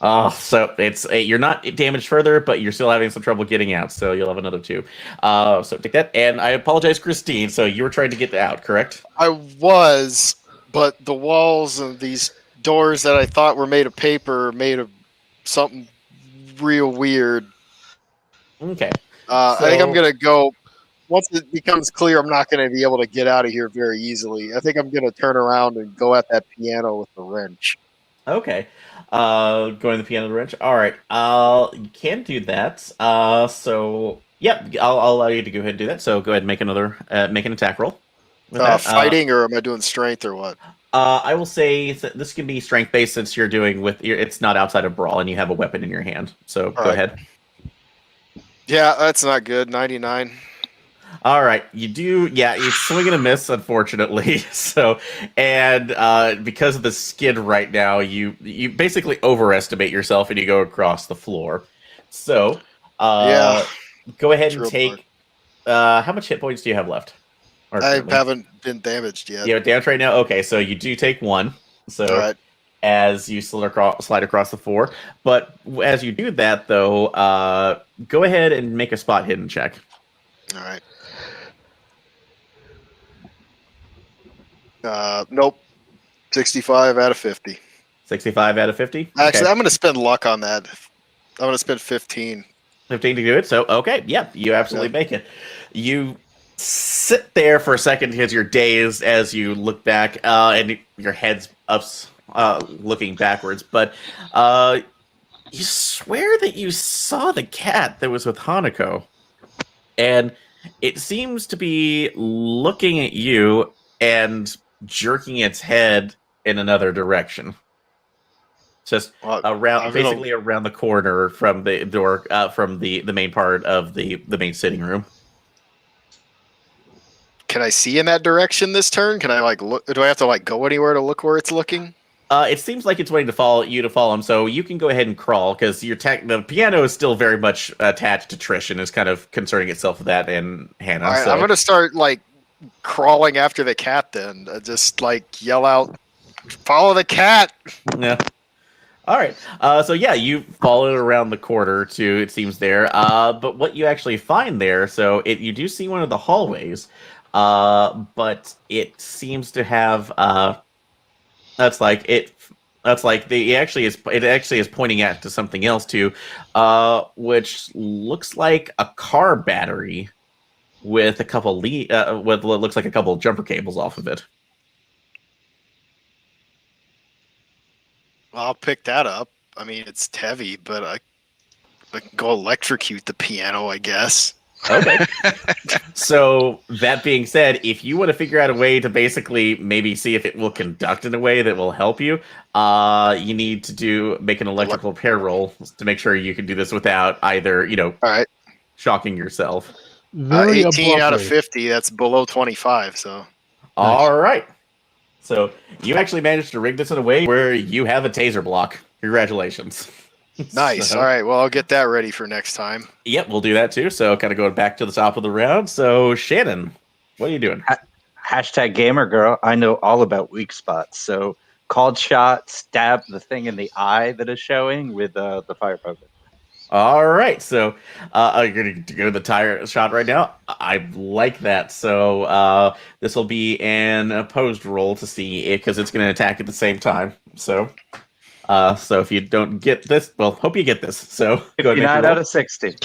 So you're not damaged further, but you're still having some trouble getting out. So you'll have another 2. So take that. And I apologize, Christine. So you were trying to get out, correct? I was, but the walls and these doors that I thought were made of paper are made of something real weird. Okay. I think I'm gonna go. Once it becomes clear, I'm not going to be able to get out of here very easily. I think I'm going to turn around and go at that piano with the wrench. Okay. Going to the piano wrench. All right. You can do that. So yep, I'll allow you to go ahead and do that. So go ahead and make make an attack roll. With that. Fighting, or am I doing strength, or what? I will say this can be strength based since you're doing it's not outside of brawl and you have a weapon in your hand. So go ahead. Yeah, that's not good. 99. All right, you do. Yeah, you swing and a miss, unfortunately. So, and because of the skid right now, you basically overestimate yourself and you go across the floor. So, go ahead and take. How much hit points do you have left? I haven't been damaged yet. Yeah, damaged right now. Okay, so you do take 1. So, all right. As you slide across the floor, but as you do that, though, go ahead and make a spot hidden check. All right. Nope. 65 out of 50. 65 out of 50? Actually, okay. I'm going to spend luck on that. I'm going to spend 15. 15 to do it? So, okay. Yeah, you absolutely make it. You sit there for a second because you're dazed as you look back, and your head's up, looking backwards. But you swear that you saw the cat that was with Hanako. And it seems to be looking at you and jerking its head in another direction, just basically around the corner from the door, from the main part of the main sitting room. Can I see in that direction this turn? Can I look? Do I have to go anywhere to look where it's looking? It seems like it's waiting to follow him, so you can go ahead and crawl because the piano is still very much attached to Trish and is kind of concerning itself with that and Hannah. All right, so. I'm gonna start crawling after the cat. Then just yell out, "Follow the cat!" Yeah. All right. So yeah, you follow it around the corner to it seems there. But what you actually find there, so you do see one of the hallways, but it seems to have it actually is pointing to something else too, which looks like a car battery with a couple with what looks like a couple jumper cables off of it. I'll pick that up. I mean, it's heavy, but I can go electrocute the piano, I guess. Okay. So that being said, if you want to figure out a way to basically maybe see if it will conduct in a way that will help you, you need to make an electrical repair roll to make sure you can do this without either, all right, shocking yourself. Very 18 out of abruptly. 50. That's below 25. So All right. So you actually managed to rig this in a way where you have a taser block. Congratulations. nice. So, All right. Well, I'll get that ready for next time. Yep, we'll do that too. So kind of going back to the top of the round. So Shannon, what are you doing? Hashtag gamer girl. I know all about weak spots. So called shot, stab the thing in the eye that is showing with the fire poker. All right, so you're going to go to the tire shot right now. I like that. So this will be an opposed roll to see it because it's going to attack at the same time. So if you don't get this, well, hope you get this. So go ahead and make your 59 roll. out of 60.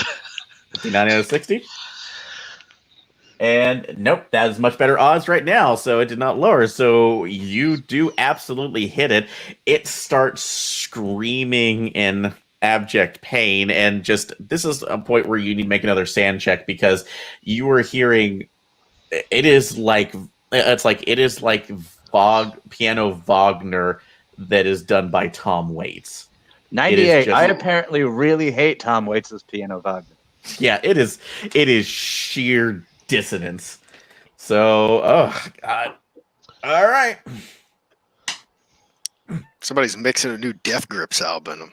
59 out of 60. And nope, that is much better odds right now. So it did not lower. So you do absolutely hit it. It starts screaming in abject pain, and just this is a point where you need to make another sand check because you were hearing it is like piano Wagner that is done by Tom Waits. 98. just- I apparently really hate Tom Waits' piano Wagner. Yeah, it is sheer dissonance. So, oh god. All right. Somebody's mixing a new Death Grips album.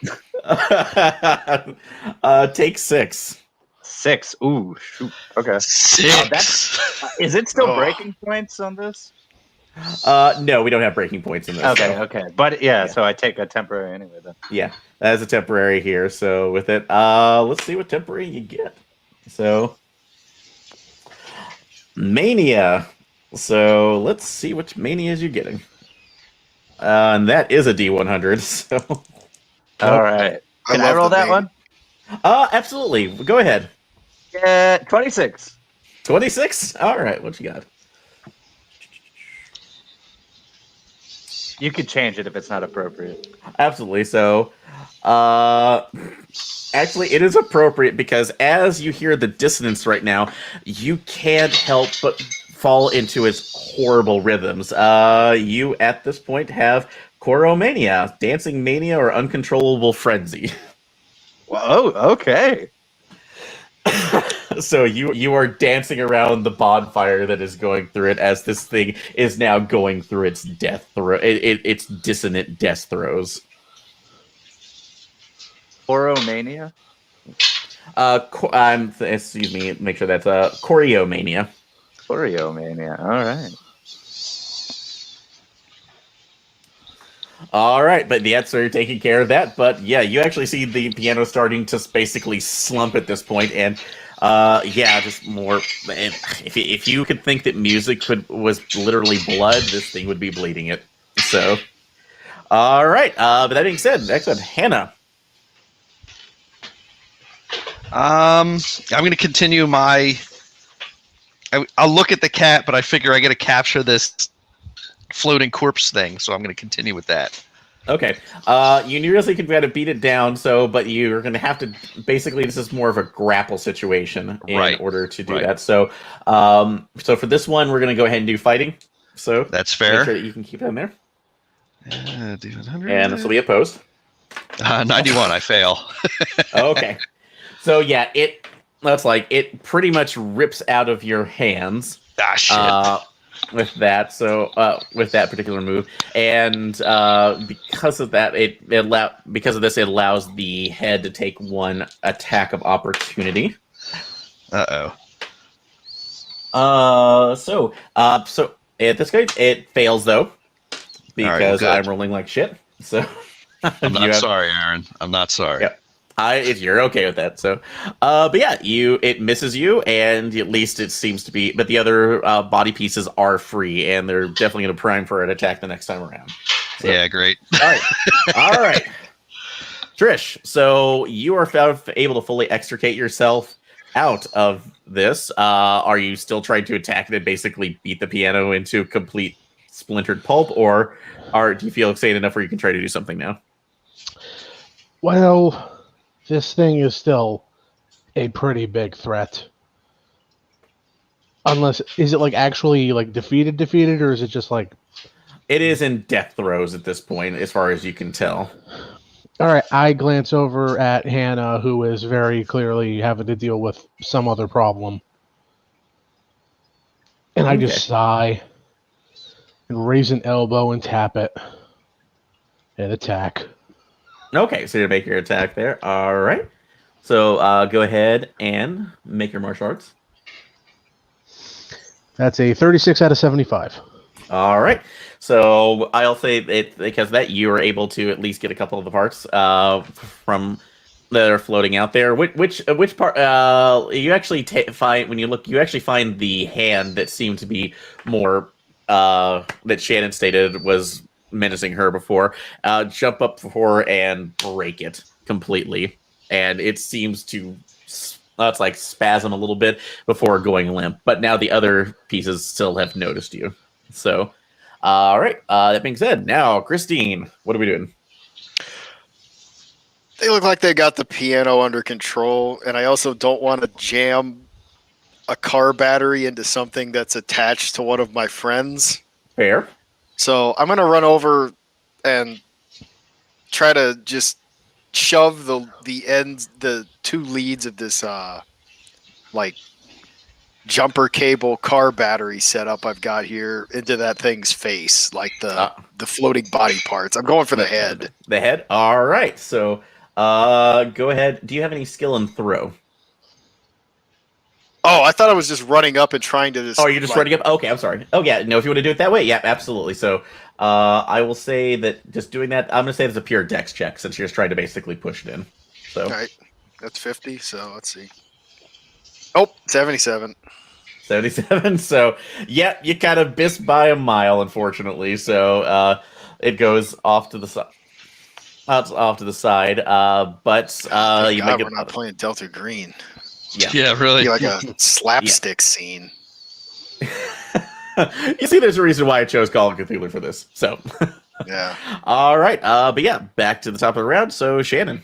Take 6. 6. Ooh, shoot. Okay. 6. Is it still Oh. breaking points on this? No, we don't have breaking points in this. Okay, so. okay. But yeah, so I take a temporary anyway then. Yeah, that is a temporary here. So with it, let's see what temporary you get. So mania. So let's see which manias you're getting. And that is a D100. So All right. Can I love roll the that name. one? absolutely. Go ahead. Yeah, 26. 26. All right. What you got? You could change it if it's not appropriate. Absolutely. So, actually, it is appropriate because as you hear the dissonance right now, you can't help but fall into its horrible rhythms. You, at this point, have choromania, dancing mania, or uncontrollable frenzy. Oh, okay. So you are dancing around the bonfire that is going through it as this thing is now going through its death its dissonant death throes. Horomania? Excuse me, make sure that's choreomania. Choreomania. All right. All right, but yeah, so you're taking care of that. But yeah, you actually see the piano starting to basically slump at this point, and yeah, just more. If you could think that music was literally blood, this thing would be bleeding it. So, all right. But that being said, next up, Hannah. I'm going to continue my. I'll look at the cat, but I figure I got to capture this floating corpse thing, so I'm going to continue with that. Okay. You nearly could try to beat it down, but you're going to have to. Basically, this is more of a grapple situation in order to do that. So, so for this one, we're going to go ahead and do fighting. So that's fair. Make sure that you can keep that in there. D100. And this will be opposed. 91. I fail. Okay. So yeah, it pretty much rips out of your hands. Ah, shit. With that, so with that particular move, and because of that, it allows the head to take one attack of opportunity. So at this case, it fails though, because I'm rolling like shit. So I'm not sorry, Aaron. I'm not sorry. Yep. If you're okay with that, so, but yeah, it misses you, and at least it seems to be. But the other body pieces are free, and they're definitely going to prime for an attack the next time around. So, yeah, great. All right, Trish. So you are able to fully extricate yourself out of this. Are you still trying to attack it and basically beat the piano into complete splintered pulp, or do you feel sane enough where you can try to do something now? Well, this thing is still a pretty big threat. Unless, is it like actually like defeated, or is it just like... It is in death throes at this point, as far as you can tell. All right, I glance over at Hannah, who is very clearly having to deal with some other problem. And I Okay. just sigh and raise an elbow and tap it and attack. Okay, so you make your attack there. All right. So go ahead and make your martial arts. That's a 36 out of 75. All right. So I'll say it because that you were able to at least get a couple of the parts from that are floating out there. Which part you actually find when you look? You actually find the hand that seemed to be more that Shannon stated was menacing her before. Jump up for her and break it completely, and it seems to. It's like spasm a little bit before going limp, but now the other pieces still have noticed you. So, all right. That being said, now Christine, what are we doing? They look like they got the piano under control, and I also don't want to jam a car battery into something that's attached to one of my friends. Fair. So I'm gonna run over and try to just shove the two leads of this like jumper cable car battery setup I've got here into that thing's face, like the floating body parts. I'm going for the head. The head. All right. So, go ahead. Do you have any skill in throw? Oh, I thought I was just running up and trying to just. Oh, you're just running up. Okay, I'm sorry. Oh, yeah. No, if you want to do it that way, yeah, absolutely. So, I will say that just doing that, I'm going to say it's a pure dex check since you're just trying to basically push it in. So, All right, that's 50. So let's see. Oh, 77. 77. So, yeah, you kind of missed by a mile, unfortunately. So, it goes off to the side. Off to the side, but Thank you God might get. we're not playing Delta Green. Yeah, really. Be like a slapstick scene. You see, there's a reason why I chose Call of Cthulhu for this. So, Yeah. all right, but yeah, back to the top of the round. So, Shannon.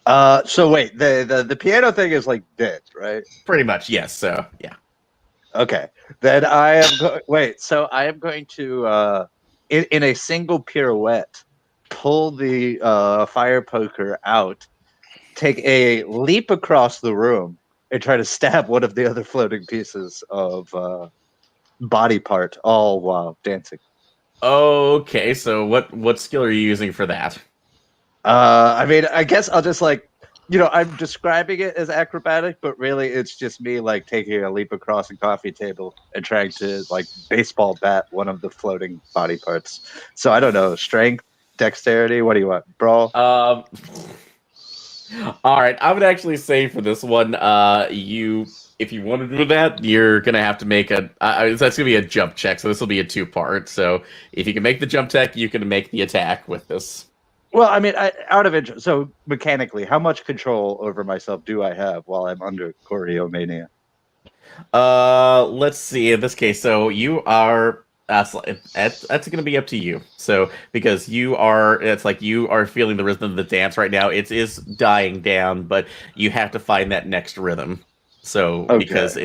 So wait, the piano thing is like dead, right? Pretty much, yes. So, yeah. Okay. Then I am wait, so I am going to in a single pirouette pull the fire poker out, take a leap across the room, and try to stab one of the other floating pieces of body part, all while dancing. Okay, so what skill are you using for that? I mean, I guess I'll just I'm describing it as acrobatic, but really it's just me like taking a leap across a coffee table and trying to like baseball bat one of the floating body parts. So I don't know, strength, dexterity. What do you want, brawl? All right, I would actually say for this one, if you want to do that, you're gonna have to make that's gonna be a jump check. So this will be a 2-part. So if you can make the jump check, you can make the attack with this. Well, I mean, out of interest, so mechanically, how much control over myself do I have while I'm under choreomania? Let's see. In this case, so you are. That's going to be up to you. So because it's like you are feeling the rhythm of the dance right now. It is dying down, but you have to find that next rhythm. So because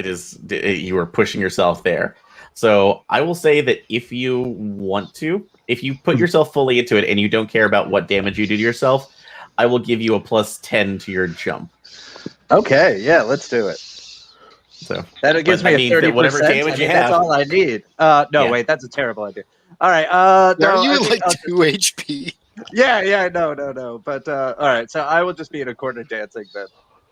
you are pushing yourself there. So I will say that if you want to, if you put yourself fully into it and you don't care about what damage you do to yourself, I will give you a +10 to your jump. Okay, yeah, let's do it. So that gives me a 30%. Whatever damage you have. That's all I need. Wait, that's a terrible idea. All right. Are you like 2 HP? Yeah. No. But all right. So I will just be in a corner dancing then,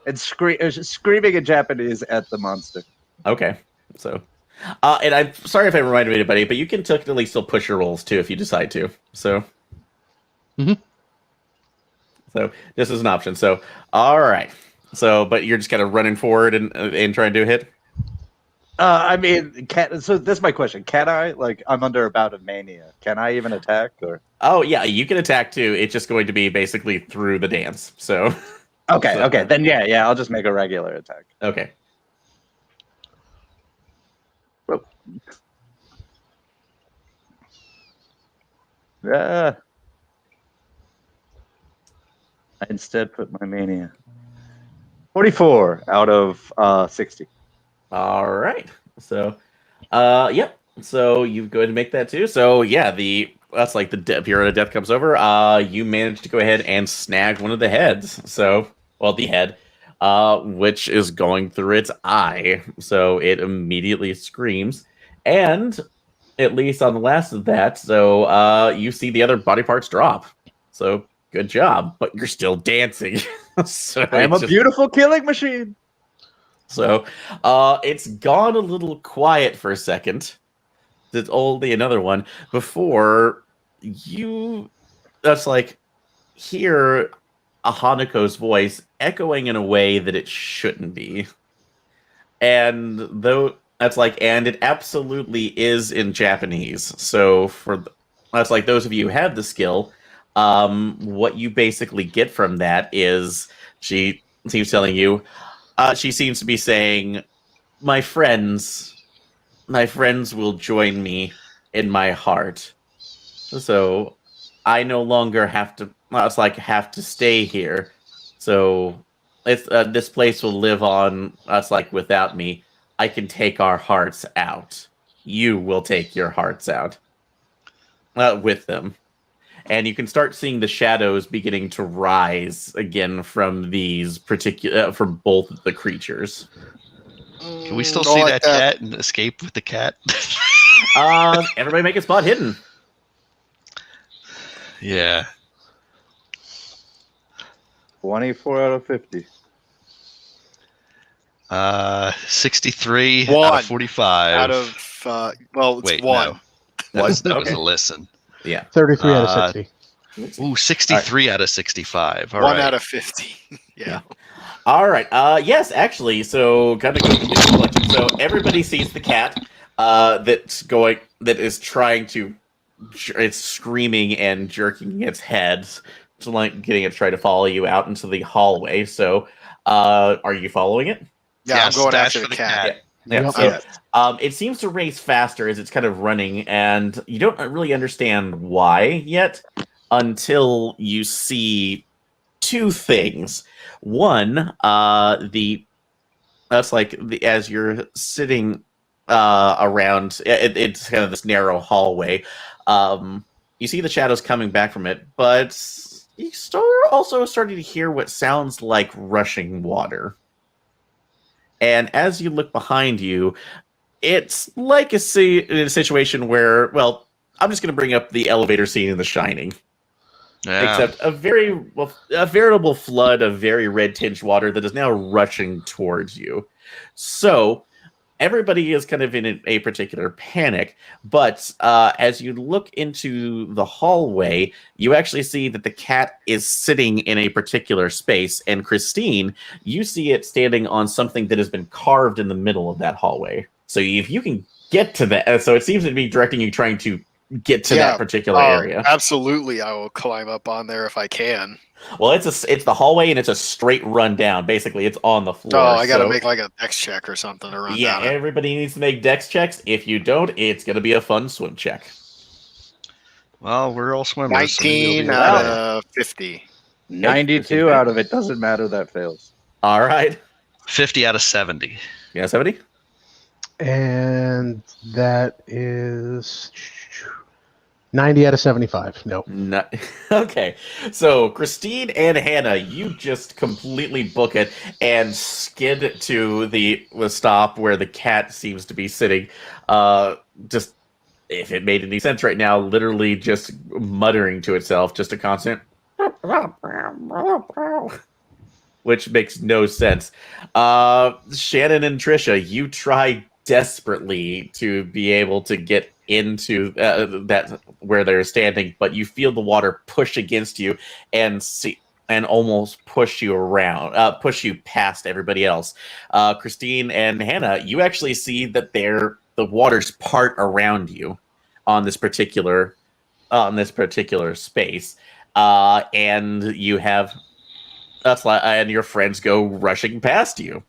and screaming in Japanese at the monster. Okay. So, and I'm sorry if I reminded anybody, but you can technically still push your rolls too if you decide to. So. So this is an option. So, all right. So, but you're just kind of running forward and trying to do a hit? I mean, so this is my question. Can I, I'm under a bout of mania. Can I even attack? Or? Oh, yeah, you can attack too. It's just going to be basically through the dance. So. Okay. Then, yeah, I'll just make a regular attack. Okay. I instead put my mania. 44 out of 60. All right. So, yep. So you go ahead and make that too. So yeah, that's like the period of death comes over. You managed to go ahead and snag one of the heads. So, well, the head. which is going through its eye. So it immediately screams. And at least on the last of that, so you see the other body parts drop. So good job, but you're still dancing. So I am a beautiful killing machine. So it's gone a little quiet for a second. It's only another one before you. That's like hear a Hanako's voice echoing in a way that it shouldn't be. And though that's like, and it absolutely is in Japanese. So that's like those of you who have the skill, what you basically get from that is she seems telling you, she seems to be saying, my friends will join me in my heart. So I no longer have to. It's like have to stay here. So it's this place will live on. It's like without me, I can take our hearts out. You will take your hearts out with them, and you can start seeing the shadows beginning to rise again from these particular from both the creatures. Can we still Don't see like that cat and escape with the cat? Everybody make a spot hidden. Yeah. 24 out of 50. 63 One out of 45. Out of well, it's Wait, one. no. That was Okay. a listen. Yeah. 33 out of 60. Ooh, 63 out of 65. All One right. out of 50. Yeah. All right. Yes, actually. So kind of collecting. So everybody sees the cat that is trying to. It's screaming and jerking its head, to like getting it to try to follow you out into the hallway. So, are you following it? Yeah, Yes, I'm going dash after for the the cat. cat. Yeah. Yep. So, Yeah. it seems to race faster as it's kind of running, and you don't really understand why yet until you see two things. One, that's like as you're sitting around, it's kind of this narrow hallway. You see the shadows coming back from it, but you also starting to hear what sounds like rushing water. And as you look behind you, it's like a situation where, well, I'm just going to bring up the elevator scene in The Shining. Yeah. Except a veritable flood of very red tinged water that is now rushing towards you. So everybody is kind of in a particular panic, but as you look into the hallway, you actually see that the cat is sitting in a particular space, and Christine, you see it standing on something that has been carved in the middle of that hallway. So if you can get to that, so it seems to be directing you trying to get to that particular area. Absolutely, I will climb up on there if I can. Well, it's the hallway, and it's a straight run down. Basically, it's on the floor. Oh, I got to make like a dex check or something to run Yeah, down it. everybody needs to make dex checks. If you don't, it's going to be a fun swim check. Well, we're all swimmers. so maybe 19 we'll be out okay. of 50. 92 out of it. Doesn't matter. That fails. All right. 50 out of 70. Yeah, 70? And that is 90 out of 75. No. No. Okay. So, Christine and Hannah, you just completely book it and skid to the stop where the cat seems to be sitting. Just, if it made any sense right now, literally just muttering to itself, just a constant, which makes no sense. Shannon and Trisha, you try desperately to be able to get into that where they're standing, but you feel the water push against you and almost push you around, push you past everybody else. Christine and Hannah, you actually see that the water's part around you on this particular space, and you have and your friends go rushing past you.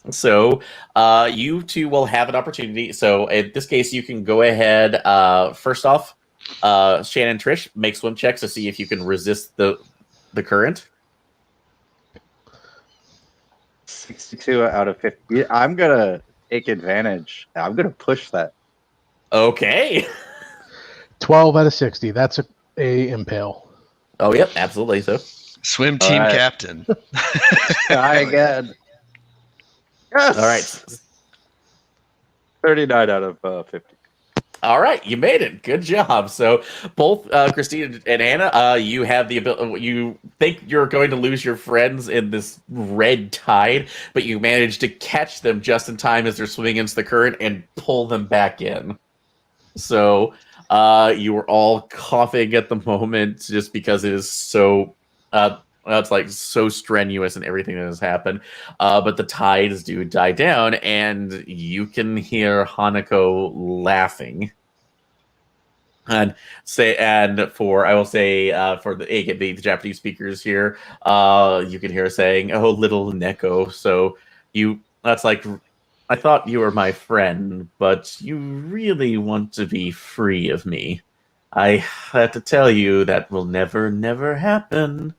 So you two will have an opportunity. So in this case, you can go ahead. First off, Shannon and Trish, make swim checks to see if you can resist the current. 62 out of 50. I'm going to take advantage. I'm going to push that. Okay. 12 out of 60. That's a impale. Oh, yep, absolutely. So Swim team right. captain. Try again. Yes. All right. 39 out of 50. All right, you made it. Good job. So both Christine and Anna, you have the ability. You think you're going to lose your friends in this red tide, but you manage to catch them just in time as they're swimming into the current and pull them back in. So you were all coughing at the moment just because it is so. It's like so strenuous and everything that has happened. But the tides do die down, and you can hear Hanako laughing. And I will say for the Japanese speakers here, you can hear her saying, "Oh, little Neko." So that's like, I thought you were my friend, but you really want to be free of me. I have to tell you that will never, never happen.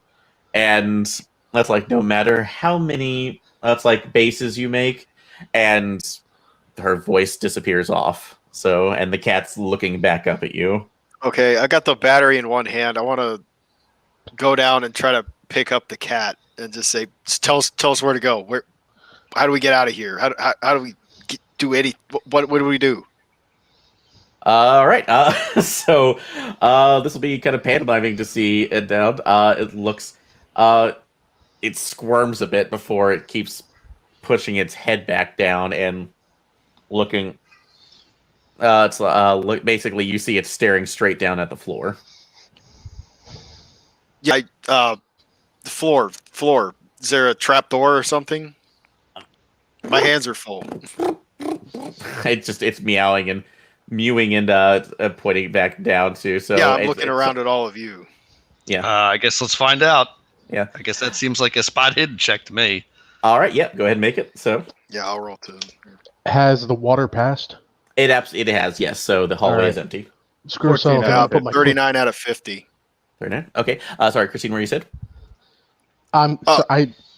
And that's like, no matter how many that's like bases you make, and her voice disappears off. So, and the cat's looking back up at you. Okay, I got the battery in one hand. I want to go down and try to pick up the cat and just say, tell us where to go. How do we get out of here? How do we do any? What do we do? All right. So this will be kind of pantomiming to see it down. It looks, it squirms a bit before it keeps pushing its head back down and looking. Basically you see it staring straight down at the floor. Yeah, the floor. Is there a trap door or something? My hands are full. It's meowing and mewing and pointing back down too. So yeah, I'm looking around at all of you. Yeah. I guess let's find out. Yeah. I guess that seems like a spot hidden check to me. All right. Yeah. Go ahead and make it. So Yeah, I'll roll 2. Has the water passed? it has, yes. So the hallway Right. is empty. Screw yourself. I'm gonna put my 39 out of 50. 39. Okay. Sorry, Christine, where you said?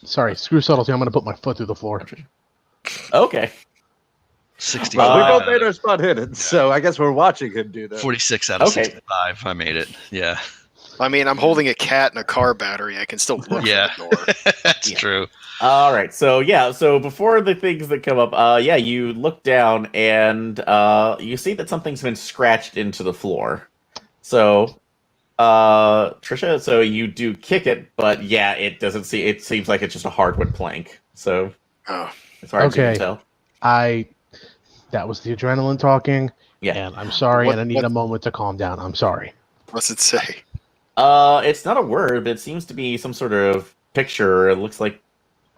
Sorry, screw subtlety. I'm going to put my foot through the floor. Okay. 60. Well, we both made our spot hidden, so I guess we're watching him do that. 46 out of Okay. 65. I made it. Yeah. I mean, I'm holding a cat and a car battery. I can still look Yeah. for the door. That's Yeah. true. All right. So yeah. So before the things that come up, you look down and you see that something's been scratched into the floor. So, Trisha, so you do kick it, but yeah, it doesn't see. It seems like it's just a hardwood plank. So Oh, as far as you Okay. can tell. That was the adrenaline talking. Yeah. And I'm sorry, What- and I need what- a moment to calm down. I'm sorry. what's it say? It's not a word, but it seems to be some sort of picture. It looks like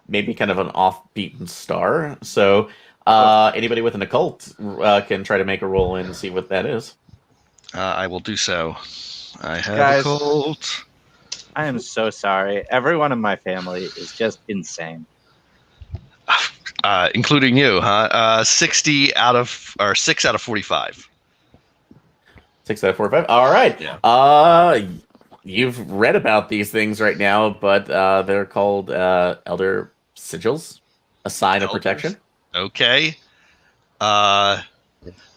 maybe kind of an off-beaten star. So, anybody with an occult can try to make a roll and see what that is. I will do so. I have Guys. a colt. I am so sorry. Everyone in my family is just insane. Including you, huh? 6 out of 45. 6 out of 45. All right. Yeah. You've read about these things right now, but they're called elder sigils, a sign of Elders? protection. Okay.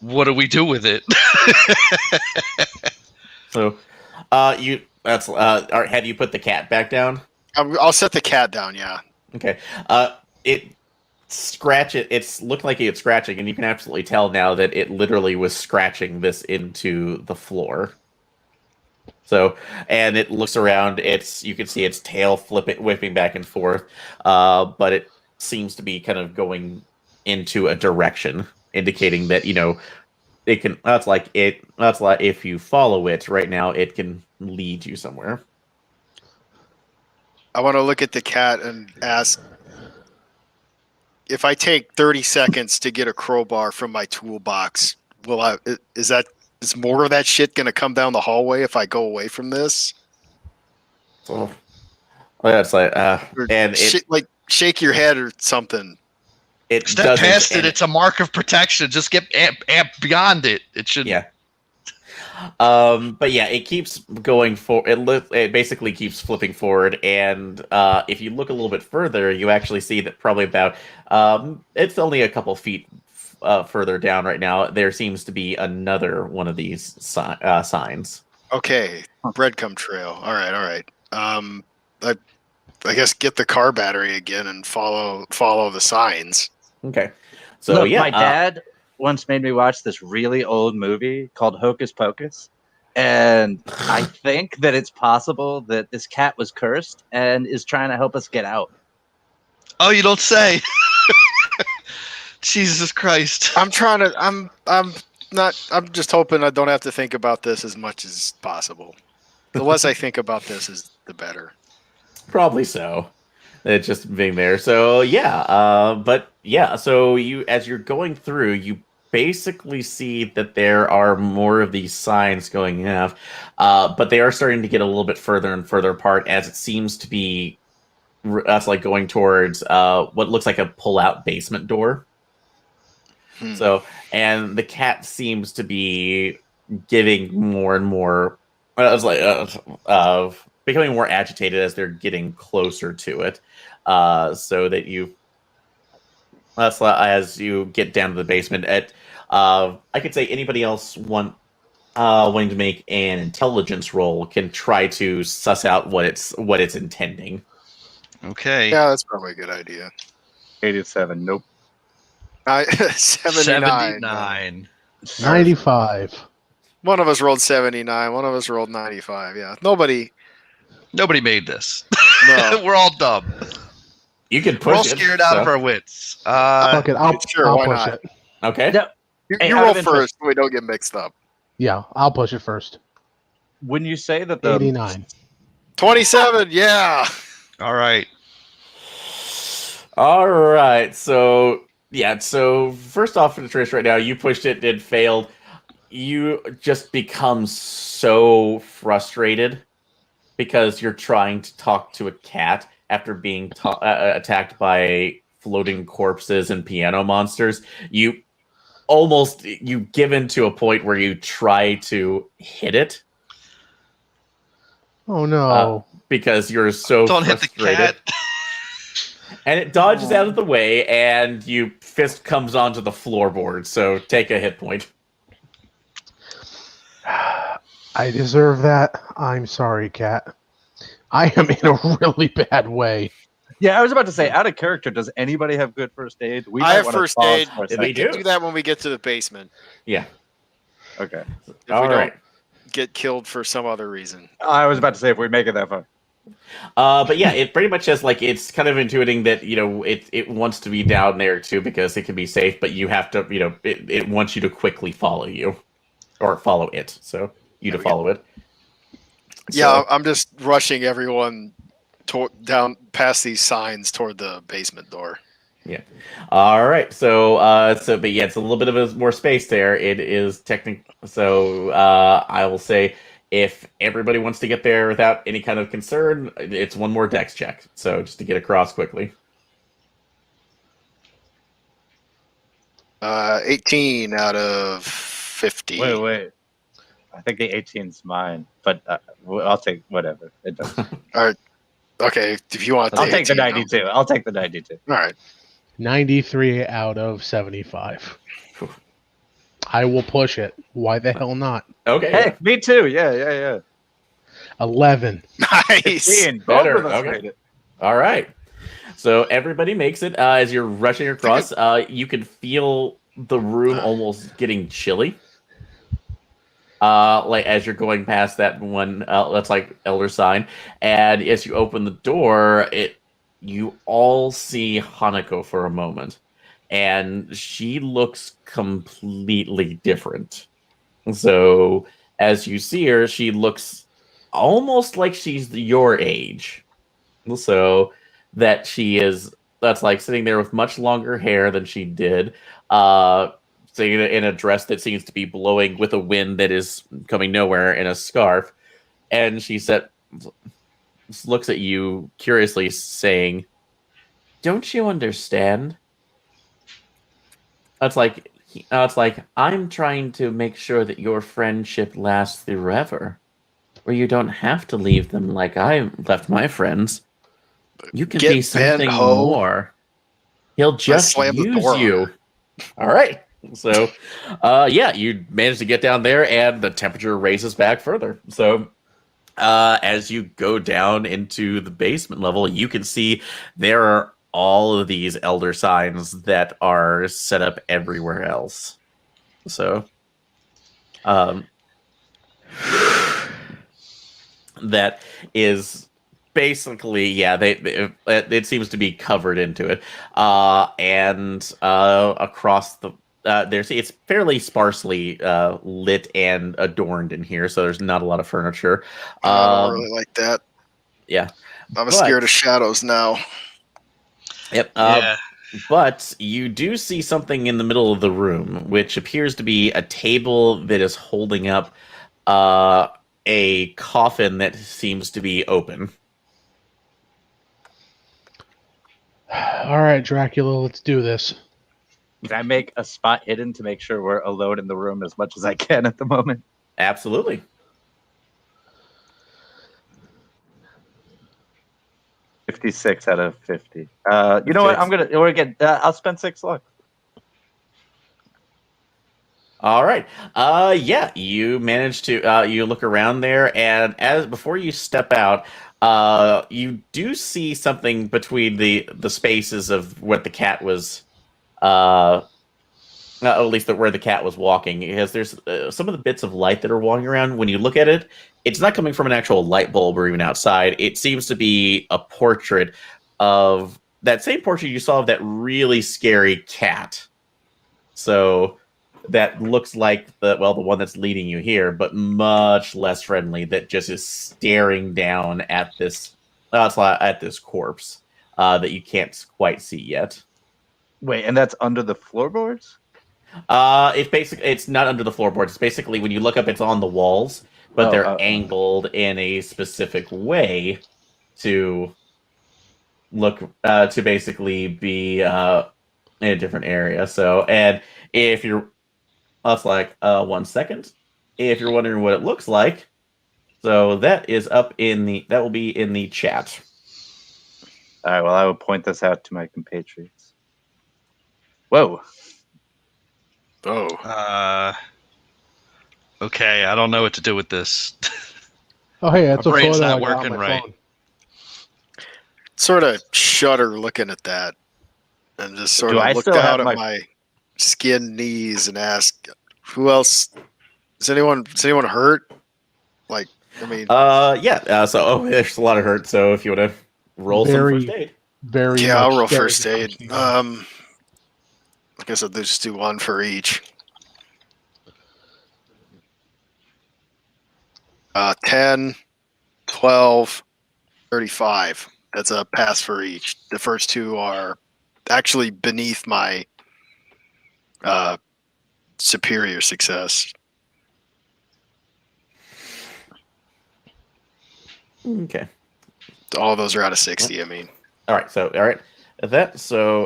What do we do with it? So, have you put the cat back down? I'll set the cat down. Yeah. Okay. It's looked like it's scratching, and you can absolutely tell now that it literally was scratching this into the floor. So, and it looks around. You can see its tail whipping back and forth, but it seems to be kind of going into a direction, indicating that it can. That's like if you follow it right now, it can lead you somewhere. I want to look at the cat and ask if I take 30 seconds to get a crowbar from my toolbox. Is more of that shit going to come down the hallway if I go away from this? So, that's like, Or and it shake your head or something. it Step doesn't, past it. and It's a mark of protection. Just get amp beyond it. It should. Yeah. But yeah, it keeps going it basically keeps flipping forward, and if you look a little bit further, you actually see that probably about it's only a couple feet further down right now. There seems to be another one of these signs. Okay, breadcrumb trail. All right. I guess get the car battery again and follow the signs. Okay. So Look, yeah, my dad once made me watch this really old movie called Hocus Pocus. And I think that it's possible that this cat was cursed and is trying to help us get out. Oh, you don't say. Jesus Christ. I'm just hoping I don't have to think about this as much as possible. The less I think about this is the better. probably so. It's just being there. So yeah, but yeah. So as you're going through, you basically see that there are more of these signs going off, but they are starting to get a little bit further and further apart as it seems to be. That's like going towards what looks like a pull-out basement door. So, and the cat seems to be giving more and more. It's like becoming more agitated as they're getting closer to it. So that as you get down to the basement. I could say anybody else wanting to make an intelligence roll can try to suss out what it's intending. Okay. Yeah, that's probably a good idea. 87. Nope. 79. 79. 95. One of us rolled 79. One of us rolled 95. Yeah. Nobody made this. No. We're all dumb. You could We're all push it. scared out of our wits. Fuck it, I'll why push not? it. Okay. No, You Hey, out roll of interest- first so we don't get mixed up. Yeah, I'll push it first. Wouldn't you say that the 89. 27. Yeah. All right. All right. So yeah. So first off, Trish, right now you pushed it. It failed. You just become so frustrated because you're trying to talk to a cat after being attacked by floating corpses and piano monsters. You give in to a point where you try to hit it Oh no. because you're so Don't hit the frustrated. cat. And it dodges out of the way, and you fist comes onto the floorboard. So take a hit point. I deserve that. I'm sorry, cat. I am in a really bad way. Yeah, I was about to say, out of character, does anybody have good first aid? We I might have wanna first pause aid. for a We We second. do. can do that when we get to the basement. Yeah. Okay. If All we right. don't get killed for some other reason. I was about to say, if we make it that far. But yeah, it pretty much has it's kind of intuiting that it wants to be down there too because it can be safe, but you have to it wants you to quickly follow you or follow it. So you to There we go. follow it. Yeah, So- I'm just rushing everyone down past these signs toward the basement door. All right. So but yeah, it's a little bit of more space there. It is technical. So I will say if everybody wants to get there without any kind of concern, it's one more dex check. So just to get across quickly. 18 out of 50. Wait. I think the 18's mine, but I'll take whatever. It doesn't. Okay, if you want to I'll take the 18, 92. I'll take the 92. All right. 93 out of 75. I will push it. Why the hell not? Okay. Hey, me too. Yeah. 11. Nice. 15. Better, Both of us okay. made it. All right. So everybody makes it. As you're rushing across, you can feel the room almost getting chilly. Like as you're going past that one, that's like elder sign, and as you open the door, you all see Hanako for a moment, and she looks completely different. So as you see her, she looks almost like she's your age. So that that's like sitting there with much longer hair than she did. Sitting in a dress that seems to be blowing with a wind that is coming nowhere in a scarf. And she looks at you curiously saying, "Don't you understand?" It's like, I'm trying to make sure that your friendship lasts forever. Where you don't have to leave them like I left my friends. You can Get be something Ben Ho. more. He'll just slam the use door on you. All right. So, yeah, you manage to get down there, and the temperature raises back further. So, As you go down into the basement level, you can see there are all of these elder signs that are set up everywhere else. So, um, that is basically, yeah, it seems to be covered into it, and across the it's fairly sparsely lit and adorned in here, so there's not a lot of furniture. I don't really like that. Yeah, I'm but- scared of shadows now. Yep. Yeah. But you do see something in the middle of the room, which appears to be a table that is holding up a coffin that seems to be open. All right, Dracula, let's do this. Can I make a spot hidden to make sure we're alone in the room as much as I can at the moment? Absolutely. $56 out of 50. You know what? I'll spend 6 luck. All right. Yeah, you manage to you look around there, and before you step out, you do see something between the spaces of what the cat was, at least where the cat was walking. Because there's some of the bits of light that are walking around. When you look at it, it's not coming from an actual light bulb or even outside. It seems to be a portrait of that same portrait you saw of that really scary cat. So that looks like the one that's leading you here, but much less friendly. That just is staring down at this corpse that you can't quite see yet. Wait, and that's under the floorboards? It's not under the floorboards. It's basically when you look up, it's on the walls, but they're angled in a specific way to look to basically be in a different area. So, and if you're that's like 1 second. If you're wondering what it looks like, so that is up that will be in the chat. All right, well, I will point this out to my compatriots. Whoa. Oh. Okay, I don't know what to do with this. Oh, hey, that's My a brain's photo not I got on working my right. phone. Sort of shudder looking at that, and just sort Do of I look still have down at my- my skinned knees and ask, "Who else? Is anyone hurt?" Like, I mean, So there's a lot of hurt. So if you want to roll some first aid, Very yeah, I'll much roll scary first aid. to see. I guess I'll just do one for each. 10, 12, 35. That's a pass for each. The first two are actually beneath my superior success. okay. All of those are out of 60, I mean. All right. So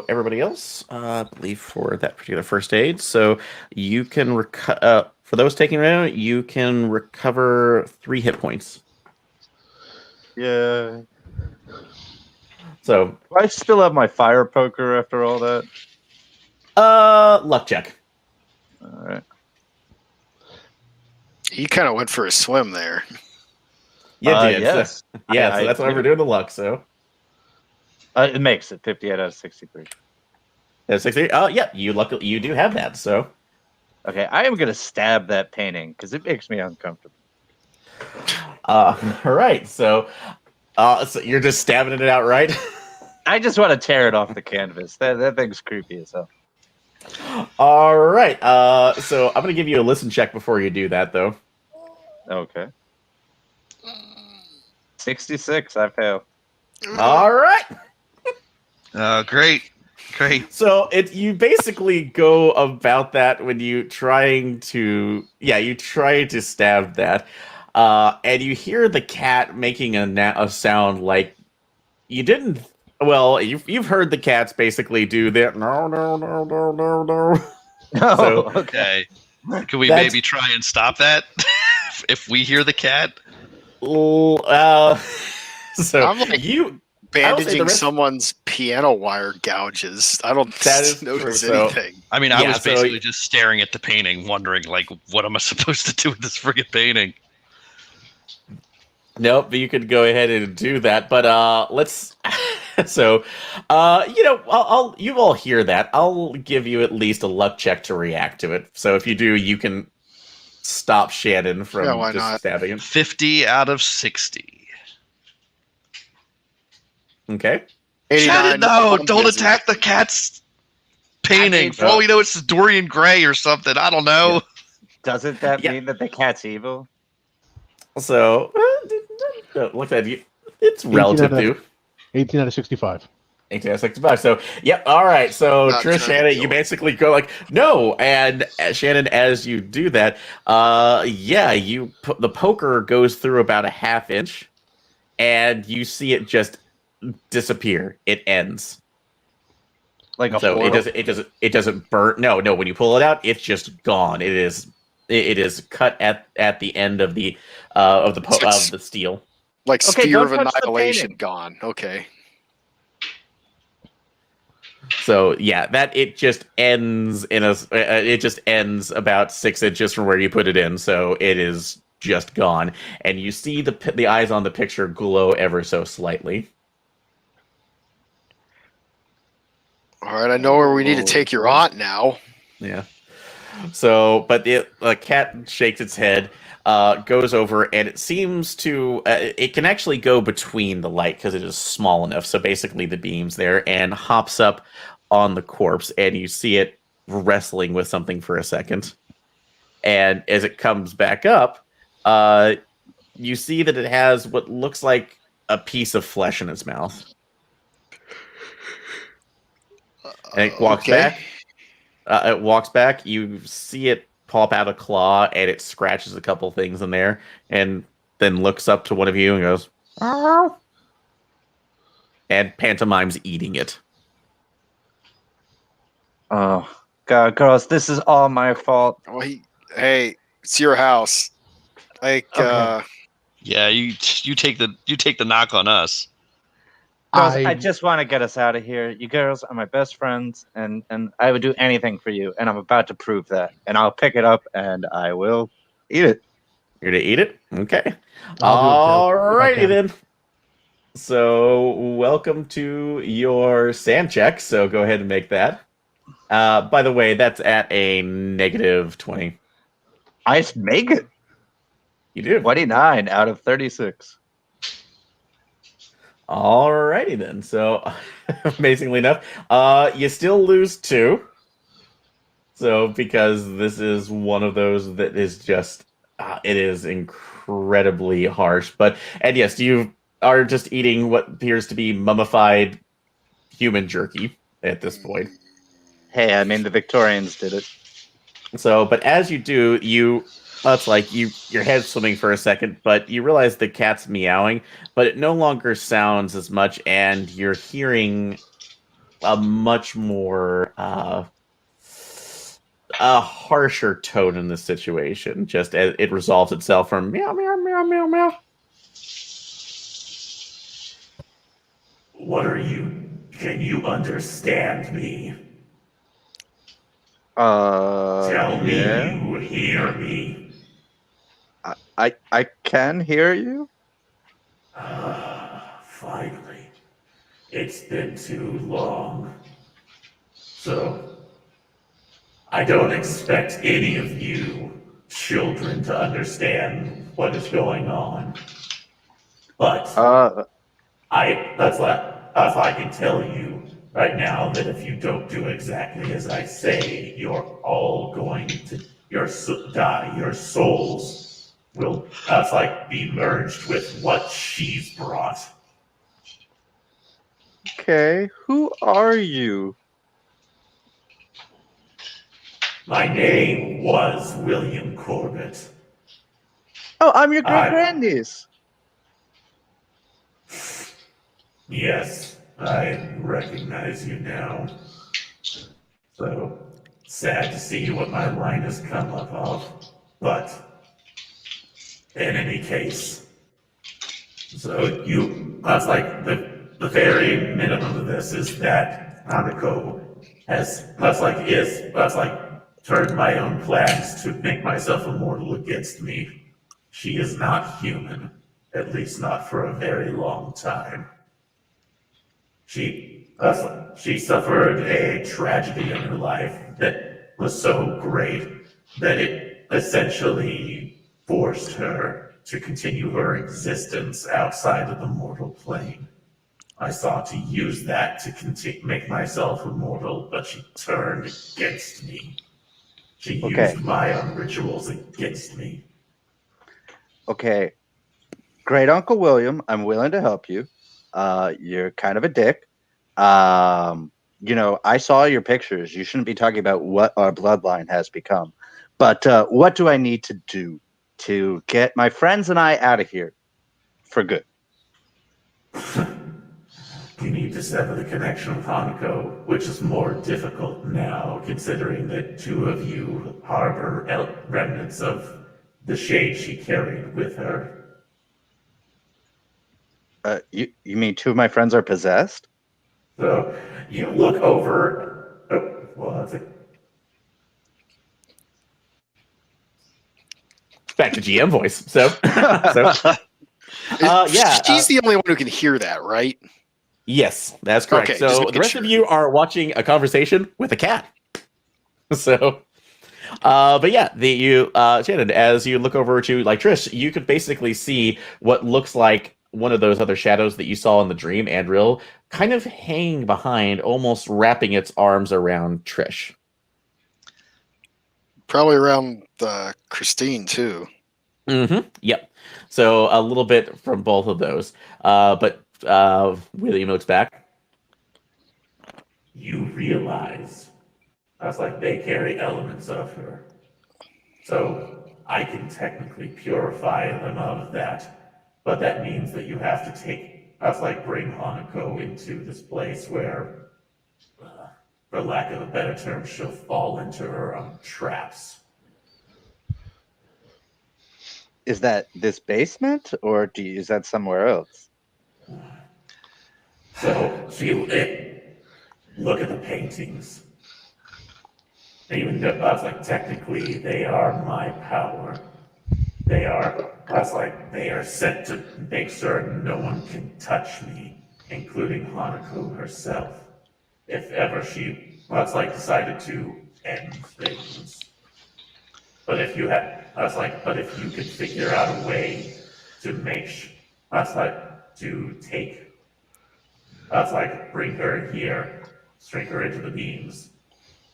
everybody else, I believe for that particular first aid, so you can for those taking it out, you can recover 3 hit points. Yeah. So Do I still have my fire poker after all that? luck check. All right. He kind of went for a swim there. You did. Yes. Yeah, I so that's why we're doing the luck. So It makes it 58 out of 63. 60. Oh, yeah, you do have that. So Okay, I am gonna stab that painting because it makes me uncomfortable. all right. So you're just stabbing it out, right? I just want to tear it off the canvas. That thing's creepy as hell. All right. So I'm gonna give you a listen check before you do that, though. Okay. 66. I fail. All right. Great. So you basically go about that when you try to stab that, and you hear the cat making a sound like you didn't. Well, you've heard the cats basically do that. No. Oh, So- Okay. Can we That's- maybe try and stop that? If we hear the cat? So I'm like- you Bandaging rest- someone's piano wire gouges. I don't That is notice true, so- anything. I mean, I Yeah, was so- basically just staring at the painting, wondering, like, what am I supposed to do with this friggin' painting? Nope, you could go ahead and do that, but let's. So, you all hear that. I'll give you at least a luck check to react to it. So if you do, you can stop Shannon from Yeah, why just not? stabbing him. 50 out of 60. Okay. 89. Shannon, no! I'm Don't busy. attack the cat's painting. For I mean, all we know, it's Dorian Gray or something. I don't know. Doesn't that Yeah. mean that the cat's evil? So look at you. It's 18 relative out of- to 18 out of 65. 18 out of 65. So, yep. All right. So, Not Trish, trying to Shannon, kill you it. basically go like, no. And Shannon, as you do that, the poker goes through about a half inch, and you see it just disappear. It ends. Like a So portal? it doesn't burn. No. When you pull it out, it's just gone. It is cut at the end of the of the steel. Like Okay, Spear don't of touch the Annihilation painting. gone. Okay. So yeah, that it just ends about 6 inches from where you put it in. So it is just gone, and you see the eyes on the picture glow ever so slightly. All right, I know where we need to take your aunt now. Yeah. So, but the cat shakes its head, goes over, and it seems to it can actually go between the light because it is small enough. So basically, the beam's there and hops up on the corpse, and you see it wrestling with something for a second. And as it comes back up, you see that it has what looks like a piece of flesh in its mouth. And it walks Okay. back. It walks back. You see it pop out a claw, and it scratches a couple things in there, and then looks up to one of you and goes, "Arr!" And pantomimes eating it. Oh, God, girls, this is all my fault. Well, hey, it's your house. Like, Okay. Yeah, you take the knock on us. Girls, I- I just want to get us out of here. You girls are my best friends, and I would do anything for you, and I'm about to prove that. And I'll pick it up, and I will eat it. You're to eat it? Okay. I'll do it too, if I Alrighty can. then. So, welcome to your sand check. So, go ahead and make that. By the way, that's at a negative 20. I make it. You do. 29 out of 36. Alrighty then. So, amazingly enough, you still lose 2. So, because this is one of those that is just, it is incredibly harsh. And yes, you are just eating what appears to be mummified human jerky at this point. Hey, I mean, the Victorians did it. So, but as you do, it's like your head's swimming for a second, but you realize the cat's meowing, but it no longer sounds as much, and you're hearing a much more a harsher tone in this situation, just as it resolves itself from meow meow meow meow meow. What are you? Can you understand me? Tell me Yeah. you hear me. I can hear you. Finally. It's been too long. So, I don't expect any of you children to understand what is going on. But if I can tell you right now that if you don't do exactly as I say, you're all going to die. Your souls will be merged with what she's brought. Okay, who are you? My name was William Corbitt. Oh, I'm your I- great grandniece. Yes, I recognize you now. So, sad to see what my line has come up of. But, in any case, so that's like the very minimum of this is that Hanako that's like turned my own plans to make myself immortal against me. She is not human. At least not for a very long time. She suffered a tragedy in her life that was so great that it essentially forced her to continue her existence outside of the mortal plane. I sought to use that to make myself immortal, but she turned against me. She Okay. used my own rituals against me. Okay. Great Uncle William, I'm willing to help you. You're kind of a dick. I saw your pictures. You shouldn't be talking about what our bloodline has become. But what do I need to do to get my friends and I out of here for good? You need to sever the connection with Hanako, which is more difficult now, considering that two of you harbor remnants of the shade she carried with her. You mean two of my friends are possessed? So you look over. Oh, well, that's it. Back to GM voice. So, She's the only one who can hear that, right? yes, that's correct. Okay, just So making the rest sure. of you are watching a conversation with a cat. So, but yeah, Shannon, as you look over to like Trish, you could basically see what looks like one of those other shadows that you saw in the dream, Andril, kind of hanging behind, almost wrapping its arms around Trish. Probably around Christine too. Mm-hmm. Yep. So a little bit from both of those. But William looks back. You realize that's like they carry elements of her. So I can technically purify them of that. But that means that you have to bring Hanako into this place where, for lack of a better term, she'll fall into her own traps. Is that this basement, or is that somewhere else? So look at the paintings. Even though technically they are my power. They are sent to make certain no one can touch me, including Hanako herself. If ever she decided to end things. But if you could figure out a way to bring her here, string her into the beams,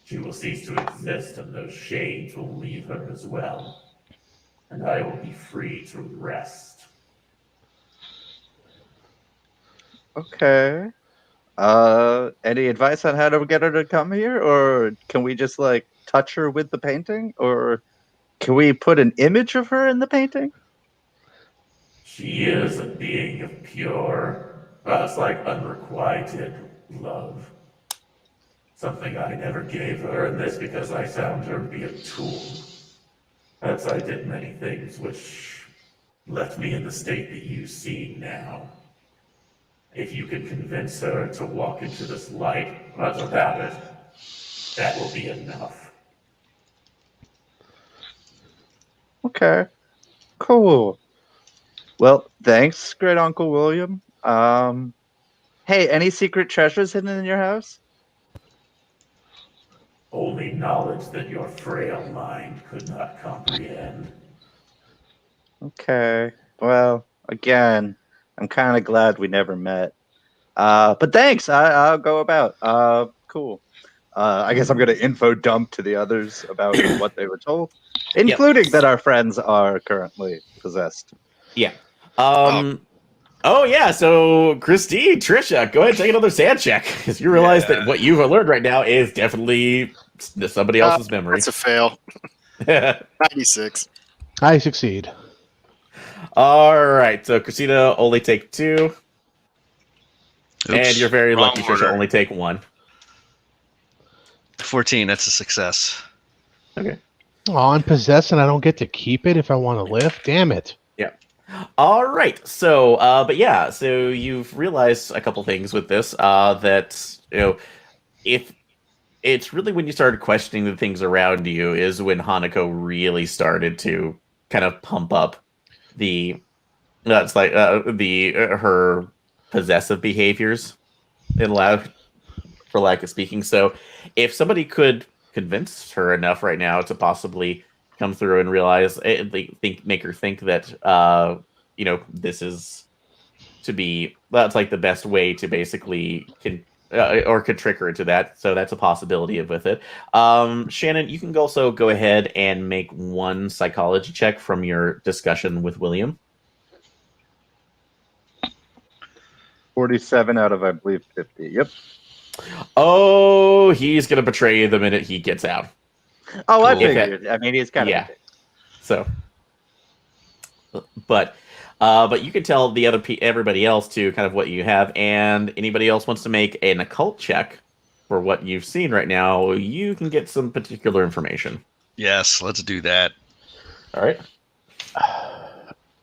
she will cease to exist and those shades will leave her as well. And I will be free to rest. Okay. Any advice on how to get her to come here, or can we just touch her with the painting, or can we put an image of her in the painting? She is a being of pure, unrequited love. Something I never gave her, and this because I found her to be a tool. As I did many things which left me in the state that you see now. If you can convince her to walk into this light without it, that will be enough. Okay. Cool. Well, thanks, Great Uncle William. Hey, any secret treasures hidden in your house? Only knowledge that your frail mind could not comprehend. Okay. Well, again, I'm kind of glad we never met. But thanks. I'll go about. Cool. I guess I'm going to info dump to the others about what they were told, including that our friends are currently possessed. Yeah. Oh yeah. So Christine, Trisha, go ahead and take another sand check because you realize that what you've learned right now is definitely somebody else's memory. That's a fail. 96. I succeed. All right. So Christina only take 2. Oops, and you're very wrong lucky, order. Trisha, only take 1. 14, that's a success. Okay. Oh, I'm possessed and I don't get to keep it if I want to live? Damn it. Yeah. All right. So, so you've realized a couple things with this, that, if it's really when you started questioning the things around you is when Hanako really started to kind of pump up the That's like her possessive behaviors in loud, for lack of speaking. So, if somebody could convince her enough right now to possibly come through and realize, make her think that, this is to be, that's like the best way to basically or could trick her into that. So that's a possibility with it. Shannon, you can also go ahead and make one psychology check from your discussion with William. 47 out of, I believe, 50. Yep. Oh, he's gonna betray you the minute he gets out. Oh, I Cool. figured. I mean, he's got Yeah. So, but you can tell the everybody else too, kind of what you have, and anybody else wants to make an occult check for what you've seen right now, you can get some particular information. Yes, let's do that. All right.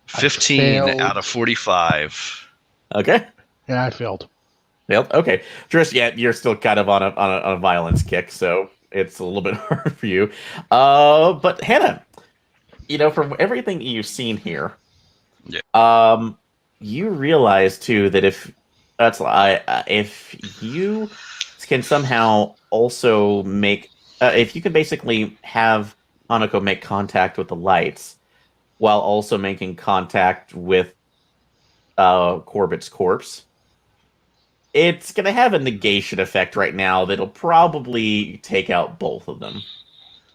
15 failed. out of 45. Okay. Yeah, I failed. Well, okay. Trish, yeah, you're still kind of on a violence kick, so it's a little bit hard for you. But Hannah, from everything you've seen here, you realize too that if you can somehow also make, if you can basically have Hanako make contact with the lights while also making contact with Corbitt's corpse, it's going to have a negation effect right now that'll probably take out both of them.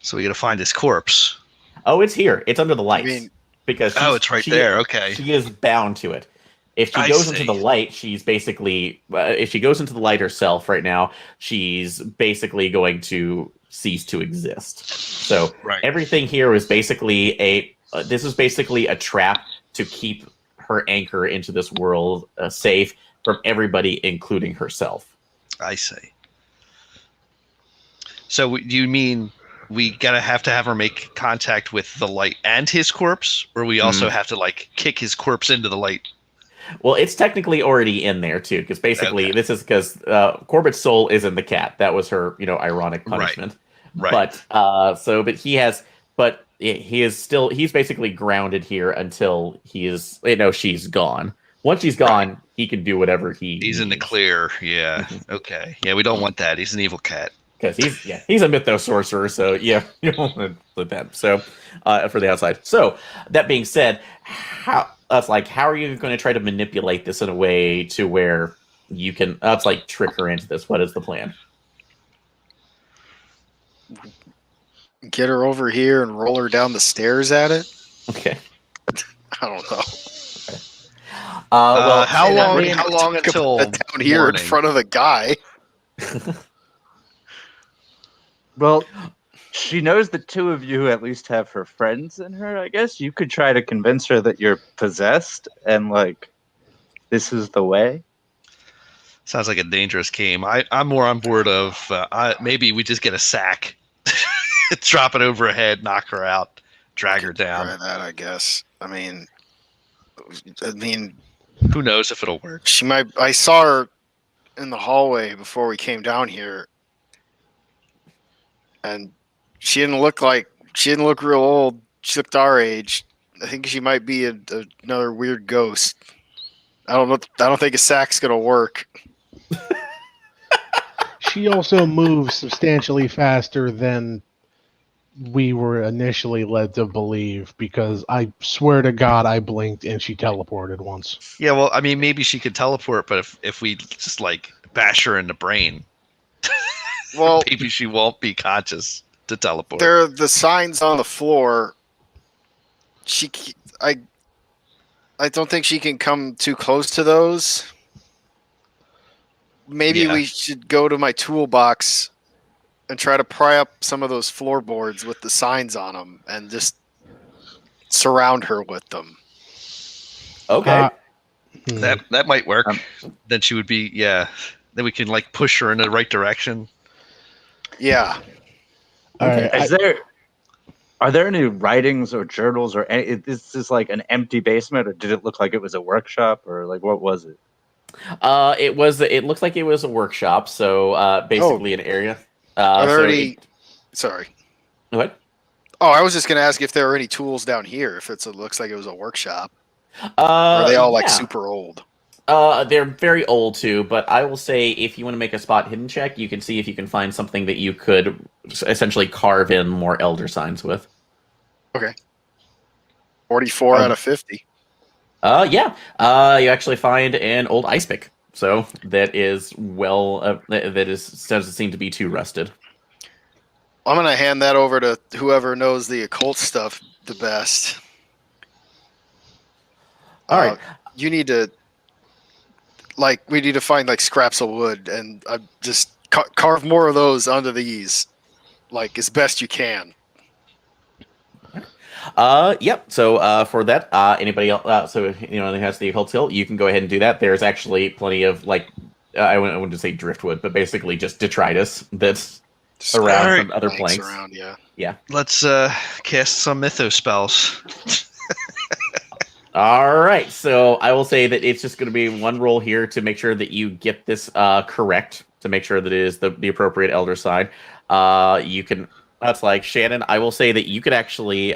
So we got to find his corpse. Oh, it's here. It's under the lights. mean- because It's right there. Okay. She is bound to it. If she I goes see. into the light, she's basically... if she goes into the light herself right now, she's basically going to cease to exist. So Right. everything here is basically this is basically a trap to keep her anchor into this world safe from everybody, including herself. I see. So do you mean we have to have her make contact with the light and his corpse, or we also have to kick his corpse into the light? Well, it's technically already in there too, because basically this is because Corbitt's soul is in the cat. That was her, ironic punishment. Right. But he is still, he's basically grounded here until she's gone. Once she's gone, he can do whatever He's in the clear. Yeah. Okay. Yeah, we don't want that. He's an evil cat. Because he's a mythos sorcerer, so yeah, you don't want to flip that. So for the outside. So that being said, how are you going to try to manipulate this in a way to where you can trick her into this? What is the plan? Get her over here and roll her down the stairs at it. Okay. I don't know. How long until down here morning? in front of the guy? Well, she knows the two of you at least have her friends in her, I guess. You could try to convince her that you're possessed and, this is the way. Sounds like a dangerous game. I'm more on board of maybe we just get a sack, drop it over her head, knock her out, drag her down. Try that, I guess. I mean, who knows if it'll work? she might. I saw her in the hallway before we came down here, and she didn't look real old. She looked our age. I think she might be another weird ghost. I don't think a sack's gonna work. She also moves substantially faster than we were initially led to believe, because I swear to God I blinked and she teleported once. Yeah, well, I mean, maybe she could teleport, but if we just bash her in the brain, Well, maybe she won't be conscious to teleport. there are the signs on the floor. I don't think she can come too close to those. Maybe we should go to my toolbox and try to pry up some of those floorboards with the signs on them and just surround her with them. Okay. That might work. Then she would be, Then we can push her in the right direction. Yeah. Okay. Are there any writings or journals or any? Is this an empty basement, or did it look like it was a workshop, or what was it? It looks like it was a workshop. So basically an area. Sorry. What? Oh, I was just going to ask if there are any tools down here. If it looks like it was a workshop. Or are they all like yeah. super old? They're very old too, but I will say if you want to make a spot hidden check, you can see if you can find something that you could essentially carve in more elder signs with. Okay. 44 out of 50. Yeah. You actually find an old ice pick, so that is doesn't seem to be too rusted. I'm gonna hand that over to whoever knows the occult stuff the best. All right. You need to, we need to find like scraps of wood and just carve more of those onto these, like as best you can. Yep. So, for that, anybody else, so, that has the occult skill, you can go ahead and do that. There's actually plenty of, I wouldn't say driftwood, but basically just detritus that's around from other planks. Around, yeah. Let's cast some mythos spells. All right. So I will say that it's just going to be one roll here to make sure that you get this correct, to make sure that it is the appropriate elder sign. You can. That's like Shannon. I will say that you could actually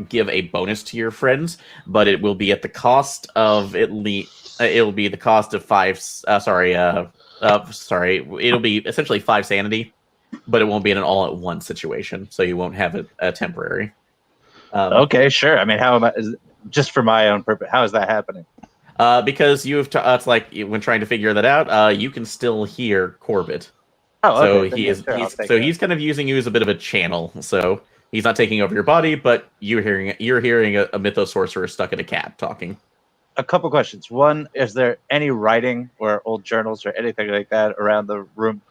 give a bonus to your friends, but it will be at the cost of at least. It'll be the cost of 5. Sorry. It'll be essentially 5 sanity, but it won't be an all-at-once situation, so you won't have it temporary. Okay, sure. I mean, how am I? Just for my own purpose, how is that happening? Because you have. It's like when trying to figure that out. You can still hear Corbitt. Oh, so okay. He's kind of using you as a bit of a channel. So he's not taking over your body, but you're hearing a mythos sorcerer stuck in a cat talking. A couple questions. One, is there any writing or old journals or anything like that around the room?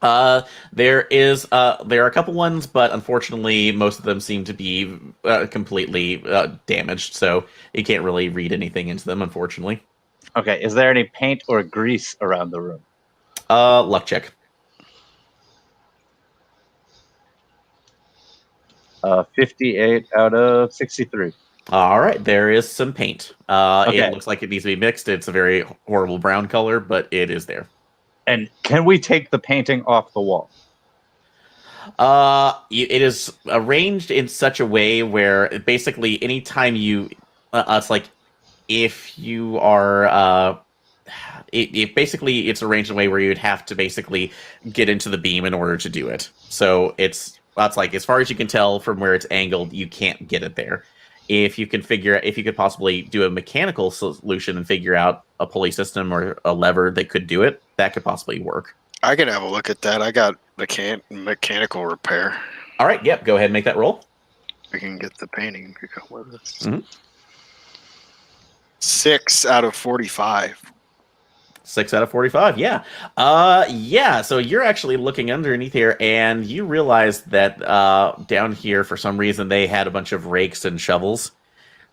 There are a couple ones, but unfortunately, most of them seem to be completely damaged. So you can't really read anything into them, unfortunately. Okay. Is there any paint or grease around the room? Luck check. 58 out of 63. All right, there is some paint. Okay. It looks like it needs to be mixed. It's a very horrible brown color, but it is there. And can we take the painting off the wall? It is arranged in such a way where basically anytime you, it's like if you are, it's arranged in a way where you'd have to basically get into the beam in order to do it. So that's like as far as you can tell from where it's angled, you can't get it there. If you could possibly do a mechanical solution and figure out a pulley system or a lever that could do it, that could possibly work. I can have a look at that. I got mechanical repair. All right, yep. Go ahead and make that roll. We can get the painting to go with us. Mm-hmm. 6 out of 45. 6 out of 45, yeah. Yeah, so you're actually looking underneath here, and you realize that down here, for some reason, they had a bunch of rakes and shovels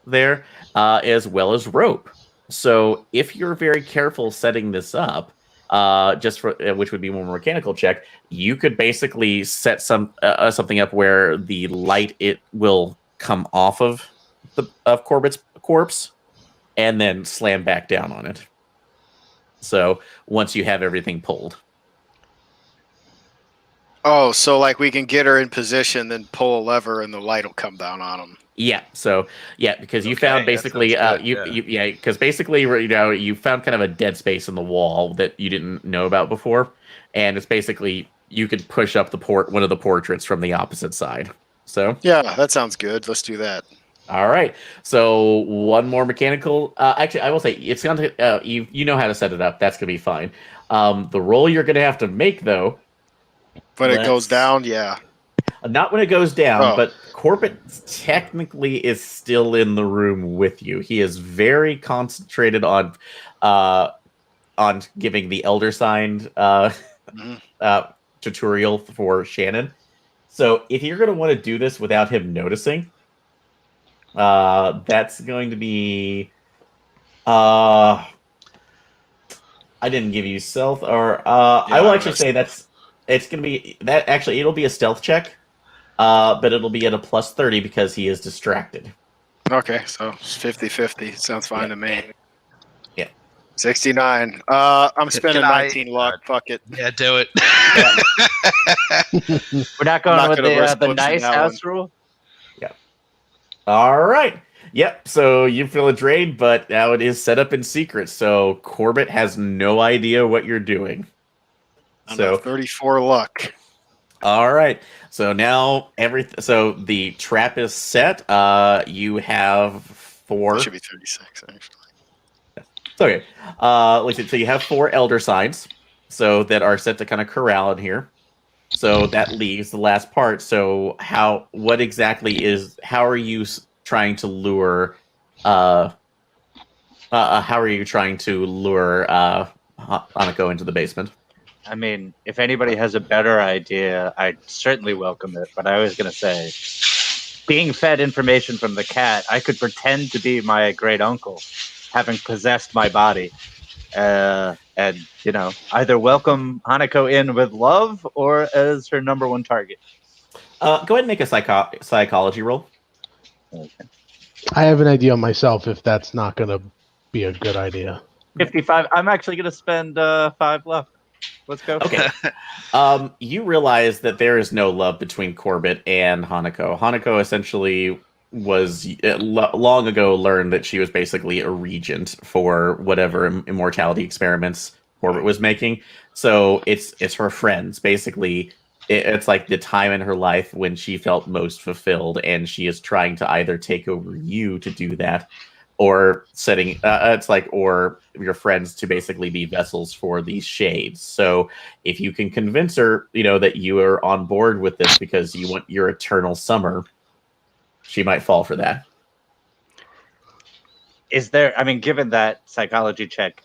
there, as well as rope. So if you're very careful setting this up, which would be more mechanical check, you could basically set something up where the light, it will come off of Corbitt's corpse, and then slam back down on it. So once you have everything pulled. Oh, so like we can get her in position, then pull a lever, and the light will come down on them. Yeah. So yeah, because you found basically because basically you found kind of a dead space in the wall that you didn't know about before, and it's basically you could push up one of the portraits from the opposite side. So yeah, that sounds good. Let's do that. All right. So one more mechanical. Actually, I will say it's going to. You know how to set it up. That's going to be fine. The roll you're going to have to make though. When it goes down, yeah. Not when it goes down, but Corbitt technically is still in the room with you. He is very concentrated on giving the elder sign tutorial for Shannon. So if you're going to want to do this without him noticing, that's going to be. I didn't give you stealth, or I will actually say it's going to be that. Actually, it'll be a stealth check. But it'll be at a plus 30 because he is distracted. Okay, so 50-50. Sounds fine to me. Yeah. 69. I'm spending 19 luck. Fuck it. Yeah, do it. We're not going with the nice house rule? Yeah. All right. Yep, so you feel a drain, but now it is set up in secret, so Corbitt has no idea what you're doing. On a So, 34 luck. all right. So now so the trap is set. You have four. That should be 36, actually. It's okay. So you have four elder signs, so that are set to kind of corral in here. So that leaves the last part. So how are you trying to lure? How are you trying to lure Hanako into the basement? I mean, if anybody has a better idea, I'd certainly welcome it. But I was going to say, being fed information from the cat, I could pretend to be my great uncle, having possessed my body, and either welcome Hanako in with love or as her number one target. Go ahead and make a psychology roll. Okay. I have an idea myself if that's not going to be a good idea. 55. I'm actually going to spend 5 luck. Let's go. Okay. You realize that there is no love between Corbitt and Hanako. Hanako essentially was long ago learned that she was basically a regent for whatever immortality experiments Corbitt was making. So it's her friends. Basically, it's like the time in her life when she felt most fulfilled, and she is trying to either take over you to do that, or or your friends to basically be vessels for these shades. So if you can convince her, that you are on board with this because you want your eternal summer, she might fall for that. Given that psychology check,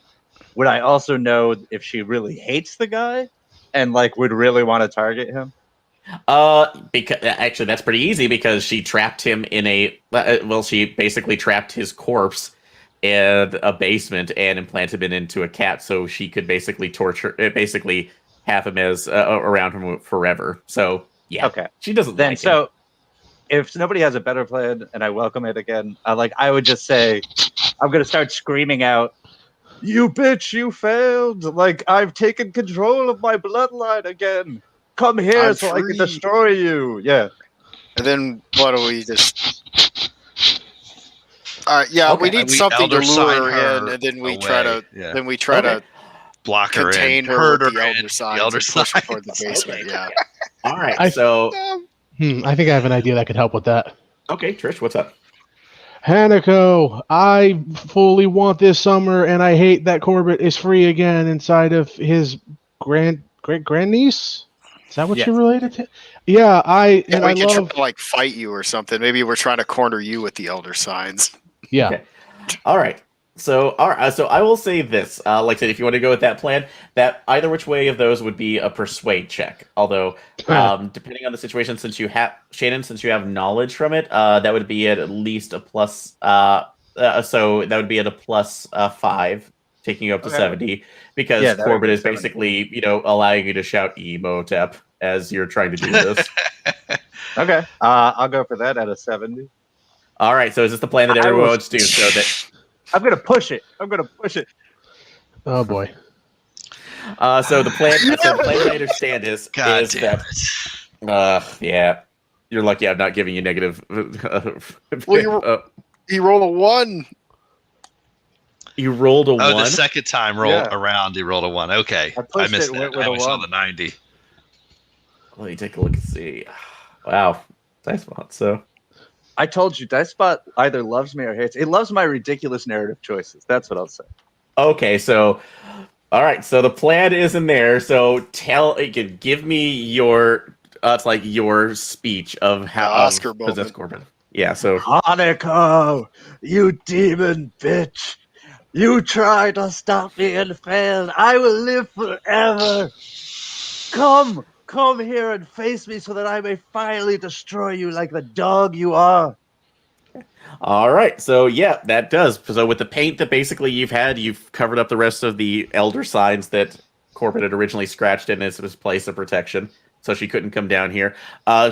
would I also know if she really hates the guy and would really want to target him? Because actually that's pretty easy, because she trapped him in she basically trapped his corpse in a basement and implanted him into a cat, so she could basically have him as around him forever. So yeah, okay, she doesn't then. like So him. if nobody has a better plan, and I welcome it again, I would just say, I'm gonna start screaming out, "You bitch, you failed! I've taken control of my bloodline again. Come here I'm so I free." can destroy you." Yeah. And then what do we just? Yeah, Okay. we need We something to elder sign lure her in, and then we away. try to Yeah. to block her contain in, her herd with the her in, elder signs elder and push her toward the signs. basement. Okay. Yeah. All right. I think I have an idea that could help with that. Okay, Trish, what's up? Hanako, I fully want this summer, and I hate that Corbitt is free again inside of his great grandniece. Is that what Yes. you're related to? Yeah, We could love. try to fight you or something. Maybe we're trying to corner you with the elder signs. Yeah. Okay. All right. So I will say this. Like I said, if you want to go with that plan, that either which way of those would be a persuade check. Although, depending on the situation, since you have knowledge from it, that would be at least a plus. So that would be at a plus 5, taking you up to 70, because Yeah, that would Corbitt be is 70. basically allowing you to shout "Emotep" as you're trying to do this. Okay. I'll go for that at a 70. All right. So is this the plan that I everyone will- wants to do? So that. I'm gonna push it. Oh boy. So the plan I understand is God is damn that yeah, you're lucky I'm not giving you negative. Well, you roll a 1. You rolled a 1. The second time around, he rolled a 1. Okay, I pushed missed it that. with I a only saw 1. the 90. Let me take a look and see. Wow, nice spot. So I told you, Dicebot either loves me or hates. It loves my ridiculous narrative choices. That's what I'll say. okay, so all right, so the plan is in there. So give me your it's like your speech of how Oscar possess moment. Corbin. Yeah, so Hanako, you demon bitch. You tried to stop me and failed. I will live forever. Come here and face me so that I may finally destroy you like the dog you are. all right, so yeah, that does. So with the paint that basically you've covered up the rest of the elder signs that Corbett had originally scratched in as his place of protection, so she couldn't come down here.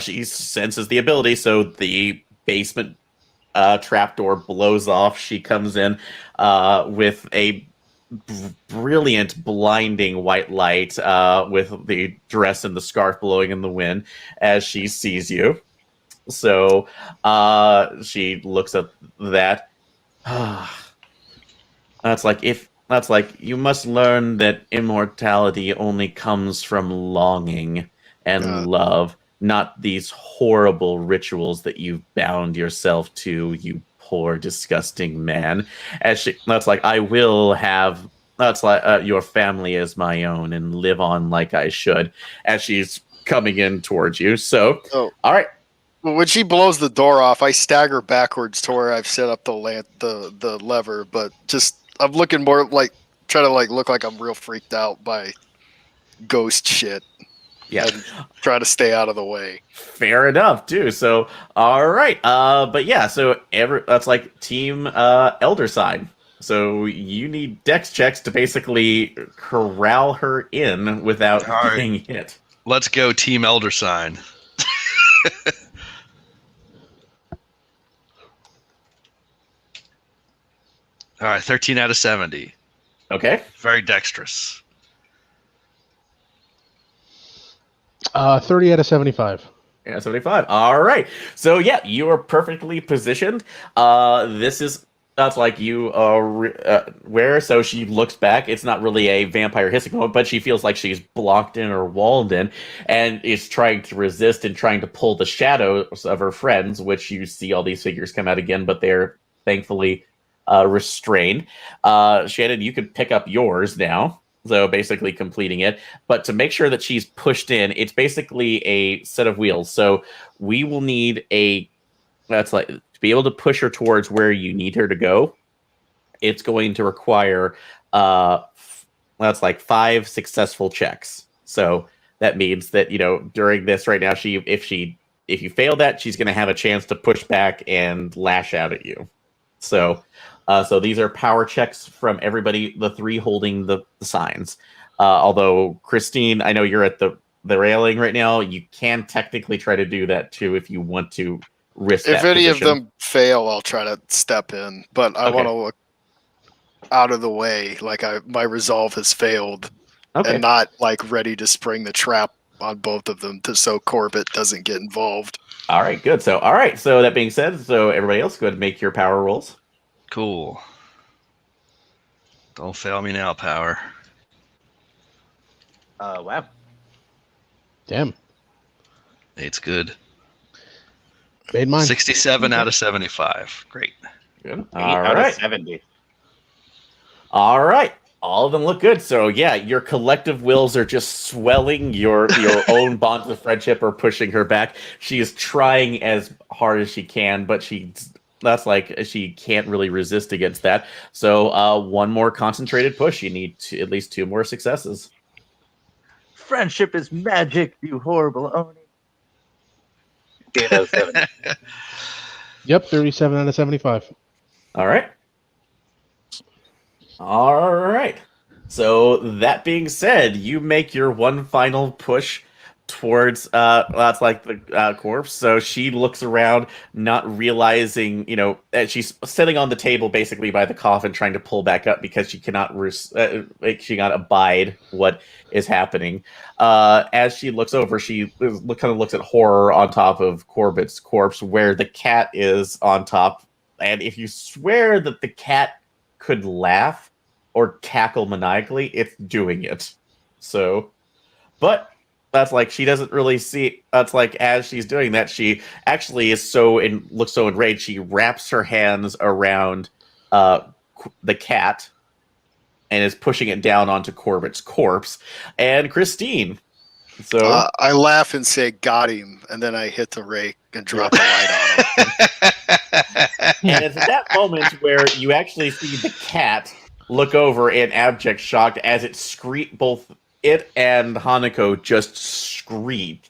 She senses the ability, so the basement trapdoor blows off. She comes in with a brilliant, blinding white light, with the dress and the scarf blowing in the wind as she sees you. So she looks at that. That's like you must learn that immortality only comes from longing and Uh, love, not these horrible rituals that you've bound yourself to, you poor disgusting man. That's like I will have that's like your family as my own and live on like I should as she's coming in towards you. So, oh, all right. well, when she blows the door off, I stagger backwards to where I've set up the lever, but just I'm looking more like trying to like look like I'm real freaked out by ghost shit Yeah. and try to stay out of the way. Fair enough, too. So, all right. But yeah, so that's like team elder side. So you need dex checks to basically corral her in without All right. getting hit. Let's go, Team Elder Sign. All right, 13 out of 70. Okay. Very dexterous. 30 out of 75. Yeah, 75. All right. So yeah, you are perfectly positioned. That's like you where so she looks back. It's not really a vampire hissing moment, but she feels like she's blocked in or walled in and is trying to resist and trying to pull the shadows of her friends, which you see all these figures come out again, but they're thankfully restrained. Shannon, you could pick up yours now. So basically completing it. But to make sure that she's pushed in, it's basically a set of wheels. So we will need that's like to be able to push her towards where you need her to go. It's going to require that's like 5 successful checks. So that means that, during this right now, if you fail that, she's going to have a chance to push back and lash out at you. So these are power checks from everybody, the 3 holding the signs. Although, Christine, I know you're at the railing right now. You can technically try to do that, too, if you want to risk If that any position. of them fail, I'll try to step in, but I Okay. want to look out of the way, like my resolve has failed, Okay. and not like ready to spring the trap on both of them so Corbitt doesn't get involved. All right, good. So, all right. So that being said, so everybody else, go ahead and make your power rolls. Cool. Don't fail me now, Power. Wow. Damn. It's good. Made mine. 67 out of 75. Great. Good. 8 All out right. of 70. All right. All of them look good. So yeah, your collective wills are just swelling. Your own bonds of friendship are pushing her back. She is trying as hard as she can, but she can't really resist against that. So one more concentrated push. You need at least 2 more successes. Friendship is magic, you horrible Oni. 8 out of 70. Yep, 37 out of 75. All right. All right. So that being said, you make your one final push towards that's like the corpse. So she looks around, not realizing, that she's sitting on the table basically by the coffin, trying to pull back up because she cannot she cannot abide what is happening. As she looks over, she kind of looks at horror on top of Corbitt's corpse, where the cat is on top. And if you swear that the cat could laugh or cackle maniacally, it's doing it. So, but that's like she doesn't really see. That's like as she's doing that, she actually is looks so enraged. She wraps her hands around the cat and is pushing it down onto Corbitt's corpse. And Christine, so I laugh and say, "Got him," and then I hit the rake and drop a light on him. and it's at that moment where you actually see the cat look over in abject shock as both it and Hanako just scream.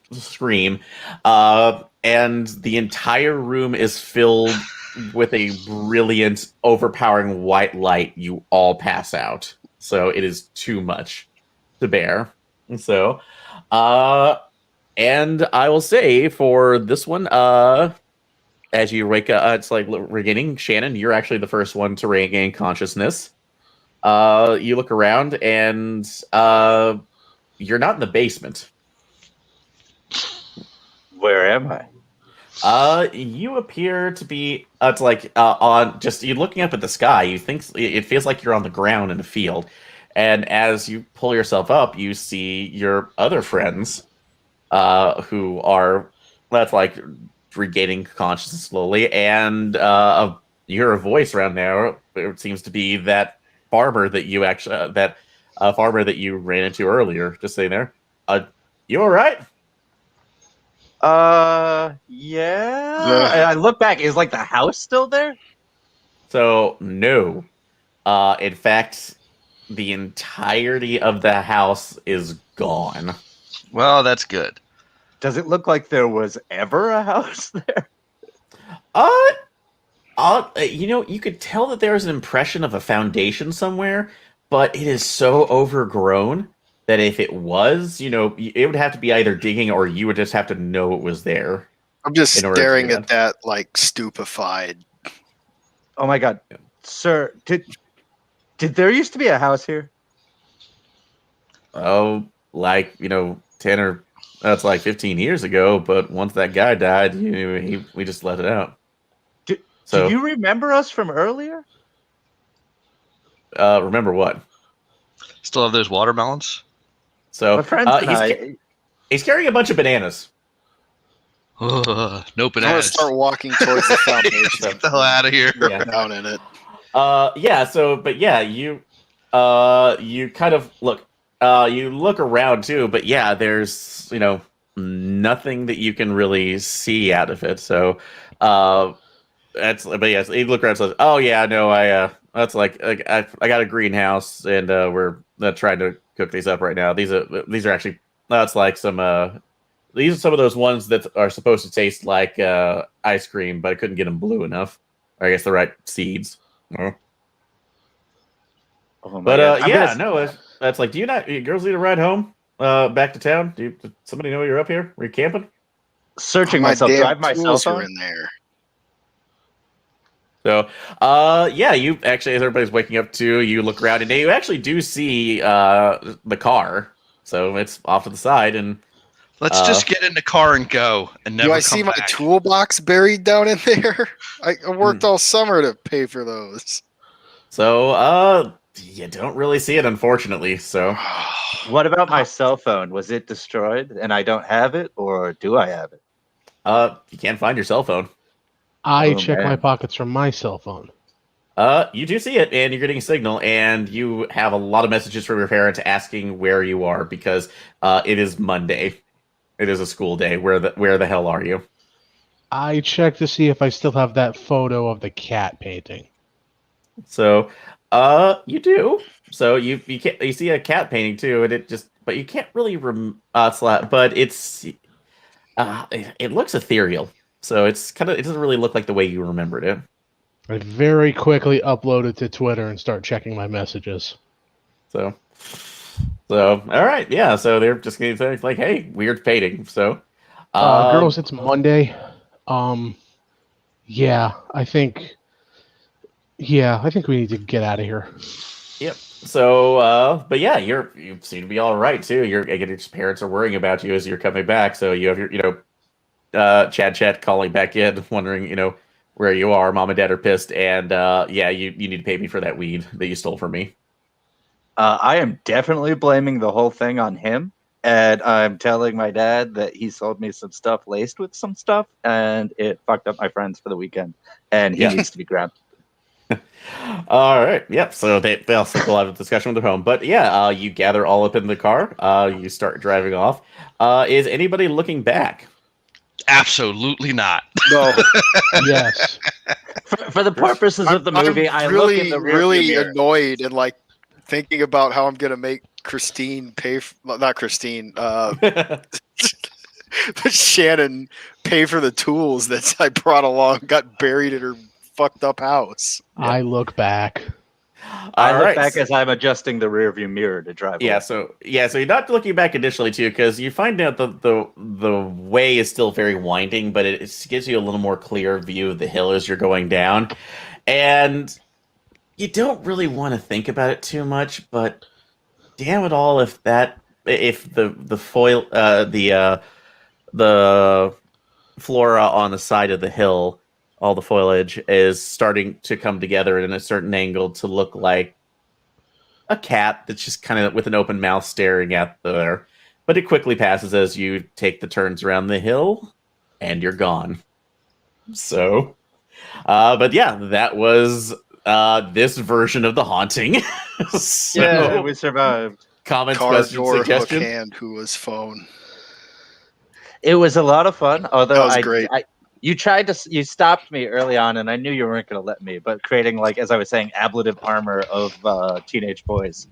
And the entire room is filled with a brilliant, overpowering white light. You all pass out. So it is too much to bear. So, and I will say for this one, as you wake up, it's like regaining. Shannon, you're actually the first one to regain consciousness. You look around, and you're not in the basement. Where am I? You appear to be. It's like on just you looking up at the sky. You think it feels like you're on the ground in a field, and as you pull yourself up, you see your other friends, who are that's like regaining consciousness slowly, and you hear a voice around there. It seems to be that farmer that you actually that farmer that you ran into earlier. Just sitting there. You all right? Yeah. Ugh. And I look back. Is like the house still there? So no. In fact, the entirety of the house is gone. Well, that's good. Does it look like there was ever a house there? Uh, you could tell that there's an impression of a foundation somewhere, but it is so overgrown that if it was, it would have to be either digging or you would just have to know it was there. I'm just In order to staring do at that like stupefied. Oh my god, sir! Did there used to be a house here? Oh, like, 10 or that's like 15 years ago, but once that guy died, we just let it out. Do So, you remember us from earlier? remember what? Still have those watermelons? So, My friends and he's carrying a bunch of bananas. No I'm gonna bananas. start walking towards the foundation. Get the hell out of here. Yeah. Down in it. You kind of look, you look around too, but yeah, there's, nothing that you can really see out of it. So, but yes, you look around and says, oh yeah, no, that's like I got a greenhouse and, we're trying to cook these up right now. These are actually, that's like these are some of those ones that are supposed to taste like, ice cream, but I couldn't get them blue enough. Or I guess the right seeds. Oh my But God. that's like, do you girls need a ride home? Back to town? Does somebody know you're up here? Are you camping? Searching My myself. Do damn I have my cell tools are phone? in there. So, you actually, as everybody's waking up too, you look around and you actually do see the car. So it's off to the side, and Let's just get in the car and go and never Do I come see my back. toolbox buried down in there? I worked all summer to pay for those. so you don't really see it, unfortunately. So, What about my cell phone? Was it destroyed and I don't have it, or do I have it? you can't find your cell phone. I Oh, check my man. pockets from my cell phone. You do see it, and you're getting a signal, and you have a lot of messages from your parents asking where you are because it is Monday. It is a school day. Where the hell are you? I check to see if I still have that photo of the cat painting. So, you do. So you see a cat painting too, and but you can't really but it looks ethereal. So it doesn't really look like the way you remembered it. I very quickly upload it to Twitter and start checking my messages. So all right, yeah. So they're just gonna say like, hey, weird painting. So, Girls, it's Monday. Yeah, I think we need to get out of here. Yep. So, but yeah, you seem to be all right too. Your parents are worrying about you as you're coming back. So you have your Chad calling back in, wondering where you are. Mom and Dad are pissed, and yeah, you need to pay me for that weed that you stole from me. I am definitely blaming the whole thing on him. And I'm telling my dad that he sold me some stuff laced with some stuff, and it fucked up my friends for the weekend. And he needs to be grabbed. All right. Yep. So they also will have a discussion with their home. But yeah, you gather all up in the car. You start driving off. Is anybody looking back? Absolutely not. No, Yes. For the purposes of the movie, I look in the really mirror. annoyed and like thinking about how I'm gonna make Christine pay. Not Christine. Shannon pay for the tools that I brought along. Got buried in her fucked up house. I look back. I All look right. back as I'm adjusting the rearview mirror to drive. Yeah, away. so you're not looking back initially too, because you find out the way is still very winding, but it gives you a little more clear view of the hill as you're going down, and you don't really want to think about it too much. But damn it all, if the foil the flora on the side of the hill, all the foliage is starting to come together in a certain angle to look like a cat that's just kind of with an open mouth staring at there. But it quickly passes as you take the turns around the hill, and you're gone. So, but yeah, that was this version of the haunting. So, Yeah, we survived. comments, Car questions, door, hook suggestions. hand, who was phone. It was a lot of fun. Although That was great. you stopped me early on, and I knew you weren't going to let me. But creating, like as I was saying, ablative armor of teenage boys.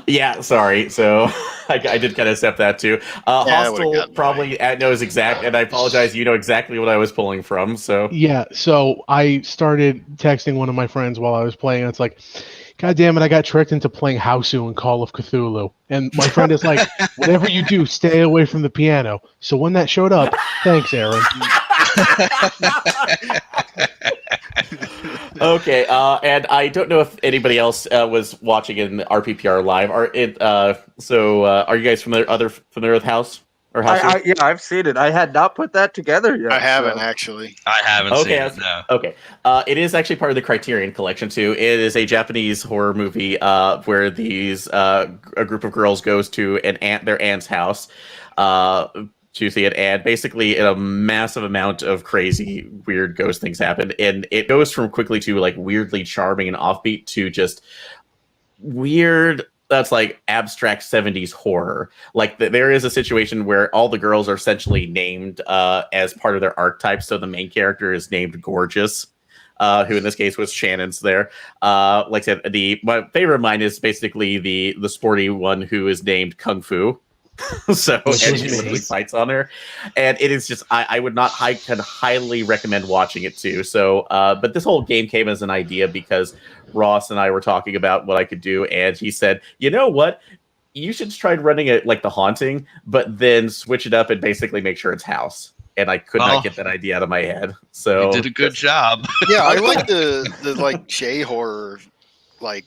Yeah, sorry. So I did kind of step that too. Yeah, that would've Hostel gotten probably knows exact, and I apologize. You know exactly what I was pulling from. So Yeah, so I started texting one of my friends while I was playing, and it's like, God damn it, I got tricked into playing Hausu and Call of Cthulhu. And my friend is like, whatever you do, stay away from the piano. So when that showed up, thanks, Aaron. okay, and I don't know if anybody else was watching in RPPR live. Are you guys familiar with House or House? Yeah, I've seen it. I had not put that together yet. I haven't so- actually. I haven't seen Okay, it. No. okay. It is actually part of the Criterion Collection too. It is a Japanese horror movie where a group of girls goes to their aunt's house to see it, and basically a massive amount of crazy, weird ghost things happen, and it goes from quickly to like weirdly charming and offbeat to just weird. That's like abstract 70s horror. Like there is a situation where all the girls are essentially named as part of their archetype. So the main character is named Gorgeous, who in this case was Shannon's there. Like I said, my favorite of mine is basically the sporty one who is named Kung Fu. So and she literally fights on her, and it is just I would not can highly recommend watching it too. So but this whole game came as an idea because Ross and I were talking about what I could do, and he said, you know what, you should try running it like The Haunting, but then switch it up and basically make sure it's House. And I could not get that idea out of my head. So You did a good job. Yeah, I like the like J horror like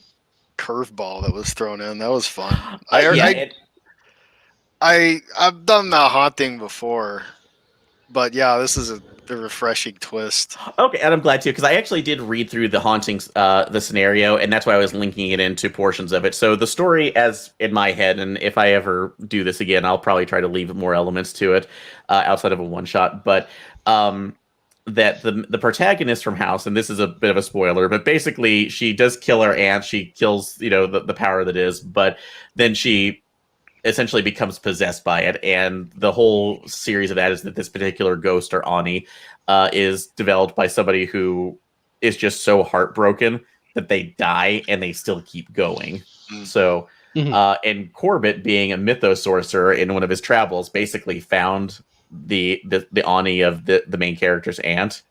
curveball that was thrown in. That was fun. I've done the haunting before, but yeah, this is a refreshing twist. Okay, and I'm glad too, because I actually did read through the hauntings, the scenario, and that's why I was linking it into portions of it. So the story, as in my head, and if I ever do this again, I'll probably try to leave more elements to it outside of a one shot. But that the protagonist from House, and this is a bit of a spoiler, but basically she does kill her aunt. She kills the power that is, but then she essentially becomes possessed by it, and the whole series of that is that this particular ghost or Ani is developed by somebody who is just so heartbroken that they die and they still keep going. So and Corbitt, being a mythos sorcerer in one of his travels, basically found the Ani of the main character's aunt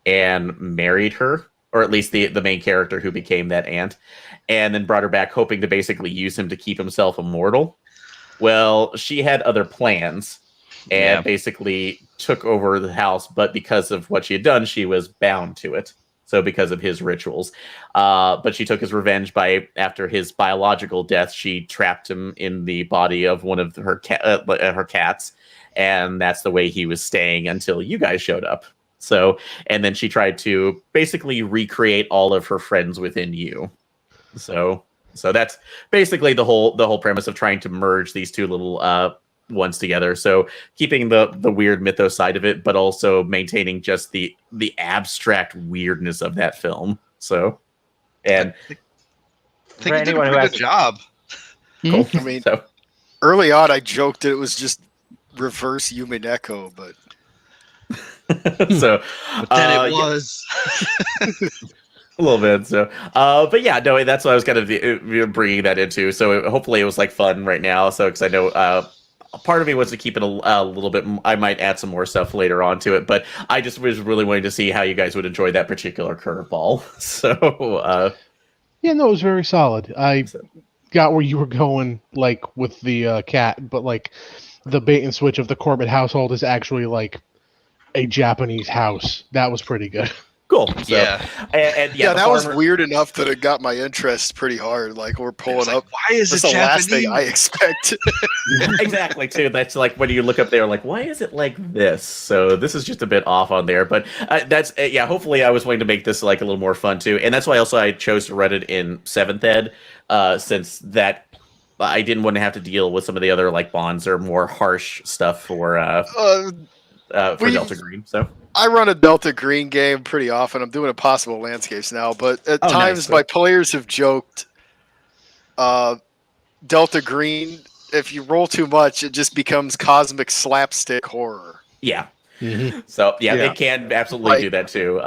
and married her, or at least the main character who became that aunt, and then brought her back hoping to basically use him to keep himself immortal. Well, she had other plans and basically took over the house, but because of what she had done, she was bound to it. So because of his rituals. But she took his revenge by, after his biological death, she trapped him in the body of one of her cats. And that's the way he was staying until you guys showed up. So, and then she tried to basically recreate all of her friends within you. So that's basically the whole premise of trying to merge these two little ones together. So keeping the weird mythos side of it, but also maintaining just the abstract weirdness of that film. So, and I think you did a pretty good job. Cool. I mean, early on, I joked that it was just reverse human echo, but so But then it was. A little bit, so but yeah, no, that's what I was kind of bringing that into. So hopefully it was like fun right now. So because I know part of me was to keep it a little bit. I might add some more stuff later on to it, but I just was really wanting to see how you guys would enjoy that particular curveball. So yeah, no, it was very solid. I got where you were going, like with the cat, but like the bait and switch of the Corbitt household is actually like a Japanese house. That was pretty good. cool. So, Yeah. and Yeah, the that was farmer- weird enough that it got my interest pretty hard. Like we're It pulling was like, up. why is That's it the last Japanese? thing I expect. Exactly too. That's like when you look up there, like, why is it like this? So this is just a bit off on there, but that's yeah. Hopefully, I was wanting to make this like a little more fun too, and that's why also I chose to run it in 7th ed, since that I didn't want to have to deal with some of the other like bonds or more harsh stuff for Delta Green. So I run a Delta Green game pretty often. I'm doing Impossible Landscapes now, but at Oh, times nice. my players have joked, Delta Green, if you roll too much, it just becomes cosmic slapstick horror. yeah, Mhm. so yeah, Yeah. it can absolutely do that too.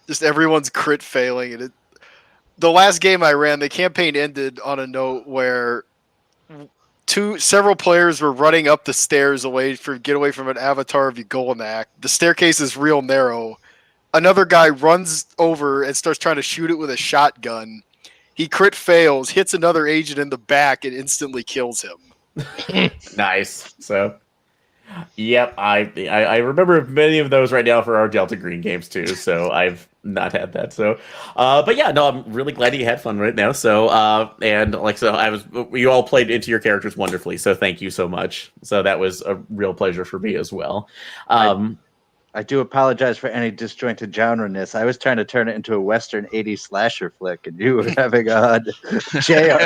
Just everyone's crit failing, and the last game I ran, the campaign ended on a note where several players were running up the stairs get away from an avatar of Ugolnak. The staircase is real narrow. Another guy runs over and starts trying to shoot it with a shotgun. He crit fails, hits another agent in the back, and instantly kills him. Nice. So, yep, I remember many of those right now for our Delta Green games too. So I've not had that. So, but yeah, no, I'm really glad you had fun right now. So, and like so, you all played into your characters wonderfully. So thank you so much. So that was a real pleasure for me as well. I do apologize for any disjointed genre-ness. I was trying to turn it into a Western 80s slasher flick, and you were having a JR.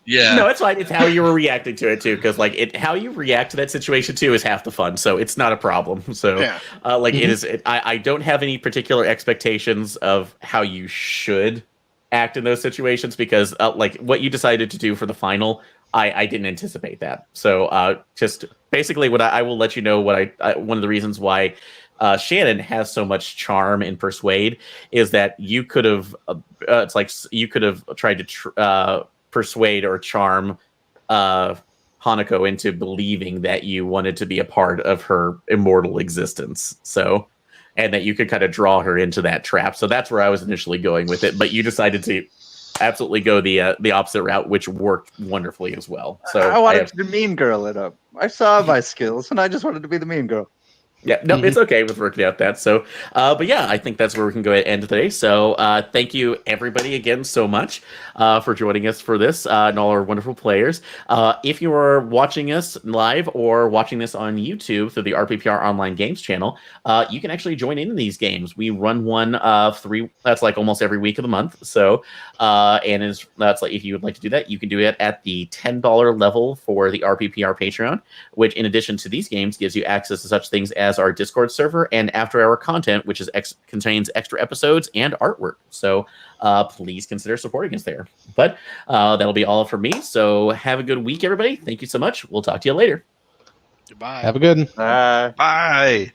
Yeah. No, it's fine. It's how you were reacting to it too, because like how you react to that situation too is half the fun. So it's not a problem. So Yeah. it is. I don't have any particular expectations of how you should act in those situations because like what you decided to do for the final, I didn't anticipate that. So just basically, what I will let you know what one of the reasons why Shannon has so much charm in Persuade is that you could have it's like you could have tried to persuade or charm Hanako into believing that you wanted to be a part of her immortal existence. So, and that you could kind of draw her into that trap. So that's where I was initially going with it. But you decided to absolutely go the opposite route, which worked wonderfully as well. So I wanted to mean girl it up. I saw my skills, and I just wanted to be the mean girl. Yeah, no, it's okay with working out that. So, but yeah, I think that's where we can go ahead and end today. So, thank you everybody again so much for joining us for this and all our wonderful players. If you are watching us live or watching this on YouTube through the RPPR Online Games channel, you can actually join in these games. We run one that's like almost every week of the month. So, and that's like if you would like to do that, you can do it at the $10 level for the RPPR Patreon, which in addition to these games gives you access to such things as our Discord server and after-hour content, which is contains extra episodes and artwork. So please consider supporting us there. But that'll be all for me. So have a good week, everybody. Thank you so much. We'll talk to you later. Goodbye. Have a good one. Bye.